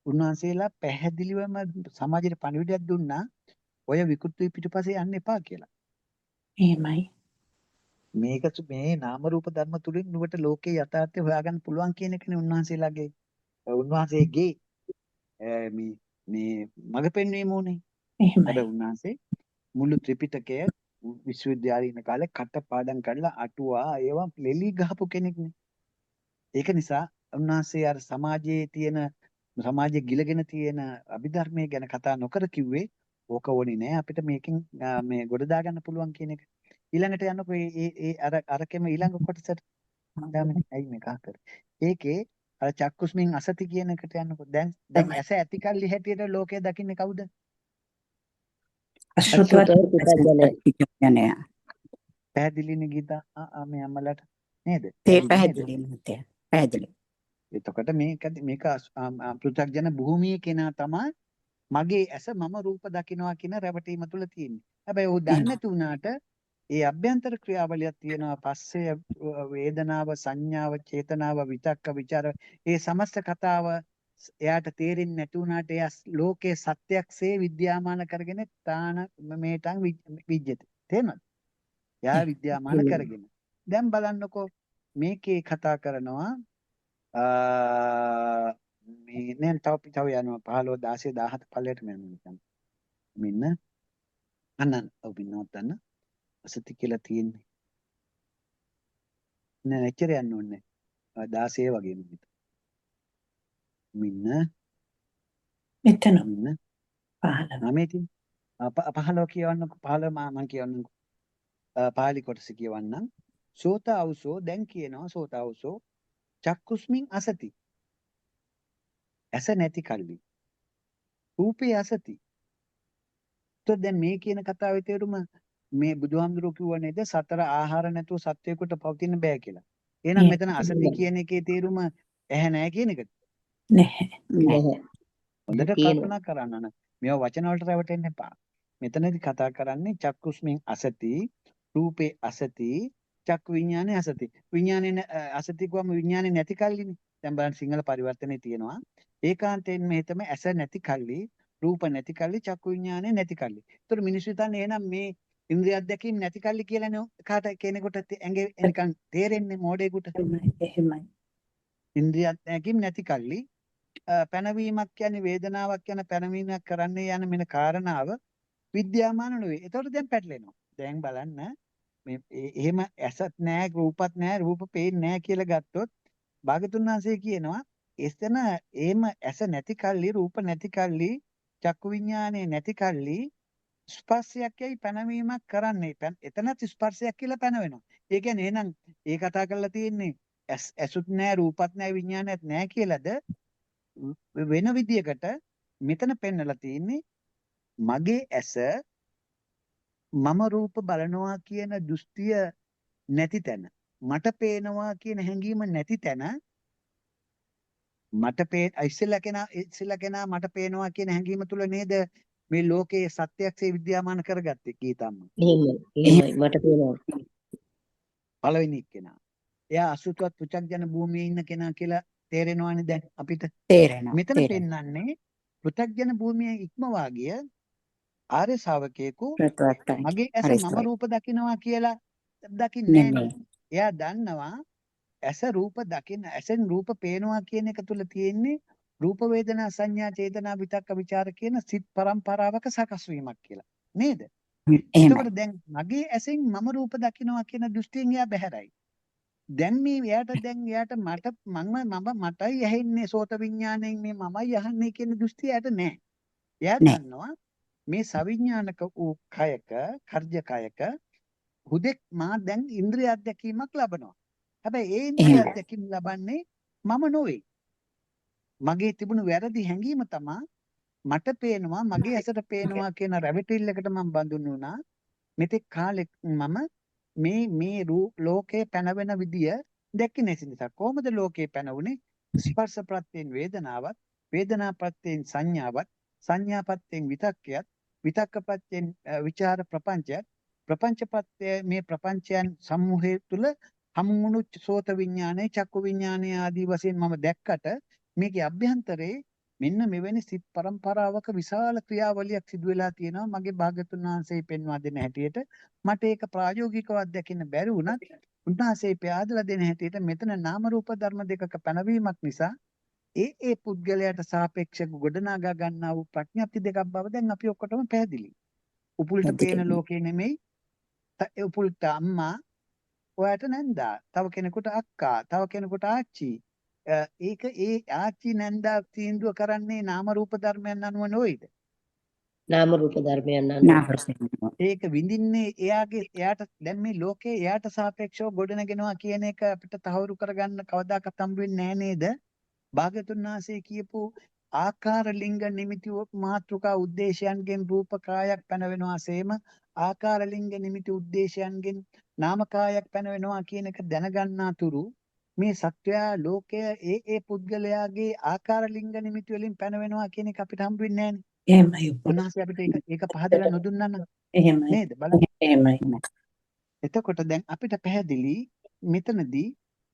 උන්වහන්සේලා පැහැදිලිවම සමාජයට පණිවිඩයක් දුන්නා ඔය විකෘති පිටුපස්සේ යන්න එපා කියලා. එහෙමයි. මේ නාම රූප ධර්ම තුලින් නුඹට ලෝකේ යථාර්ථය හොයාගන්න පුළුවන් කියන එකනේ උන්වහන්සේගේ මේ මඟ පෙන්වීම උනේ. එහෙමයි. හැබැයි උන්වහන්සේ මුළු ත්‍රිපිටකය විශ්වවිද්‍යාලේ ඉන්න කාලේ කටපාඩම් කරලා අටුවා ඒවා ලෙලි ගහපු කෙනෙක්නේ. ඒක නිසා උන්වහන්සේ අර සමාජයේ ගිලගෙන තියෙන අභිධර්මයේ ගැන කතා නොකර කිව්වේ ඕක වොනේ නෑ අපිට මේකෙන් මේ ගොඩ දා ගන්න පුළුවන් කියන එක. ඊළඟට යනකො අරකෙම ඊළඟ කොටසට දාමනේ ඇයි මේ කහ කර. ඒකේ අර චක්කුස්මින් අසති කියන එකට යනකො දැන් ඇස ඇතිකල්ලි හැටියට ලෝකය දකින්නේ කවුද? අසෘතවත් පුතඥය. පැහැදිලිනේ ගීතා මේ අම්මලාට නේද? තේ පැහැදිලි නැතේ. පැහැදිලි. එතකොට මේක පෘථග්ජන භූමියේ කෙනා තමයි මගේ ඇස මම රූප දකින්නවා කියන රැවටීම තුල තියෙන්නේ. හැබැයි ਉਹ දන්නේ නැති වුණාට ඒ අභ්‍යන්තර ක්‍රියාවලියක් තියෙනවා පස්සේ වේදනාව සංඥාව චේතනාව විතක්ක ਵਿਚාර ඒ සමස්ත කතාව එයාට තේරෙන්නේ නැති වුණාට එයා ලෝකයේ සත්‍යයක්සේ විද්‍යාමාන කරගෙන තාන මේටන් විජ්ජති. තේරෙනවද? එයා විද්‍යාමාන කරගෙන. දැන් බලන්නකෝ මේකේ කතා කරනවා මේ නේ තව යනවා 15 16 17 පල්ලයට මම යනවා. මෙන්න අනන් ඔබිනවත් අන්න අසති කියලා තියෙන්නේ. නෑ එච්චර යන්න ඕනේ. 16 වගේම හිත. මෙන්න මෙතන මෙන්න 15. නමේ තියෙන 15 කියවන්නකො 15 මම කියවන්නකො. පාලි කොටස කියවන්නම්. සෝතාවුසෝ දැන් කියනවා සෝතාවුසෝ චක්කුස්මින් අසති. ඇස නැති කල්ලි. රූපේ අසති. તો දැන් මේ කියන කතාවේ තේරුම මේ බුදුහාමුදුරුවෝ කිව්ව නේද සතර ආහාර නැතුව සත්වයකට පවතින්න බෑ කියලා. එහෙනම් මෙතන අසති කියන එකේ තේරුම ඇහැ නැහැ කියන එකද? නැහැ. හොඳට කල්පනා කරන්න ඕන. මේවා වචන වලට රැවටෙන්න එපා. මෙතනදී කතා කරන්නේ චක්කුස්මින් අසති, රූපේ අසති, චක්කු විඥානේ අසති. විඥානේ අසති කියවම විඥානේ නැති කල්ලිනේ. දැන් බලන්න සිංහල පරිවර්තනේ තියෙනවා. ඒකාන්තයෙන් මේ තමයි ඇස නැති කල්ලි, රූප නැති කල්ලි, චක්කු විඥානේ නැති කල්ලි. ඒතර මිනිස්සු හිතන්නේ එහෙනම් මේ ඉන්ද්‍රිය අධ්‍යක්ීම් නැති කල්ලි කියලානේ කාට කෙනෙකුට ඇඟේ නිකන් තේරෙන්නේ මෝඩේකට. එහෙමයි. ඉන්ද්‍රිය අධ්‍යක්ීම් නැති කල්ලි පැනවීමක් කියන්නේ වේදනාවක් කියන පැනවීමක් කරන්නේ යන මෙන්න කාරණාව විද්‍යාමාන නෙවෙයි. ඒතකොට දැන් පැටලෙනවා. දැන් බලන්න මේ එහෙම ඇසත් නැහැ රූපත් නැහැ රූප පේන්නේ නැහැ කියලා ගත්තොත් භාගතුන් වහන්සේ කියනවා එතන එහෙම ඇස නැති කල්ලි රූප නැති කල්ලි චක්කු විඥානේ නැති කල්ලි ස්පර්ශයක් යයි පැනවීමක් කරන්නේ. එතනත් ස්පර්ශයක් කියලා පැනවෙනවා. ඒ කියන්නේ එහෙනම් ඒ කතා කරලා තියෙන්නේ ඇසුත් නැහැ රූපත් නැහැ විඥානයත් නැහැ කියලාද වෙන විදියකට මෙතන පෙන්නලා තියෙන්නේ මගේ ඇස මම රූප බලනවා කියන දෘෂ්ටිය නැති තැන මට පේනවා කියන හැඟීම නැති තැන ඉස්සෙල්ලා කෙනා මට පේනවා කියන හැඟීම තුල නේද මේ ලෝකයේ සත්‍යයක්සේ විද්‍යාමාන කරගත්තේ කීතම්ම. එහෙමයි මට පේනවා. පළවෙනි කෙනා. එයා අසුතවත් පුචක්ජන භූමියේ ඉන්න කෙනා කියලා තේරෙනවානේ දැන් අපිට. තේරෙනවා. මෙතන පෙන්වන්නේ පුචක්ජන භූමියේ ඉක්මවා ගිය ආර්ය ශාවකයෙකු මගේ ඇස මම රූප දකින්නවා කියලා දකින්නේ නැහැ. එයා දන්නවා ඇස රූප දකින්න ඇසෙන් රූප පේනවා කියන එක තුල තියෙන්නේ රූප වේදනා සංඥා චේතනා විතක්ක ਵਿਚාර කියන සිත් පරම්පරාවක සකස් වීමක් කියලා නේද? එතකොට දැන් මගේ ඇසෙන් මම රූප දකින්නවා කියන දෘෂ්ටියෙන් එයා බැහැරයි. දැන් මේ එයාට මටයි ඇහෙන්නේ සෝත විඥාණයෙන් මේ මමයි අහන්නේ කියන දෘෂ්ටිය එයාට නැහැ. එයා දන්නවා මේ සවිඥානික වූ කයක කර්ජ කයක හුදෙක් මා දැන් ඉන්ද්‍රිය අධ්‍යක්ීමක් ලබනවා. හැබැයි ඒ ඉන්ද්‍රිය අධ්‍යක්ීම ලබන්නේ මම නොවේ. මගේ තිබුණු වැරදි හැඟීම තමයි මට පේනවා මගේ ඇසට පේනවා කියන රැවටිල්ලකට මම බඳුන් වුණා. මෙතෙක් කාලෙක මම මේ ලෝකේ පැනවෙන විදිය දැක්කේ නැති නිසා කොහොමද ලෝකේ පැනවුනේ? ස්පර්ශ ප්‍රත්‍යයෙන් වේදනාවත් වේදනා ප්‍රත්‍යයෙන් සංඥාවත් සංඥා ප්‍රත්‍යයෙන් විතක්කයත් විතක්ක ප්‍රත්‍යයෙන් විචාර ප්‍රපංචයත් ප්‍රපංච ප්‍රත්‍ය මේ ප්‍රපංචයන් සමූහය තුල හමුණු සෝත විඥානය චක්කු විඥානය ආදී වශයෙන් මම දැක්කට මේකේ අභ්‍යන්තරේ මෙන්න මෙවැනි සිත් පරම්පරාවක විශාල ක්‍රියාවලියක් සිදු වෙලා තියෙනවා මගේ භාග්‍යතුන් වහන්සේ පෙන්වා දෙන හැටියට මට ඒක ප්‍රායෝගිකව අත්දකින්න බැරි වුණත් උන්වහන්සේ පෑදලා දෙන හැටියට මෙතන නාම රූප ධර්ම දෙකක පැනවීමක් නිසා ඒ පුද්ගලයාට සාපේක්ෂව ගොඩනගා ගන්නා වූ ප්‍රඥප්ති දෙකක් බව දැන් අපි ඔක්කොටම පැහැදිලි. උපුල්ට පේන ලෝකේ නෙමෙයි උපුල්ට අම්මා ඔයාට නැන්දා තව කෙනෙකුට අක්කා තව කෙනෙකුට ආච්චි ඒක ඒ ආච්චි නැන්දා තීන්දුව කරන්නේ නාම රූප ධර්මයන් අනුව නොවේද? නාම රූප ධර්මයන් අනුව. ඒක විඳින්නේ එයාට දැන් මේ ලෝකේ එයාට සාපේක්ෂව ගොඩනගෙනවා කියන එක අපිට තහවුරු කරගන්න කවදාකවත් හම්බ වෙන්නේ නැහැ නේද? භාග්‍යතුන් වහන්සේ කියපු ආකාර ලිංග නිමිති මාත්‍රිකා උද්දේශයන්ගෙන් රූප කායක් පැනවෙනවාseම ආකාර ලිංග නිමිති උද්දේශයන්ගෙන් නාම කායක් පැනවෙනවා කියන එක දැනගන්නා තුරු මේ සත්වයා ලෝකය ඒ පුද්ගලයාගේ ආකාර ලිංග නිමිති වලින් පැනවෙනවා කියන එක අපිට හම්බ වෙන්නේ නැහැ. එහෙමයි. උන්වහන්සේ අපිට ඒක පහදලා නොදුන්නා නම් එහෙමයි. නේද? බලන්න. එහෙමයි. එතකොට දැන් අපිට පැහැදිලි මෙතනදී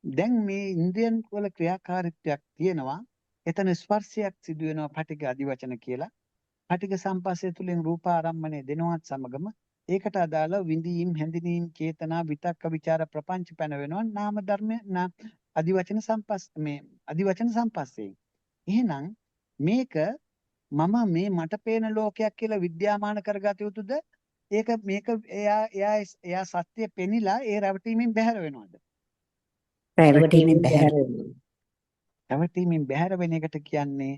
දැන් මේ ඉන්ද්‍රියන් වල ක්‍රියාකාරීත්වයක් තියෙනවා. එතන ස්පර්ශයක් සිදු වෙනවා පටිඝ අදිවචන කියලා. පටිඝ සම්පස්සේ තුලින් රූප ආරම්මණය දෙනවත් සමගම ඒකට අදාළ විඳීම් හැඳිනීම් චේතනා විතක්ක ਵਿਚාර ප්‍රපංච පැන වෙනවා නාම ධර්ම අදිවචන සම්පස්සේ. එහෙනම් මේක මම මේ මට පේන ලෝකයක් කියලා විද්‍යාමාන කරගත යුතුද? එයා සත්‍ය පෙනිලා ඒ රැවටීමෙන් බැහැර වෙනවද? රැවටීමෙන් බැහැර වෙනවා. රැවටීමෙන් බැහැර වෙන එකට කියන්නේ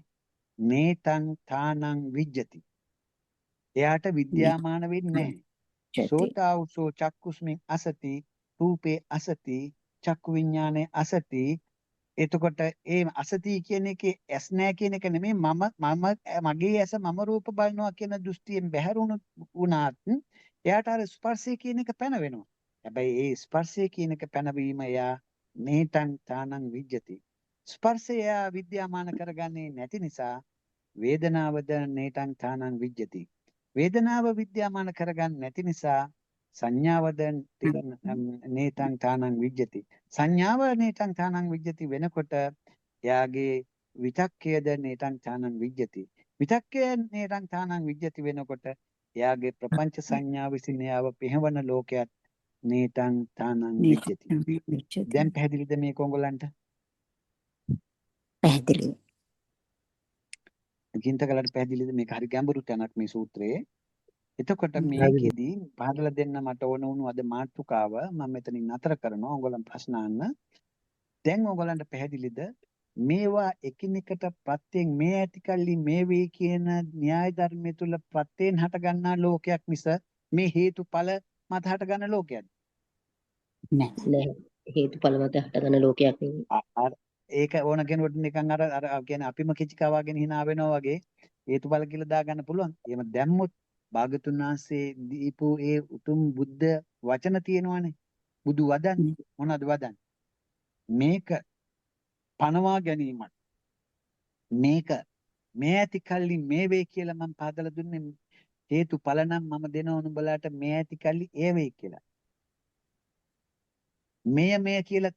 නේතං තානං විජ්ජති. එයාට විද්‍යාමාන වෙන්නේ නැහැ. සෝතාවුසෝ චක්කුස්මින් අසති රූපේ අසති චක්කු විඥානේ අසති. එතකොට ඒ අසති කියන එකේ ඇස් නැහැ කියන එක නෙමෙයි මගේ ඇස මම රූප බලනවා කියන දෘෂ්ටියෙන් බැහැරුණු වුණාත් එයාට අර ස්පර්ශය කියන එක පැන වෙනවා. හැබැයි ඒ ස්පර්ශය කියන එක පැනවීම එයා නේතං තානං විජ්ජති. ස්පර්ශය විද්‍යාමාන කරගන්නේ නැති නිසා වේදනාවද නේතං තානං විජ්ජති. වේදනාව විද්‍යාමාන කරගන්නේ නැති නිසා සංඥාවද නේතං තානං විජ්ජති. සංඥාව නේතං තානං විජ්ජති වෙනකොට එයාගේ විතක්කයද නේතං තානං විජ්ජති. විතක්කය නේතං තානං විජ්ජති වෙනකොට එයාගේ ප්‍රපංච සංඥාව විසින් එයාව පෙහවන ලෝකයක් නේතං තානං විජ්ජති. දැන් පැහැදිලිද මේක ඔයගොල්ලන්ට? පැහැදිලි. චින්තකලට පැහැදිලිද? මේක හරි ගැඹුරු තැනක් මේ සූත්‍රයේ. එතකොට පැහැදිලි. මේකෙදි පහදලා දෙන්න මට ඕන වුණු අද මාතෘකාව මම මෙතනින් නතර කරනවා. ඔයගොල්ලන් ප්‍රශ්න අහන්න. දැන් ඔයගොල්ලන්ට පැහැදිලිද මේවා එකිනෙකට ප්‍රත්‍යයෙන් මේ ඇතිකල්ලි මේ වේ කියන න්‍යාය ධර්මයේ තුල ප්‍රත්‍යයෙන් හටගන්නා ලෝකයක් මිස මේ හේතුඵල මත හටගන්න ලෝකයක්. නැහැ. නෑ. හේතුඵල මත හටගන්න ලෝකයක් නෙවෙයි. ඒක ඕන කෙනෙකුට නිකන් අර කියන්නේ අපිම කිචිකාවාගෙන hina වෙනවා වගේ හේතුඵල කියලා දාගන්න පුළුවන්. එහෙම දැම්මොත් භාගතුන් වහන්සේ දීපු ඒ උතුම් බුද්ධ වචන තියෙනවානේ. බුදු වදන් මොනවද වදන්? මේක පනවා ගැනීමක්. මේක මේ ඇති කල්ලි මේ වේ කියලා මම පහදලා දුන්නේ හේතුඵල නම් මම දෙනවා නුඹලාට මේ ඇති කල්ලි ඒ වේ කියලා. මේ කියලා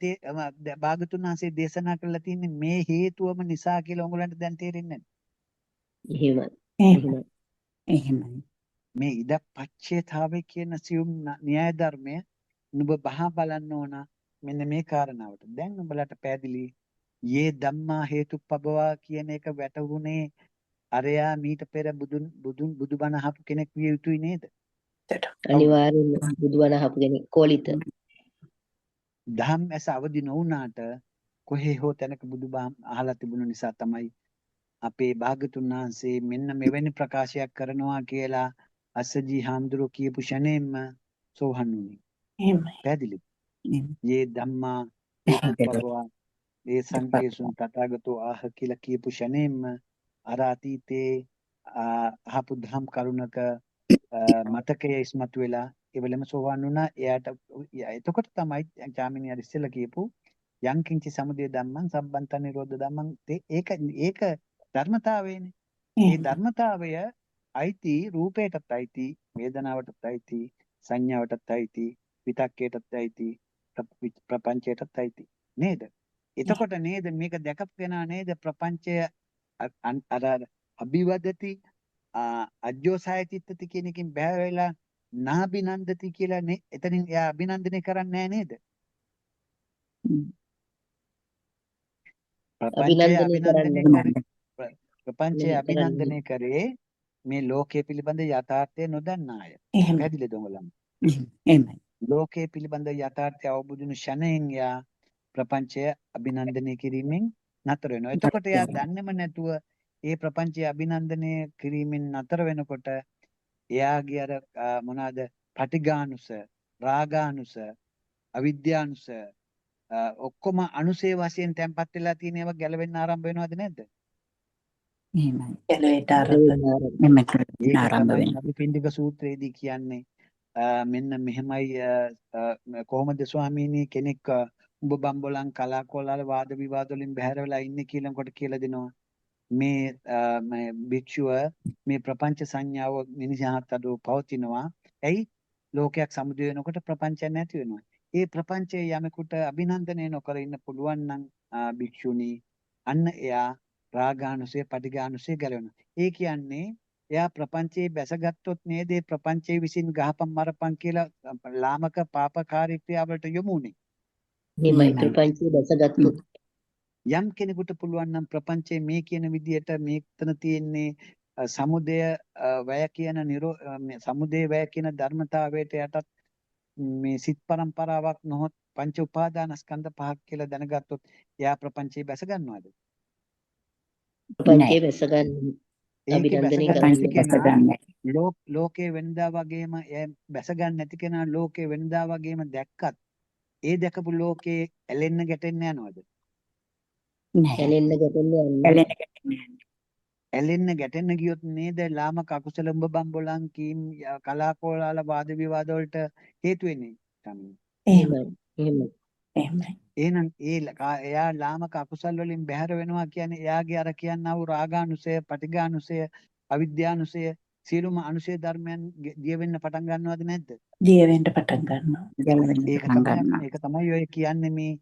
භාගතුන් වහන්සේ දේශනා කරලා තින්නේ මේ හේතුවම නිසා කියලා උඹලන්ට දැන් තේරෙන්නේ නැහැ. එහෙමයි. එහෙමයි. එහෙමයි. මේ ඉදපච්චේතාවේ කියන සියුම් න්‍යාය ධර්මය නුඹ බහා බලන්න ඕන මෙන්න මේ කාරණාවට. දැන් නුඹලට පැහැදිලි යේ ධම්මා හේතුප්පබවා කියන එක වැටහුනේ අරයා මීට පෙර බුදුබණ අහපු කෙනෙක් විය යුතුයි නේද? අනිවාර්යෙන්ම බුදුවන අහපු කෙනෙක් කෝලිත. දහම් ඇස අවදි නොවුනාට කොහේ හෝ තැනක බුදුබණ අහලා තිබුණ නිසා තමයි අපේ භාගතුන් වහන්සේ මෙන්න මෙවැනි ප්‍රකාශයක් කරනවා කියලා අස්සජී හාමුදුරුවෝ කියපු ෂණයෙන්ම සෝහන් වුණේ. එහෙමයි. පැහැදිලිද? එහෙමයි. යේ ධම්මා හේතුප්පබවා ඒ සංකේසුන් තථාගතෝ ආහ කියලා කියපු ෂණයෙන්ම අර අතීතේ අහපු ධම් කරුණක මතකයේ ඉස්මතු වෙලා ඒවලම සෝවන් වුණා. එයාට එතකොට තමයි චාමිනිය ඉස්සෙල්ලා කියපු යං කිංචි සමුදය ධම්මං සම්බන්ත නිරෝධ ධම්මං ඒක ධර්මතාවයනේ. ඒ ධර්මතාවය අයිති රූපයටත් අයිති වේදනාවටත් අයිති සංඥාවටත් අයිති විතක්කයටත් අයිති ප්‍රපංචයටත් අයිති නේද? එතකොට නේද මේක දැකපු කෙනා නේද ප්‍රපංචය අර අභිවදති අජ්ජෝසායතිත්‍ති කියන එකකින් බෑ වෙලා නාබිනන්දති කියලා නේ. එතනින් එයා අභිනන්දනය කරන්නේ නැහැ නේද? ප්‍රපංචය අභිනන්දනය කරේ මේ ලෝකයේ පිළිබඳ යථාර්ථය නොදන්නාය. පැහැදිලිද ඔයගොල්ලන්ට? එහෙමයි. ලෝකයේ පිළිබඳ යථාර්ථය අවබෝධ වුණු ෂණයෙන් යා ප්‍රපංචය අභිනන්දනය කිරීමෙන් නතර වෙනවා. එතකොට එයා දන්නේම නැතුව ඒ ප්‍රපංචය අභිනන්දනය කිරීමෙන් නතර වෙනකොට එයාගේ අර මොනවාද පටිඝානුස, රාගානුස, අවිද්‍යානුස ඔක්කොම අනුසේ වශයෙන් තැම්පත් වෙලා තියෙන ඒවා ගැලවෙන්න ආරම්භ වෙනවද නැද්ද? එහෙමයි. ගැලවෙට ආරම්භ ආරම්භ වෙනවා. අපි පින්ඩික සූත්‍රයේදී කියන්නේ මෙන්න මෙහෙමයි කොහොමද ස්වාමීනි කෙනෙක් උඹ බම්බලන් කලාකෝලාල වාද විවාද වලින් බැහැර වෙලා ඉන්නේ කියලාකට කියලා දෙනවා. මේ භික්ෂුව මේ ප්‍රපංච සංඥාව මිනිසාත් අඩුව පවතිනවා. ඇයි? ලෝකයක් සමුදය වෙනකොට ප්‍රපංචයක් නැති වෙනවා. ඒ ප්‍රපංචයේ යමෙකුට අභිනන්දනය නොකර ඉන්න පුළුවන් නම් භික්ෂුණී අන්න එයා රාගානුසය, පටිඝානුසය ගැලවෙනවා. ඒ කියන්නේ එයා ප්‍රපංචයේ බැසගත්තොත් නේද ඒ ප්‍රපංචයේ විසින් ගහපම් මරපම් කියලා ලාමක පාපකාරී ක්‍රියාවලට යොමුනේ. මේ ප්‍රපංචයේ බැසගත්තු යම් කෙනෙකුට පුළුවන් නම් ප්‍රපංචයේ මේ කියන විදියට මේකතන තියෙන්නේ සමුදය වැය කියන සමුදය වැය කියන ධර්මතාවයට යටත් මේ සිත් පරම්පරාවක් නොහොත් පංච උපාදානස්කන්ධ පහක් කියලා දැනගත්තොත් එයා ප්‍රපංචයේ බැස ගන්නවද? ප්‍රපංචයේ බැස ගන්න අභිනන්දනය කරන්නේ. ලෝකේ වෙනදා වගේම බැස ගන්න නැති කෙනා ලෝකේ වෙනදා වගේම දැක්කත් ඒ දැකපු ලෝකේ ඇලෙන්න ගැටෙන්න යනවද? ඇලෙන්න ගැටෙන්න ඇලෙන්න ගැටෙන්න ගියොත් නේද ලාමක අකුසල උඹ බම්බලන් කීම් කලාකෝලාල වාද විවාද වලට හේතු වෙන්නේ. එහෙමයි. එහෙනම් එයා ලාමක අකුසල් වලින් බැහැර වෙනවා කියන්නේ එයාගේ අර කියන්නා වූ රාගානුසය, පටිඝානුසය, අවිද්‍යානුසය සියලුම අනුසය ධර්මයන් දිය වෙන්න පටන් ගන්නවද නැද්ද? දිය වෙන්න පටන් ගන්නවා. ඒක තමයි ඔය කියන්නේ මේ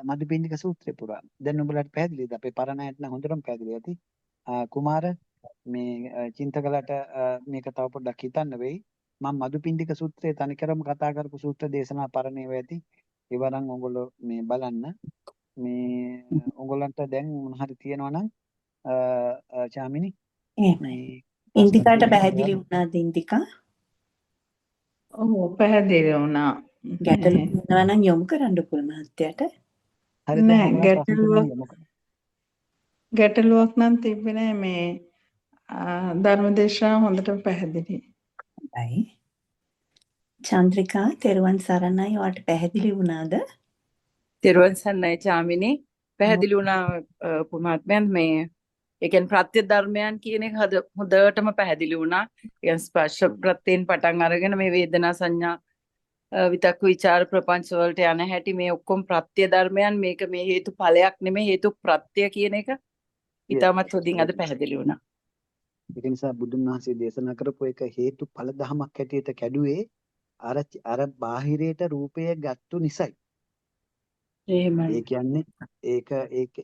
මදුපිණ්ඩික සූත්‍රය පුරා. දැන් උඹලට පැහැදිලිද? අපේ පරණයට නම් හොඳටම පැහැදිලි ඇති. කුමාර මේ චින්තකලට මේක තව පොඩ්ඩක් හිතන්න වෙයි. මම මදුපිණ්ඩික සූත්‍රයේ තනිකරම කතා කරපු සූත්‍ර දේශනා පරණේව ඇති. ඒවනම් ඔයගොල්ලෝ මේ බලන්න. මේ ඔයගොල්ලන්ට දැන් මොන හරි තියෙනවා නම් චාමිනි එහෙමයි. මේ ඉන්දිකාට පැහැදිලි වුණාද ඉන්දිකා? ඔව් පැහැදිලි වුණා. ගැටලු තියෙනවා නම් යොමු කරන්න උපුල් මහත්තයාට. හරි නෑ දැන් ඔයාලට අහන්න තියෙනවා ගැටලුවක් නම් තිබ්බේ නෑ මේ ධර්මදේශනා හොඳටම පැහැදිලි. හොඳයි. චන්ද්‍රිකා තෙරුවන් සරණයි. ඔයාලට පැහැදිලි වුණාද? තෙරුවන් සරණයි චාමිනී. පැහැදිලි වුණා පුමාත්මයන් මේ ඒ කියන්නේ ප්‍රත්‍ය ධර්මයන් කියන එක හොඳටම පැහැදිලි වුණා. ඒ ස්පර්ශ ප්‍රත්‍යයෙන් පටන් අරගෙන මේ වේදනා සංඥා විතක්ක විචාර ප්‍රපංච වලට යන හැටි මේ ඔක්කොම ප්‍රත්‍ය ධර්මයන් මේක මේ හේතු ඵලයක් නෙමෙයි හේතු ප්‍රත්‍ය කියන එක ඊටමත් හොඳින් අද පැහැදිලි වුණා. ඒක නිසා බුදුන් වහන්සේ දේශනා කරපු එක හේතු ඵල ධමයක් හැටියට කැඩුවේ අර බාහිරයට රූපය ගත්තු නිසයි. එහෙමයි. ඒ කියන්නේ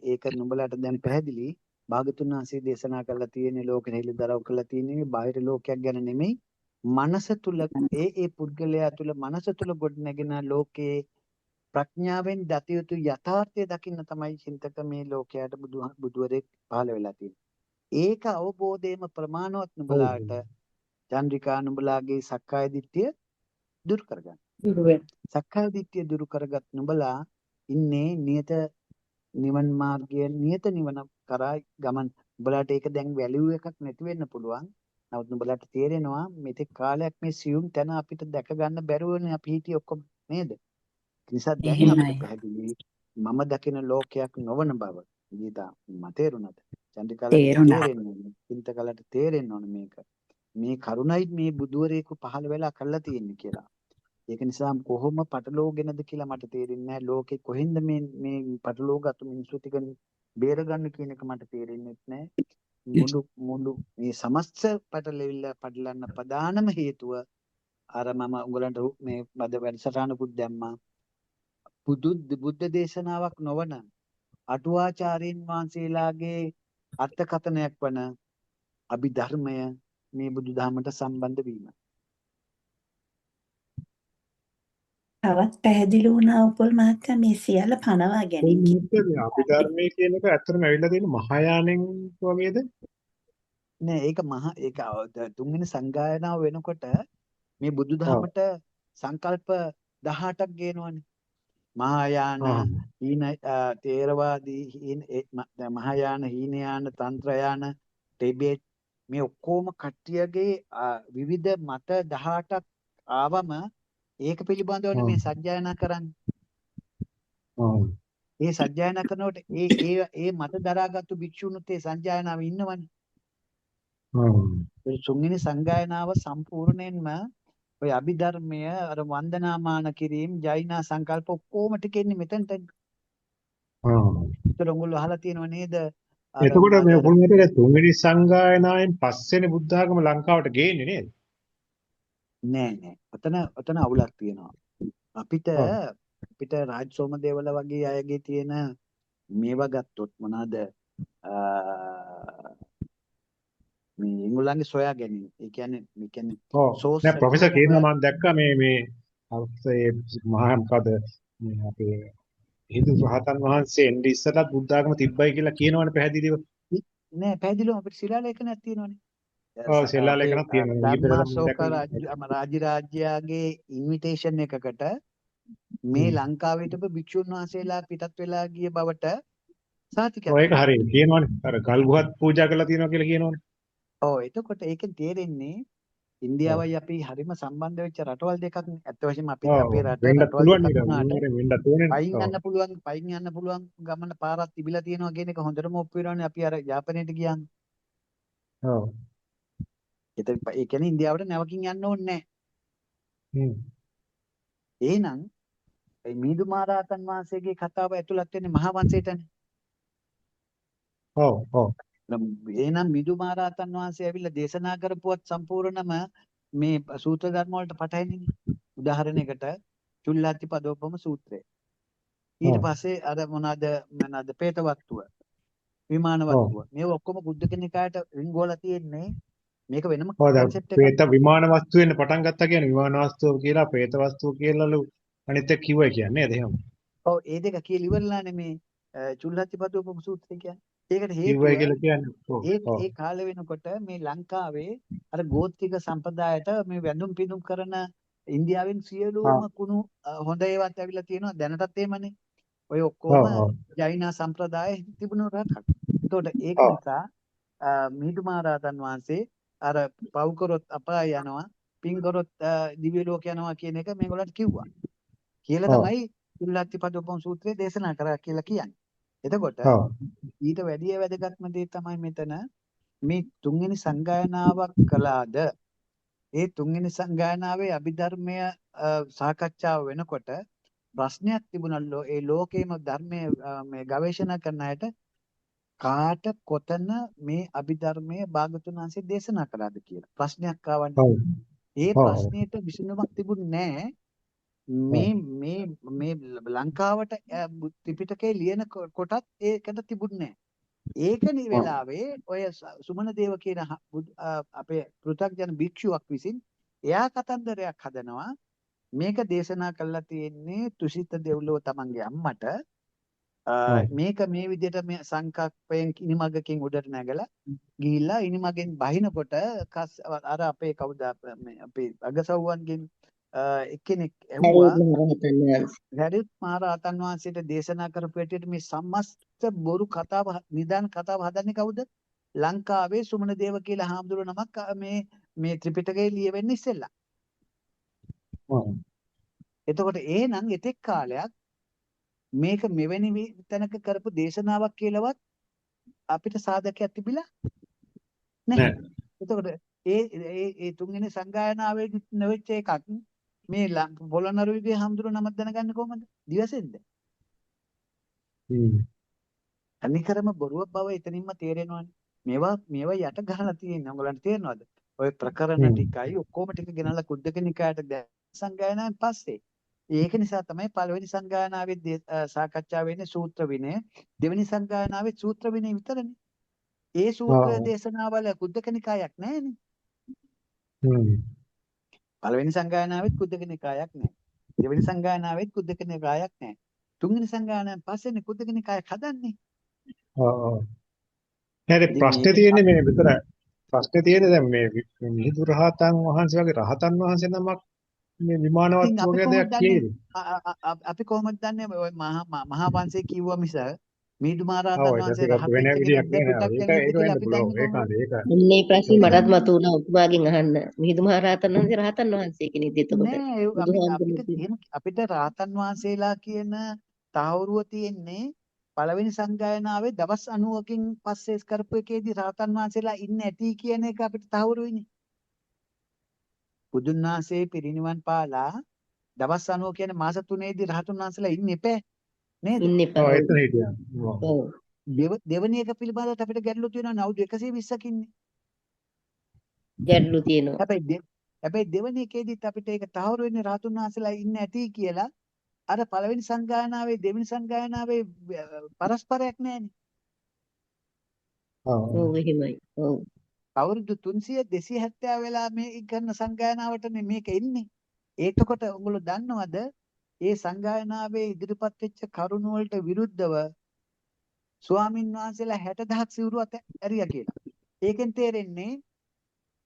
ඒක නුඹලාට දැන් පැහැදිලි. භාගතුන් වහන්සේ දේශනා කරලා තියෙන ලෝකෙ හෙළිදරව් කරලා තියෙන්නේ බාහිර ලෝකයක් ගැන නෙමෙයි. මනස තුල ඒ පුද්ගලයා තුල මනස තුල ගොඩනැගෙන ලෝකයේ ප්‍රඥාවෙන් දත යුතු යථාර්ථය දකින්න තමයි චින්තක මේ ලෝකයට බුදුවරයෙක් පහළ වෙලා තියෙන්නේ. ඒක අවබෝධයේම ප්‍රමාණවත් නුඹලාට චන්ද්‍රිකා නුඹලාගේ සක්කාය දිට්ඨිය දුරු කරගන්න. සක්කාය දිට්ඨිය දුරු කරගත් නුඹලා ඉන්නේ නියත නිවන් මාර්ගයේ නියත නිවන කරා ගමන්. නුඹලාට ඒක දැන් වැලියු එකක් නැති වෙන්න පුළුවන්. නමුත් නුඹලාට තේරෙනවා මෙතෙක් කාලයක් මේ සියුම් තැන අපිට දැක ගන්න බැරුවනේ අපි හිටියේ ඔක්කොම නේද? ඒ නිසා දැන් අපිට පැහැදිලි මම දකින ලෝකයක් නොවන බව. ගීතා මට තේරුණාද? චන්ද්‍රිකාලට තේරෙන්නේ චින්තකලට තේරෙන්න ඕනේ මේක. මේ කරුණයි මේ බුදුවරයෙකු පහළ වෙලා කරලා තියෙන්නේ කියලා. ඒක නිසා කොහොම පටලෝගෙනද කියලා මට තේරෙන්නේ නැහැ. ලෝකේ කොහෙන්ද මේ පටලෝගතු මිනිස්සු ටික බේරගන්න කියන එක මට තේරෙන්නේ නැහැ. මුළු මේ සමස්ත පටලන්න ප්‍රධානම හේතුව අර මම උගලන්ට මේ මද වැඩසටහනකුත් දැම්මා. බුද්ධ දේශනාවක් නොවන අටුවාචාර්යින් වහන්සේලාගේ අර්ථකථනයක් වන අභිධර්මය මේ බුදුදහමට සම්බන්ධ වීම. තවත් පැහැදිලි වුණා උපුල් මහත්තයා මේ සියල්ල පනවා ගැනීම. මේ අභිධර්මයේ කියන එක ඇත්තටම ඇවිල්ලා තියෙන මහායානෙන් වගේද? නෑ ඒක තුන්වෙනි සංගායනාව වෙනකොට මේ බුදුදහමට සංකල්ප 18ක් ගේනවනේ. මහායාන හීන තේරවාදී මහායාන හීනයාන තන්ත්‍රයාන ටිබෙට් මේ ඔක්කොම කට්ටියගේ විවිධ මත 18ක් ආවම ඒක පිළිබඳවනේ මේ සජ්ජායනා කරන්නේ. ඒ සජ්ජායනා කරනකොට ඒ මත දරාගත්තු භික්ෂුණුත් ඒ සජ්ජායනාවේ ඉන්නවනේ. ඒ තුන්වෙනි සංගායනාව සම්පූර්ණයෙන්ම ඔය අභිධර්මය අර වන්දනාමාන කිරීම ජෛනා සංකල්ප ඔක්කොම ටික එන්නේ මෙතනට. ඒතර උගල අහලා තියෙනව නේද? එතකොට මේ කොහොමද තුන්වෙනි සංගායනාවෙන් පස්සේනේ බුද්ධ ආගම ලංකාවට ගේන්නේ නේද? නෑ. ඔතන අවුලක් තියෙනවා. අපිට රාජ් සෝමදේවල වගේ අයගේ තියෙන මේවා ගත්තොත් මොනවාද මේ ඒගොල්ලන්ගේ සොයා ගැනීම. ඒ කියන්නේ සෝස් නෑ ප්‍රොෆෙසර් කියනවා මම දැක්කා මේ මහා මොකද මේ අපේ හින්දු රහතන් වහන්සේ එන්නේ ඉස්සරලත් බුද්ධ ආගම තිබ්බයි කියලා කියනවනේ පැහැදිලිව. නෑ පැහැදිලිවම අපිට ශිලාලේඛනයක් තියෙනවනේ. ඔව් ශිලාලේඛනක් තියෙනවා. ධර්මාශෝක රාජ්‍යයාගේ ඉන්විටේෂන් එකකට මේ ලංකාවේ තිබු භික්ෂුන් වහන්සේලා පිටත් වෙලා ගිය බවට සාතිකයක්. ඔය ඒක හරියි කියනවනේ. අර ගල් ගුහත් පූජා කරලා තියෙනවා කියලා කියනවනේ. ඔව් එතකොට ඒකෙන් තේරෙන්නේ ඉන්දියාවයි අපි හරිම සම්බන්ධ වෙච්ච රටවල් දෙකක් නේ. ඇත්ත වශයෙන්ම අපේ රටේ රටවල් දෙකක් පයින් යන්න පුළුවන් ගමන පාරක් තිබිලා තියෙනවා කියන එක හොඳටම ඔප්පු වෙනවානේ අපි අර යාපනයට ගියාම. ඔව්. ඒ කියන්නේ ඉන්දියාවට නැවකින් යන්න ඕනේ නැහැ. එහෙනම් මේ මිහිඳු මහරහතන් වහන්සේගේ කතාව ඇතුළත් වෙන්නේ මහා වංශයටනේ. ඔව්. එහෙනම් මිහිඳු මහරහතන් වහන්සේ ඇවිල්ලා දේශනා කරපුවත් සම්පූර්ණම මේ සූත්‍ර ධර්ම වලට පටහැනිනේ. උදාහරණයකට චුල්ලාතිපදෝපම සූත්‍රය. ඊට පස්සේ අර මොනවාද පේතවත්තුව. විමාන ඔව්. වස්තුව. මේ ඔක්කොම බුද්ධ කෙනෙක්ට රිංගෝලා තියෙන්නේ. මේක වෙනම ඔව් දැන් concept එකක්. ප්‍රේත විමාන වස්තු වෙන්න පටන් ගත්තා කියන්නේ විමාන වස්තුව කියලා ප්‍රේත වස්තුව කියලාලු අනිත් එක කිව්වයි කියන්නේ නේද එහෙම. ඔව් ඒ දෙක කියලා ඉවරලානේ මේ චුල්ලත්තිපදෝපම සූත්‍රය කියන්නේ. ඒකට හේතුව කිව්වයි කියලා කියන්නේ. ඔව්. ඔව්. ඒ කාලේ වෙනකොට මේ ලංකාවේ අර ගෝත්‍රික සම්ප්‍රදායට මේ වැඳුම් පිදුම් කරන ඉන්දියාවෙන් සියලුම කුණු හොඳ ඒවාත් ඇවිල්ලා තියෙනවා දැනටත් එහෙමනේ. ඔය ඔක්කොම ඔව්. ඔව්. ජෛන සම්ප්‍රදාය තිබුණු රටක්. ඒතකොට ඒක ඔව්. නිසා මිහිඳුමහරහතන් වහන්සේ අර පව් කරොත් අපාය යනවා, පින් කරොත් දිව්‍ය ලෝක යනවා කියන එක මේගොල්ලන්ට කිව්වා. කියලා ඔව්. තමයි චුල්ලත්තිපදෝපම සූත්‍රය දේශනා කරා කියලා කියන්නේ. එතකොට ඔව්. ඊට වැඩිය වැදගත්ම දේ තමයි මෙතන මේ තුන්වෙනි සංගායනාවක් කළාද ඒ තුන්වෙනි සංගායනාවේ අභිධර්මය සාකච්ඡාව වෙනකොට ප්‍රශ්නයක් තිබුණල්ලෝ ඒ ලෝකේම ධර්මයේ මේ ගවේෂණය කරන අයට කාට කොතන මේ අභිධර්මයේ භාගතුන් වහන්සේ දේශනා කළාද කියලා ප්‍රශ්නයක් ආවනේ. ඔව්. ඒ ඔව්. ප්‍රශ්නෙට විසඳුමක් තිබුණේ නැහැ. මේ ලංකාවට ත්‍රිපිටකේ ලියන කොටත් ඒකට තිබුණේ නැහැ. ඒකනි වෙලාවේ ඔය සුමන දේව කියන අපේ පෘථග්ජන භික්ෂුවක් විසින් එයා කතන්දරයක් හදනවා. මේක දේශනා කළා තියෙන්නේ තුසිත දෙව්ලොව තමන්ගේ අම්මට. මේක මේ විදිහට මේ සංකප්පයෙන් ඉනිමගකින් උඩට නැගලා ගිහිල්ලා ඉනිමගෙන් බහිනකොට අර අපේ කවුද අපේ අගසව්වන්ගෙන් එක්කෙනෙක් ඇහුවා හැරියුත් මහරහතන් වහන්සේට දේශනා කරපු ඇටියට මේ සම්මස්ත බොරු කතාව නිදාන කතාව හදන්නේ කවුද? ලංකාවේ සුමන දේව කියලා හාමුදුරුවෝ නමක් මේ ත්‍රිපිටකයේ ලියවෙන්න ඉස්සෙල්ලා. එතකොට එහෙනම් එතෙක් කාලයක් මේක මෙවැනි තැනක කරපු දේශනාවක් කියලාවත් අපිට සාධකයක් තිබිලා නැහැ. එතකොට ඒ තුන්වෙනි සංගායනාවේ නොවෙච්ච එකක් මේ පොළොන්නරුවේ හාමුදුරුවෝ නමක් දැනගන්නේ කොහමද? දිවසෙන්ද? අනිකරම බොරුවක් බව එතනින්ම තේරෙනවානේ. මේවා යට ගහලා තියෙන්නේ. ඔයගලන්ට තේරෙනවද? ඔය ප්‍රකරණ ටිකයි ඔක්කොම ටික ගෙනල්ලා කුද්දක නිකායට සංගායනාවෙන් පස්සේ. ඒක නිසා තමයි පළවෙනි සංගායනාවේ සාකච්ඡා වෙන්නේ සූත්‍ර විනය. දෙවෙනි සංගායනාවේ සූත්‍ර විනය විතරනේ. ඒ සූත්‍ර දේශනාවල කුද්දක නිකායක් නැහැනේ. පළවෙනි සංගායනාවෙත් කුද්දක නිකායක් නැහැ. දෙවෙනි සංගායනාවෙත් කුද්දක නිකායක් නැහැ. තුන්වෙනි සංගායනාවෙන් පස්සේනේ කුද්දක නිකායක් හදන්නේ. ඔව්. හරි ප්‍රශ්නේ තියෙන්නේ මේ විතර. ප්‍රශ්නේ තියෙන්නේ දැන් මේ මිහිඳු රහතන් වහන්සේ වගේ රහතන් වහන්සේ නමක් මේ විමාන වස්තු වගේ දෙයක් කියන්නේ. අපි කොහොමද දන්නේ ඔය මහා වංශේ කිව්වා මිස මිහිඳු මහරහතන් ඔව් වහන්සේ ඒක වෙන විදියක් නෑ. ඒක වෙන්න පුළුවන්. ඒක මේ ප්‍රශ්නේ මටත් මතුවුණා ඔබතුමාගෙන් අහන්න. මිහිඳු මහ රහතන් වහන්සේ රහතන් වහන්සේ කෙනෙක්ද එතකොට? අපිට රහතන් වහන්සේලා කියන තහවුරුව තියෙන්නේ පළවෙනි සංගායනාවේ දවස් 90කින් පස්සේ කරපු එකේදී රහතන් වහන්සේලා ඉන්න ඇති කියන එක අපිට තහවුරු වෙන්නේ. බුදුන් වහන්සේ පිරිනිවන් පාලා දවස් 90 කියන්නේ මාස 3ේදී රහතන් වහන්සේලා ඉන්න එපා නේද? ඉන්න එපා. ඔව් එතන හිටියා. ඔව්. දෙවෙනි එක පිළිබඳව අපිට ගැටලු තියෙනවා අවුරුදු 120ක් ඉන්නේ. ගැටලු තියෙනවා. හැබැයි දෙවෙනි එකේදීත් අපිට ඒක තහවුරු වෙන්නේ රහතන් වහන්සේලා ඉන්න ඇති කියලා. අර පළවෙනි සංගායනාවේ දෙවෙනි සංගායනාවේ පරස්පරයක් නැහැනේ. ඔව් එහෙමයි. ඔව්. අවුරුදු 300 270 වෙලා මේ කරන සංගායනාවටනේ මේක එන්නේ. ඒකකොට උගල දන්නවද ඒ සංගායනාවේ ඉදිරිපත් වෙච්ච කරුණ වලට විරුද්ධව ස්වාමින් වහන්සේලා 60000ක් සිවුරු ඇරියා කියලා. ඒකෙන් තේරෙන්නේ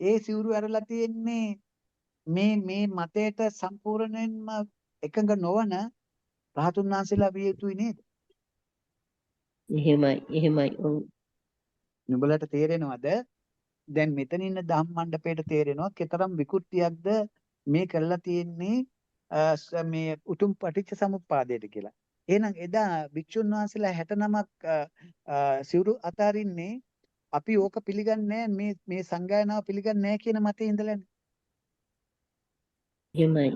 ඒ සිවුරු ඇරලා තියෙන්නේ මේ මතයට සම්පූර්ණයෙන්ම එකඟ නොවන රහතුන් වහන්සේලා විය යුතුයි නේද? එහෙමයි. ඔව්. නුඹලට තේරෙනවද? දැන් මෙතන ඉන්න ධම්මණ්ඩපේට තේරෙනවා කතරම් විකෘතියක්ද මේ කරලා තියෙන්නේ මේ උතුම් පටිච්ච සමුප්පාදයට කියලා. එහෙනම් එදා භික්ෂුන් වහන්සේලා 69ක් සිවුරු අතාරින්නේ අපි ඕක පිළිගන්නේ මේ සංගායනාව පිළිගන්නේ නැහැ කියන මතේ ඉඳලානේ. එහෙමයි.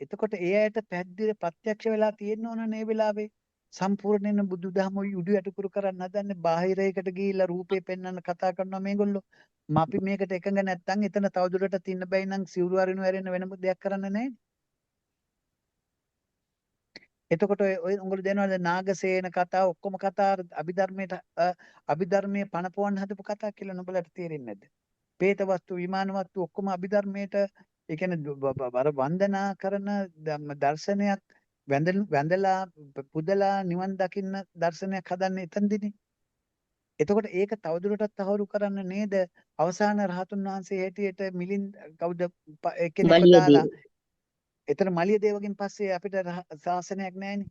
එතකොට ඒ ඇයට පැහැදිලි ප්‍රත්‍යක්ෂ වෙලා තියෙන්න ඕන නේ වෙලාවේ. සම්පූර්ණයෙන් බුදුදහම උඩු යටිකුරු කරන්න හදන්නේ බාහිරයකට ගිහිල්ලා රූපේ පෙන්වන්න කතා කරනවා මේගොල්ලෝ. අපි මේකට එකඟ නැත්නම් එතන තවදුරටත් ඉන්න බැයි නම් සිවුරු අරිනු ඇරෙන්න වෙනම දෙයක් කරන්න නැහැ. එතකොට ඔය උඹලා දෙනවද නාගසේන කතා ඔක්කොම කතා අභිධර්මයේ පණපවන්න හදපු කතා කියලා නුඹලට තේරෙන්නේ නැද්ද? പ്രേත වස්තු විමාන වස්තු ඔක්කොම අභිධර්මයට ඒ කියන්නේ අර වන්දනා කරන දර්ශනයක් වැඳලා පුදලා නිවන් දකින්න දර්ශනයක් හදන්නේ එතනදිනේ. එතකොට ඒක තවදුරටත් තහවුරු කරන්න නේද අවසාන රහතුන් වහන්සේ හැටියට මිලින්ද කවුද එක්කෙනෙක්ව මලියදේව. දාලා එතන මලිය දේවගෙන් පස්සේ අපිට ශාසනයක් නැහැනේ.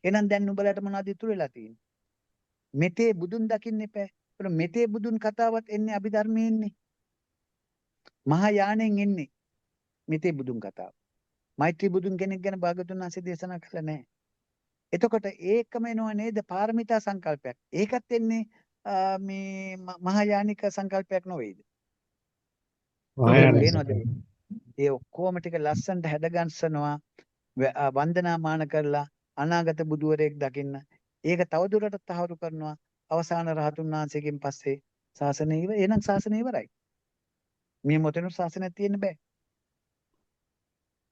එහෙනම් දැන් නුඹලට මොනවද ඉතුරු වෙලා තියෙන්නේ? මෙතේ බුදුන් දකින්න එපා. ඒතර මෙතේ බුදුන් කතාවත් එන්නේ අභිධර්මයේ එන්නේ. මහා යානෙන් එන්නේ මෙතේ බුදුන් කතාව. මෛත්‍රී බුදුන් කෙනෙක් ගැන භාගතුන් වහන්සේ දේශනා කළා නැහැ. එතකොට ඒකම එනවා නේද පාරමිතා සංකල්පයක්. ඒකත් එන්නේ මේ මහායානික සංකල්පයක් නොවේද? මහායාන ඒ ඔක්කොම ටික ලස්සනට හැඩගස්සනවා වන්දනාමාන කරලා අනාගත බුදුවරයෙක් දකින්න. ඒක තවදුරටත් තහවුරු කරනවා අවසාන රහතුන් වහන්සේගෙන් පස්සේ ශාසනය ඉවර. එහෙනම් ශාසනය ඉවරයි. මේ මොතන ශාසනයක් තියෙන්න බෑ.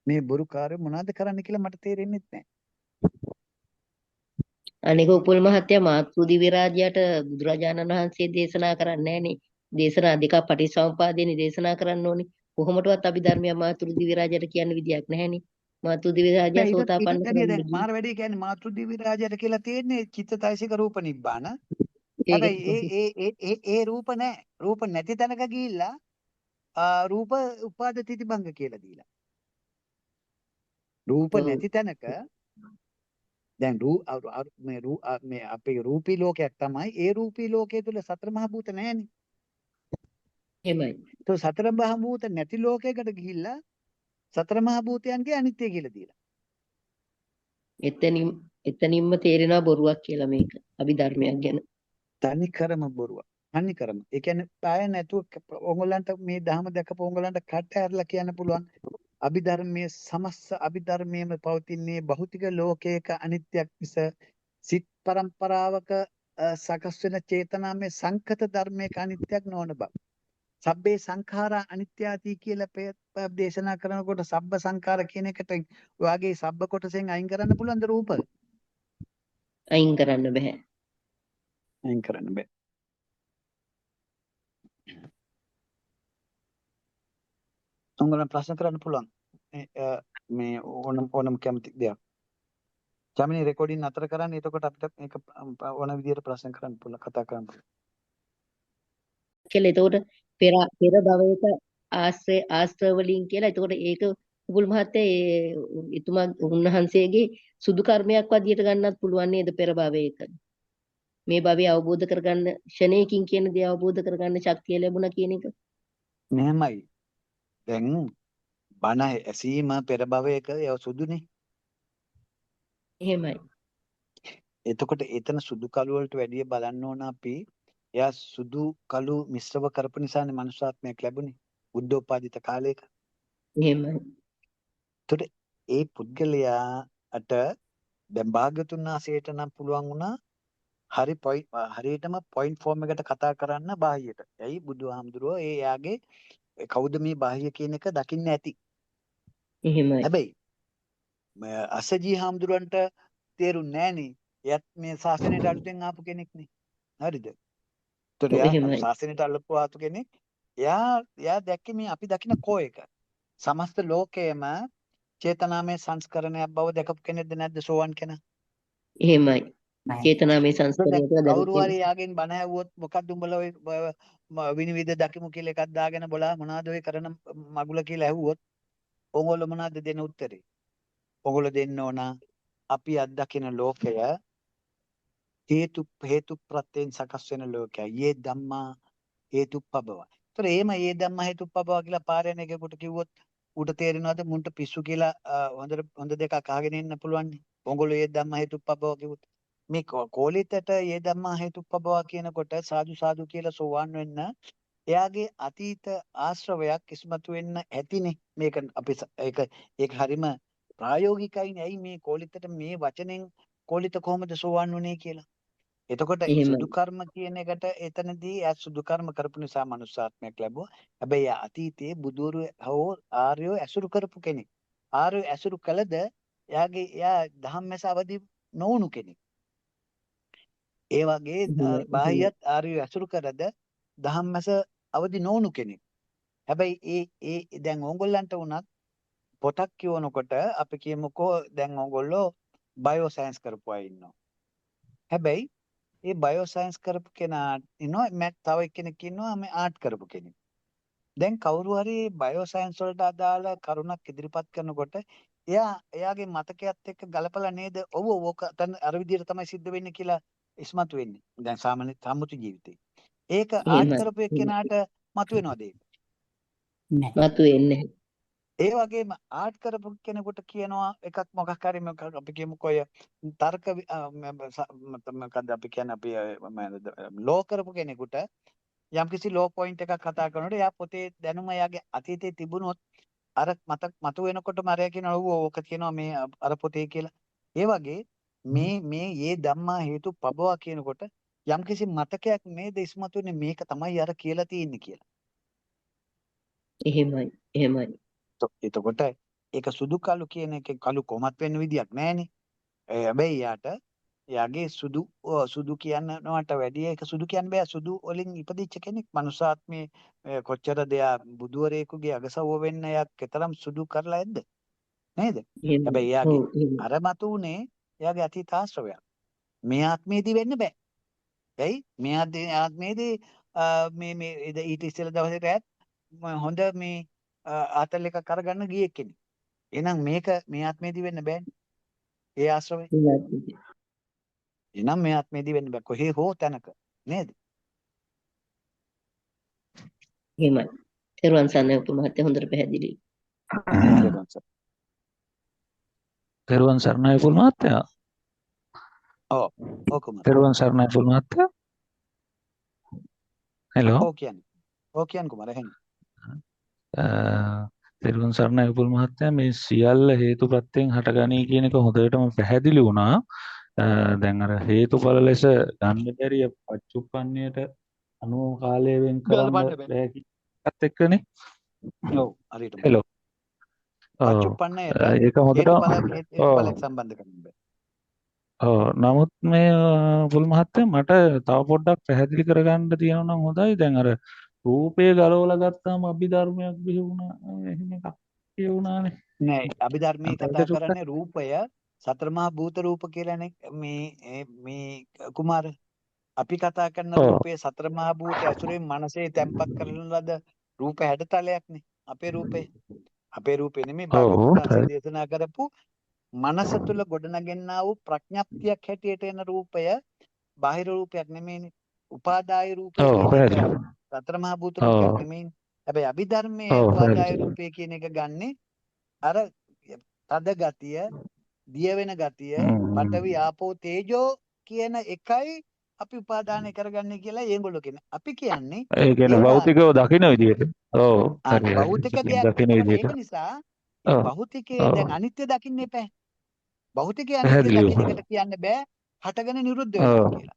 මේ බොරු කාර්ය මොනවද කරන්න කියලා මට තේරෙන්නේ නැහැ. අනික උපුල් මහත්තයා මාතෘ දිව්‍ය රාජ්‍යයට බුදුරජාණන් වහන්සේ දේශනා කරන්නේ නැහනේ. දේශනා දෙකක් පටිච්චසමුපාදයෙන් දේශනා කරන්න ඕනේ. කොහොමදවත් අභිධර්මය මාතෘ දිව්‍ය රාජ්‍යයට කියන්න විදියක් නැහනේ. මාතෘ දිව්‍ය රාජ්‍ය සෝතාපන්න දැන් මාර වැඩි කියන්නේ මාතෘ දිව්‍ය රාජයට කියලා තියෙන්නේ චිත්තයිසික රූප නිබ්බාන. හැබැයි ඒ රූප නැහැ. රූප නැති තැනක ගිහිල්ලා රූප උපාද තිතිබංග කියලා දීලා. රූප නැති තැනක දැන් මේ අපේ රූපී ලෝකයක් තමයි. ඒ රූපී ලෝකයේ තුල සතර මහා භූත නැහැනේ. එහෙමයි. તો සතර මහා භූත නැති ලෝකයකට ගිහිල්ලා සතර මහා භූතයන්ගේ අනිත්‍ය කියලා දීලා. එතනින්ම තේරෙනවා බොරුවක් කියලා මේක අභිධර්මයක් ගැන. තනි කරම බොරුවක්. තනි කරම. ඒ කියන්නේ පාය නැතුව ඕගොල්ලන්ට මේ ධහම දැකපු ඕගොල්ලන්ට කට ඇරලා කියන්න පුළුවන්. අභිධර්මයේ සමස්ත අභිධර්මයේම පවතින්නේ භෞතික ලෝකයක අනිත්‍යක් මිස සිත් පරම්පරාවක සකස් වෙන චේතනාමය සංකත ධර්මයක අනිත්‍යක් නොවන බව. සබ්බේ සංඛාරා අනිත්‍යාති කියලා දේශනා කරනකොට සබ්බ සංඛාර කියන එකට ඔයගේ සබ්බ කොටසෙන් අයින් කරන්න පුළුවන්ද රූප? අයින් කරන්න බෑ. අයින් කරන්න බෑ. උංගලන් ප්‍රශ්න කරන්න පුළුවන්. මේ ඕනම කැමති දෙයක්. ජමිනි රෙකෝඩින් නතර කරන්න. එතකොට අපිට මේක ඕන විදිහට ප්‍රශ්න කරන්න පුළුවන්, කතා කරන්න පුළුවන්. කියලා එතකොට පෙර භවයක ආශ්‍රය වලින් කියලා එතකොට ඒක උගුල් මහත්තයා එතුමා උන්වහන්සේගේ සුදු කර්මයක් වදියට ගන්නත් පුළුවන් නේද පෙර භවයක මේ භවය අවබෝධ කරගන්න ෂණයකින් කියන දේ අවබෝධ කරගන්න ශක්තිය ලැබුණා කියන එක මෙහෙමයි. දැන් බණ ඇසීම පෙර භවයක ඒව සුදුනේ. එහෙමයි. එතකොට එතන සුදු කළු වලට වැඩිය බලන්න ඕන අපි. එයා සුදු කළු මිශ්‍රව කරපු නිසානේ මනුෂ්‍යාත්මයක් ලැබුණේ. බුද්ධෝපාදිත කාලයක. එහෙමයි. එතකොට ඒ පුද්ගලයාට දැන් භාග්‍යතුන් වහන්සේට නම් පුළුවන් වුණා හරියටම පොයින්ට් ෆෝම් එකට කතා කරන්න බාහියට. ඇයි බුදුහාමුදුරුවෝ එයාගේ කවුද මේ බාහිය කියන එක දකින්න ඇති. එහෙමයි. හැබැයි අසජී හාමුදුරන්ට තේරුන්නේ නෑනේ. එයත් මේ ශාසනයට අලුතෙන් ආපු කෙනෙක් නේ. හරිද? ඒතර එයා ශාසනයට අලුත් ආපු කෙනෙක්. එයා දැක්කේ මේ අපි දකින කෝ එක. සමස්ත ලෝකයේම චේතනාමය සංස්කරණයක් බව දැකපු කෙනෙක්ද නැද්ද සෝවන් කෙනා? එහෙමයි. චේතනාමය සංස්කරණයක් කවුරු හරි යාගෙන් බණ ඇහුවොත් මොකක්ද උඹලා ඔය විනිවිද දකිමු කියලා එකක් දාගෙන බලා මොනවද ඔය කරන මගුල කියලා ඇහුවොත් ඕගොල්ලෝ මොනවද දෙන උත්තරේ? ඕගොල්ලෝ දෙන්න ඕන අපි අත්දකින ලෝකය හේතු ප්‍රත්‍යයෙන් සකස් වෙන ලෝකය. යේ ධම්මා හේතුප්පබව. ඒතර එහෙම යේ ධම්මා හේතුප්පබව කියලා පාරයන් එකකට කිව්වොත් ඌට තේරෙනවද මුන්ට පිස්සු කියලා හොඳ දෙකක් අහගෙන ඉන්න පුළුවන්. ඕගොල්ලෝ යේ ධම්මා හේතුප්පබව කිව්වොත් මේ කෝලිතට යේ ධම්මා හේතුප්පබව කියනකොට සාදු සාදු කියලා සෝවන් වෙන්න එයාගේ අතීත ආශ්‍රවයක් ඉස්මතු වෙන්න ඇතිනේ. මේක අපි ඒක හරීම ප්‍රායෝගිකයිනේ. ඇයි මේ කෝලිතට මේ වචනෙන් කෝලිත කොහොමද සෝවන් වුනේ කියලා. එතකොට සුදු කර්ම කියන එකට එතනදී එයා සුදු කර්ම කරපු නිසා මනුෂ්‍යාත්මයක් ලැබුවා. හැබැයි අතීතයේ බුදුරු හෝ ආර්යෝ ඇසුරු කරපු කෙනෙක්. ආර්යෝ ඇසුරු කළද එයා ධම්මස අවදි නොවුණු කෙනෙක්. ඒ වගේ එහෙමයි. බාහියත් ආර්ය ඇසුරු කරද ධම්මස අවදි නොවුණු කෙනෙක්. හැබැයි ඒ දැන් ඕගොල්ලන්ට උනත් පොතක් කියවනකොට අපි කියමුකෝ දැන් ඕගොල්ලෝ බයෝ සයන්ස් කරපු අය ඉන්නවා. හැබැයි ඒ බයෝ සයන්ස් කරපු කෙනා ඉන්නවා මැත් තව එක්කෙනෙක් ඉන්නවා මේ ආර්ට් කරපු කෙනෙක්. දැන් කවුරු හරි බයෝ සයන්ස් වලට අදාළ කරුණක් ඉදිරිපත් කරනකොට එයාගේ මතකයත් එක්ක ගලපලා නේද ඔව් ඕක අර විදිහට තමයි සිද්ධ වෙන්නේ කියලා ඉස්මතු වෙන්නේ. දැන් සාමාන්‍ය සම්මුති ජීවිතේ. ඒක ආර්ට් එහෙමයි. කරපු එක්කෙනාට මතුවෙනවද ඒක? නැහැ. මතුවෙන්නේ ඒ වගේම ආර්ට් කරපු කෙනෙකුට කියනවා එකක් මොකක් හරි අපි කියමුකෝ ඔය තර්ක මොකද්ද අපි කියන්නේ අපි ලෝ කරපු කෙනෙකුට යම්කිසි ලෝ පොයින්ට් එකක් කතා කරනකොට එයා පොතේ දැනුම එයාගේ අතීතයේ තිබුණොත් අර මතු වෙනකොටම අරයා කියනවා ඔව් ඕක කියනවා මේ අර පොතේ කියලා. ඒ වගේ මේ ධම්මා හේතු පබවා කියනකොට යම්කිසි මතකයක් නේද ඉස්මතු වෙන්නේ මේක තමයි අර කියලා තියෙන්නේ කියලා. එහෙමයි. එතකොට ඒක සුදු කළු කියන එකේ කළු කොමත් වෙන්න විදියක් නැහැනේ. හැබැයි එයාගේ සුදු කියනවට වැඩිය ඒක සුදු කියන්න බෑ. සුදු වලින් ඉපදිච්ච කෙනෙක් මනුසාත්මේ කොච්චර දෙයා බුදුවරයෙකුගේ අගසවුව වෙන්න එයා කතරම් සුදු කරලා ඇද්ද නේද? හැබැයි එයාගේ අර මතු උනේ එයාගේ අතීත ආශ්‍රවයක්. මේ ආත්මේදී වෙන්න බෑ. ඇයි? මේ ආත්මේදී මේ ඊට ඉස්සෙල්ලා දවසේ රැත් හොඳ මේ ආතල් එක කරගන්න ගියෙක් කෙනෙක්. එහෙනම් මේක මේ ආත්මේදී වෙන්න බෑනේ. ඒ ආශ්‍රවය. එහෙනම් මේ ආත්මේදී වෙන්න බෑ. කොහේ හෝ තැනක නේද? එහෙමයි. තෙරුවන් සරණයි උපමහත්තයා හොඳට පැහැදිලි. තෙරුවන් සරණයි පුල් මහත්තයා. ඔකම. තෙරුවන් සරණයි පුල් මහත්තයා. හෙලෝ. ඔව් කියන්නේ කුමාර එහෙනම්. තෙරුවන් සරණයි පුල් මහත්තයා මේ සියල්ල හේතුප්‍රත්‍යයෙන් හටගනී කියන එක හොඳටම පැහැදිලි වුණා. දැන් අර හේතුඵල ලෙස ගන්න බැරිය පච්චුප්පන්නයට අනුව කාලය වෙන් කරන්න බැහැ කියත් එක්කනේ. ඔව් හරියටම. හෙලෝ. පච්චුප්පන්නයට ඒක හොඳට හේතුඵලයක් සම්බන්ධ කරන්න බෑ. නමුත් මේ පුල් මහත්තයා මට තව පොඩ්ඩක් පැහැදිලි කරගන්න තියෙනවා නම් හොඳයි. දැන් අර රූපය ගලවලා ගත්තාම අභිධර්මයක් බිහි වුණා එහෙම එකක් කියුණානේ. නෑ අභිධර්මයේ කතා කරන්නේ රූපය සතර මහා භූත රූප කියලානේ මේ කුමාර අපි කතා කරන රූපයේ සතර මහා භූත ඇසුරෙන් මනසේ තැම්පත් කරන ලද රූප හැඩතලයක්නේ අපේ රූපේ. අපේ රූපේ නෙමෙයි භාගතුන් දේශනා කරපු මනස තුල ගොඩනගෙන්නා වූ ප්‍රඥප්තියක් හැටියට එන රූපය බාහිර රූපයක් නෙමෙයිනේ. උපාදාය රූපය සතර මහා භූත රූපයක් නෙමෙයිනේ. හැබැයි අභිධර්මයේ උපාදාය රූපය කියන එක ගන්නෙ අර තද ගතිය, දිය වෙන ගතිය, පඨවි ආපෝ තේජෝ කියන එකයි අපි උපාදානය කරගන්නේ කියලා ඒගොල්ලෝ කියන්නේ. අපි කියන්නේ ඒ කියන්නේ භෞතිකව දකින්න විදිහට. ඔව්. හරි. භෞතික දෙයක් දකින්න විදිහට. ඒක නිසා ඒ භෞතිකයේ දැන් අනිත්‍ය දකින්න එපා. භෞතිකයේ අනිත්‍ය දකින්න එකට කියන්න බෑ හටගෙන නිරුද්ධ වෙනවා කියලා.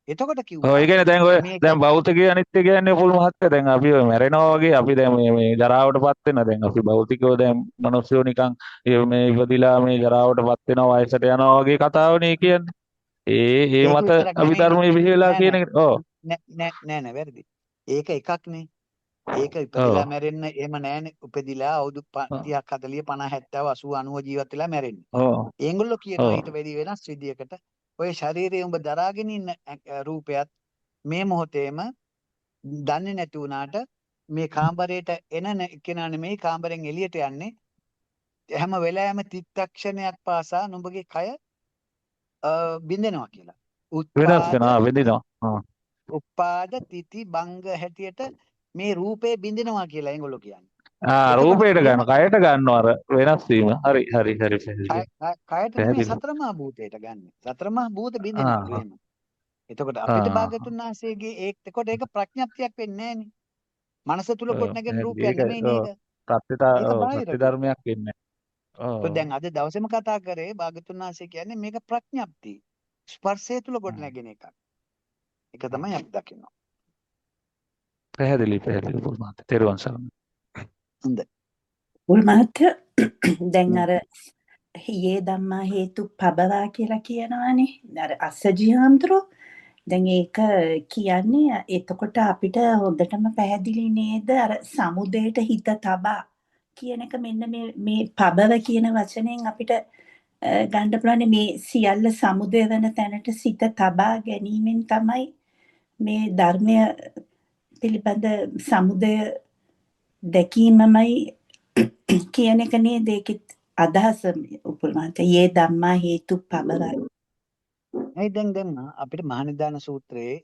එතකොට කිව්වා ඔය කියන්නේ දැන් ඔය දැන් භෞතිකයේ අනිත්‍ය කියන්නේ පුල් මහත්තයා දැන් අපි ඔය මැරෙනවා වගේ අපි දැන් මේ ජරාවටපත් වෙනවා. දැන් අපි භෞතිකව දැන් මිනිස්සු නිකන් මේ ඉපදිලා මේ ජරාවටපත් වෙනවා වයසට යනවා වගේ කතාවනේ කියන්නේ. ඒ මත අභිධර්මයේ බිහිලා කියන එක. ඔව්. නෑ වැරදි. ඒක එකක්නේ. ඒක ඉපදිලා මැරෙන්න එහෙම නෑනේ. උපදිලා අවුරුදු 30ක් 40 50 70 80 90 ජීවත් වෙලා මැරෙන්නේ. ඒගොල්ලෝ කියනවා ඊට වැඩි වෙනස් විදියකට ඔය ශරීරයේ උඹ දරාගෙන ඉන්න රූපයත් මේ මොහොතේම දන්නේ නැති වුණාට මේ කාමරයට එන කෙනා නෙමෙයි කාමරෙන් එළියට යන්නේ හැම වෙලාවෙම තිත්තක්ෂණයක් පාසා නුඹගේ කය බින්දෙනවා කියලා. වෙනස් වෙනවා බින්දිනවා. උපාද තිති භංග හැටියට මේ රූපේ බින්දිනවා කියලා ඒගොල්ලෝ කියන්නේ. රූපයට ගන්න කයට ගන්නවා අර වෙනස් වීම. හරි. කයට නෙමෙයි සතර මහා භූතයට ගන්න. සතර මහා භූත බින්දිනවා එහෙම. එතකොට අපිට භාගතුන් වහන්සේගේ ඒකට ඒක ප්‍රඥප්තියක් වෙන්නේ නැහනේ. මනස තුල ගොඩනගෙන රූපයක් නෙමෙයි නේද? ප්‍රතිධර්මයක් වෙන්නේ. දැන් අද දවසේම කතා කරේ භාගතුන් වහන්සේ කියන්නේ මේක ප්‍රඥප්තිය. ස්පර්ශය තුල ගොඩනගෙන එකක්. ඒක තමයි අපි දකිනවා. පැහැදිලි පුල් මහත්තයා. තෙරුවන් සරණයි. හොඳයි. පුල් මහත්තයා දැන් අර හේ ධම්මා හේතු පබවා කියලා කියනවානේ. අර අස්සජි හාමුදුරුවෝ. දැන් ඒක කියන්නේ එතකොට අපිට හොඳටම පැහැදිලි නේද අර සමුදයට හිත තබා කියන එක මෙන්න මේ පබව කියන වචනයෙන් අපිට ගන්න පුළුවන් මේ සියල්ල සමුදය වෙන තැනට සිත තබා ගැනීමෙන් තමයි මේ ධර්මය පිළිබඳ සමුදය දැකීමමයි කියන එක නේද ඒකෙත් අදහස උපුල් මහත්තයා. යේ ධම්මා හේතු පබවයි. ඇයි දැන් අපිට මහනිදාන සූත්‍රයේ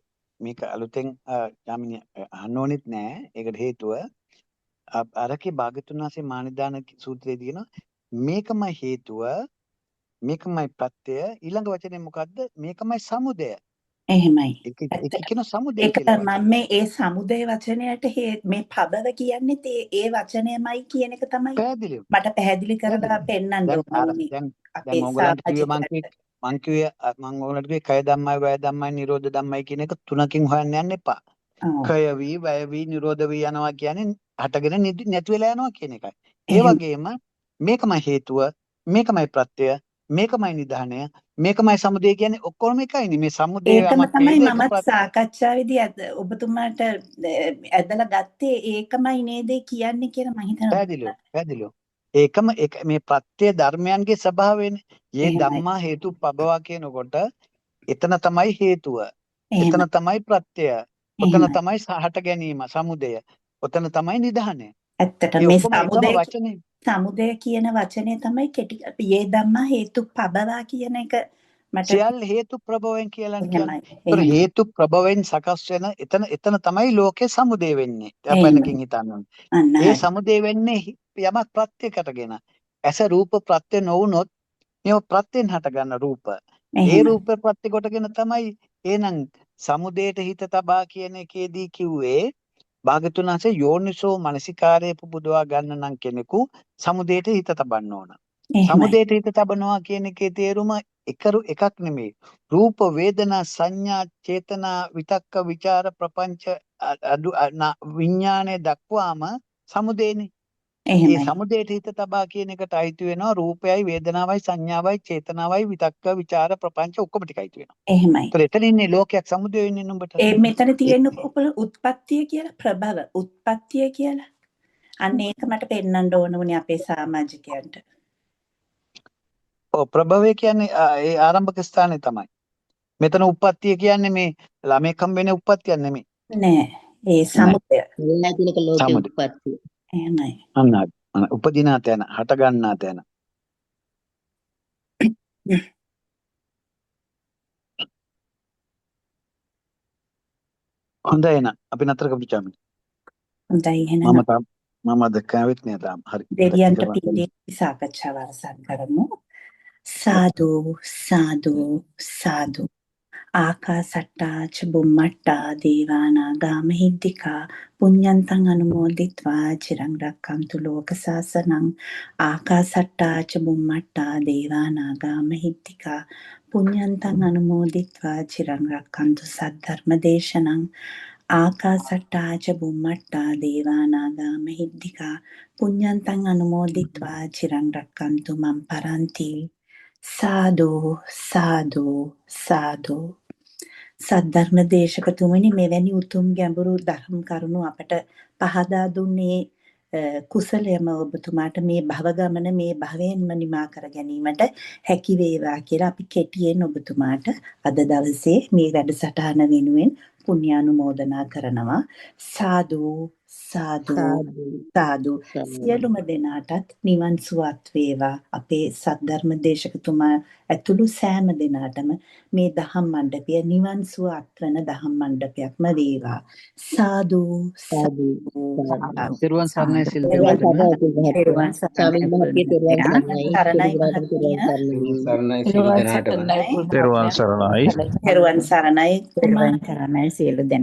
මේක අලුතෙන් යාමිනී අහන්න ඕනෙත් නෑ. ඒකට හේතුව අරකේ භාග්‍යතුන් වහන්සේ මහනිදාන සූත්‍රයේ දිනන මේකමයි හේතුව මේකමයි ප්‍රත්‍යය ඊළඟ වචනේ මොකද්ද මේකමයි සමුදය. එහෙමයි. ඒක කියන සමුදය ඒක කියලා මම මේ ඒ සමුදය වචනයට මේ පබව කියන්නේ ඒ වචනයමයි කියන එක තමයි පැහැදිලිව මට පැහැදිලි කරලා පෙන්නන්න ඕනේ. දැන් ඕගොල්ලන්ට කිව්වේ මං කිව්වේ මං ඕගොල්ලන්ට කිව්වේ කය ධම්මයි වය ධම්මයි නිරෝධ ධම්මයි කියන එක තුනකින් හොයන්න යන්න එපා. කය වී වය වී නිරෝධ වී යනවා කියන්නේ හටගෙන නැති වෙලා යනවා කියන එකයි. ඒ වගේම මේකමයි හේතුව මේකමයි ප්‍රත්‍යය මේකමයි නිධානය මේකමයි සමුදය කියන්නේ ඔක්කොම එකයිනේ. මේ සමුදය ඒකම තමයි මමත් සාකච්ඡාවේදී ඔබතුමාට ඇදලා ගත්තේ ඒකමයි නේද කියන්නේ කියලා මම හිතනවා. පැහැදිලිව. ඒකම මේ ප්‍රත්‍ය ධර්මයන්ගේ ස්වභාවයනේ. මේ ධම්මා හේතු පබවා කියනකොට එතන තමයි හේතුව. එතන තමයි ප්‍රත්‍යය. ඔතන තමයි හට ගැනීම සමුදය. ඔතන තමයි නිධානය. ඇත්තට මේ සමුදය කියන වචනේ තමයි කෙටි යේ ධම්මා හේතු පබවා කියන එක මට සියල්ල හේතු ප්‍රභවයෙන් කියලා කියන්නේ. ඒතර හේතු ප්‍රභවයෙන් සකස් වෙන එතන තමයි ලෝකේ සමුදය වෙන්නේ. අපෙනකින් හිතන්න. ඒ සමුදය වෙන්නේ යමක් ප්‍රත්‍යකටගෙන. ඇස රූප ප්‍රත්‍ය නොවුනොත් මේ ප්‍රත්‍යෙන් හට ගන්න රූප. ඒ රූප ප්‍රත්‍ය කොටගෙන තමයි එහෙනම් සමුදයට හිත තබා කියන එකේදී කිව්වේ භාග්‍යතුන් වහන්සේ යෝනිසෝ මනසිකාරය පුබුදවා ගන්න නම් කෙනෙකු සමුදයට හිත තබන්න ඕන. සමුදයට හිත තබනවා කියන එකේ තේරුම එකක් නෙමෙයි. රූප වේදනා සංඥා චේතනා විතක්ක ਵਿਚාර ප්‍රපංච විඥානය දක්වාම සමුදේනේ. මේ සමුදයට හිත තබා කියන එකට අයිති වෙනවා රූපයයි වේදනාවයි සංඥාවයි චේතනාවයි විතක්ක ਵਿਚාර ප්‍රපංච ඔක්කොම ටික අයිති වෙනවා. එහෙමයි. ඒතර එතන ඉන්නේ ලෝකයක් සමුදය වෙන්නේ නුඹට. මෙතන තියෙන උත්පත්තිය කියලා ප්‍රභව උත්පත්තිය කියලා. අන්න ඒක මට පෙන්වන්න ඕන වුණේ අපේ සමාජිකයන්ට. ඔව් ප්‍රභවය කියන්නේ ඒ ආරම්භක ස්ථානේ තමයි. මෙතන උප්පත්තිය කියන්නේ මේ ළමෙක් හම් වෙන උප්පත්තියක් නෙමෙයි. නෑ. ඒ සමුදය. නෑතිනක ලෝකේ උත්පත්තිය. එහෙමයි. අන්න උපදිනා තැන හට ගන්නා තැන. හොඳයි එහෙනම් අපි නතර කරමු චාමිනි. හොඳයි එහෙනම් මම දැක්කාවෙත් නෑ තාම. හරි. දෙවියන්ට පිළිදී සාකච්ඡාව අවසන් කරමු. සාදු සාදු සාදු ආකාසට්ටා ච බුම්මට්ටා දේවානාගා මහිද්దికා පුඤ්ඤන්තං අනුමෝදිත්වා චිරං රක්ඛන්තු ලෝක සාසනං ආකාසට්ටා ච බුම්මට්ටා දේවානාගා මහිද්దికා පුඤ්ඤන්තං අනුමෝදිත්වා චිරං රක්ඛන්තු සද්ධර්ම දේශනං ආකාසට්ටා ච බුම්මට්ටා දේවානාගා මහිද්దికා පුඤ්ඤන්තං අනුමෝදිත්වා චිරං රක්ඛන්තු මම් පරන්ති. සාදු සාදු සාදු සද්ධර්ම දේශකතුමනි මෙවැනි උතුම් ගැඹුරු ධර්ම කරුණු අපට පහදා දුන්නේ කුසලයම ඔබතුමාට මේ භව ගමන මේ භවයෙන්ම නිමා කර ගැනීමට හැකි වේවා කියලා අපි කෙටියෙන් ඔබතුමාට අද දවසේ මේ වැඩසටහන වෙනුවෙන් පුණ්‍යානුමෝදනා කරනවා. සාදු සාදු සාදු සියලුම දෙනාටත් නිවන් සුවත් වේවා. අපේ සද්ධර්ම දේශකතුමා ඇතුළු සෑම දෙනාටම මේ දහම් මණ්ඩපය නිවන් සුව අත්වන දහම් මණ්ඩපයක්ම වේවා. සාදු සාදු තෙරුවන් සරණයි සිල් දෙවියන්. තෙරුවන් සරණයි මහත්මිය. තෙරුවන් සරණයි. තෙරුවන් සරණයි සියලු දෙනා.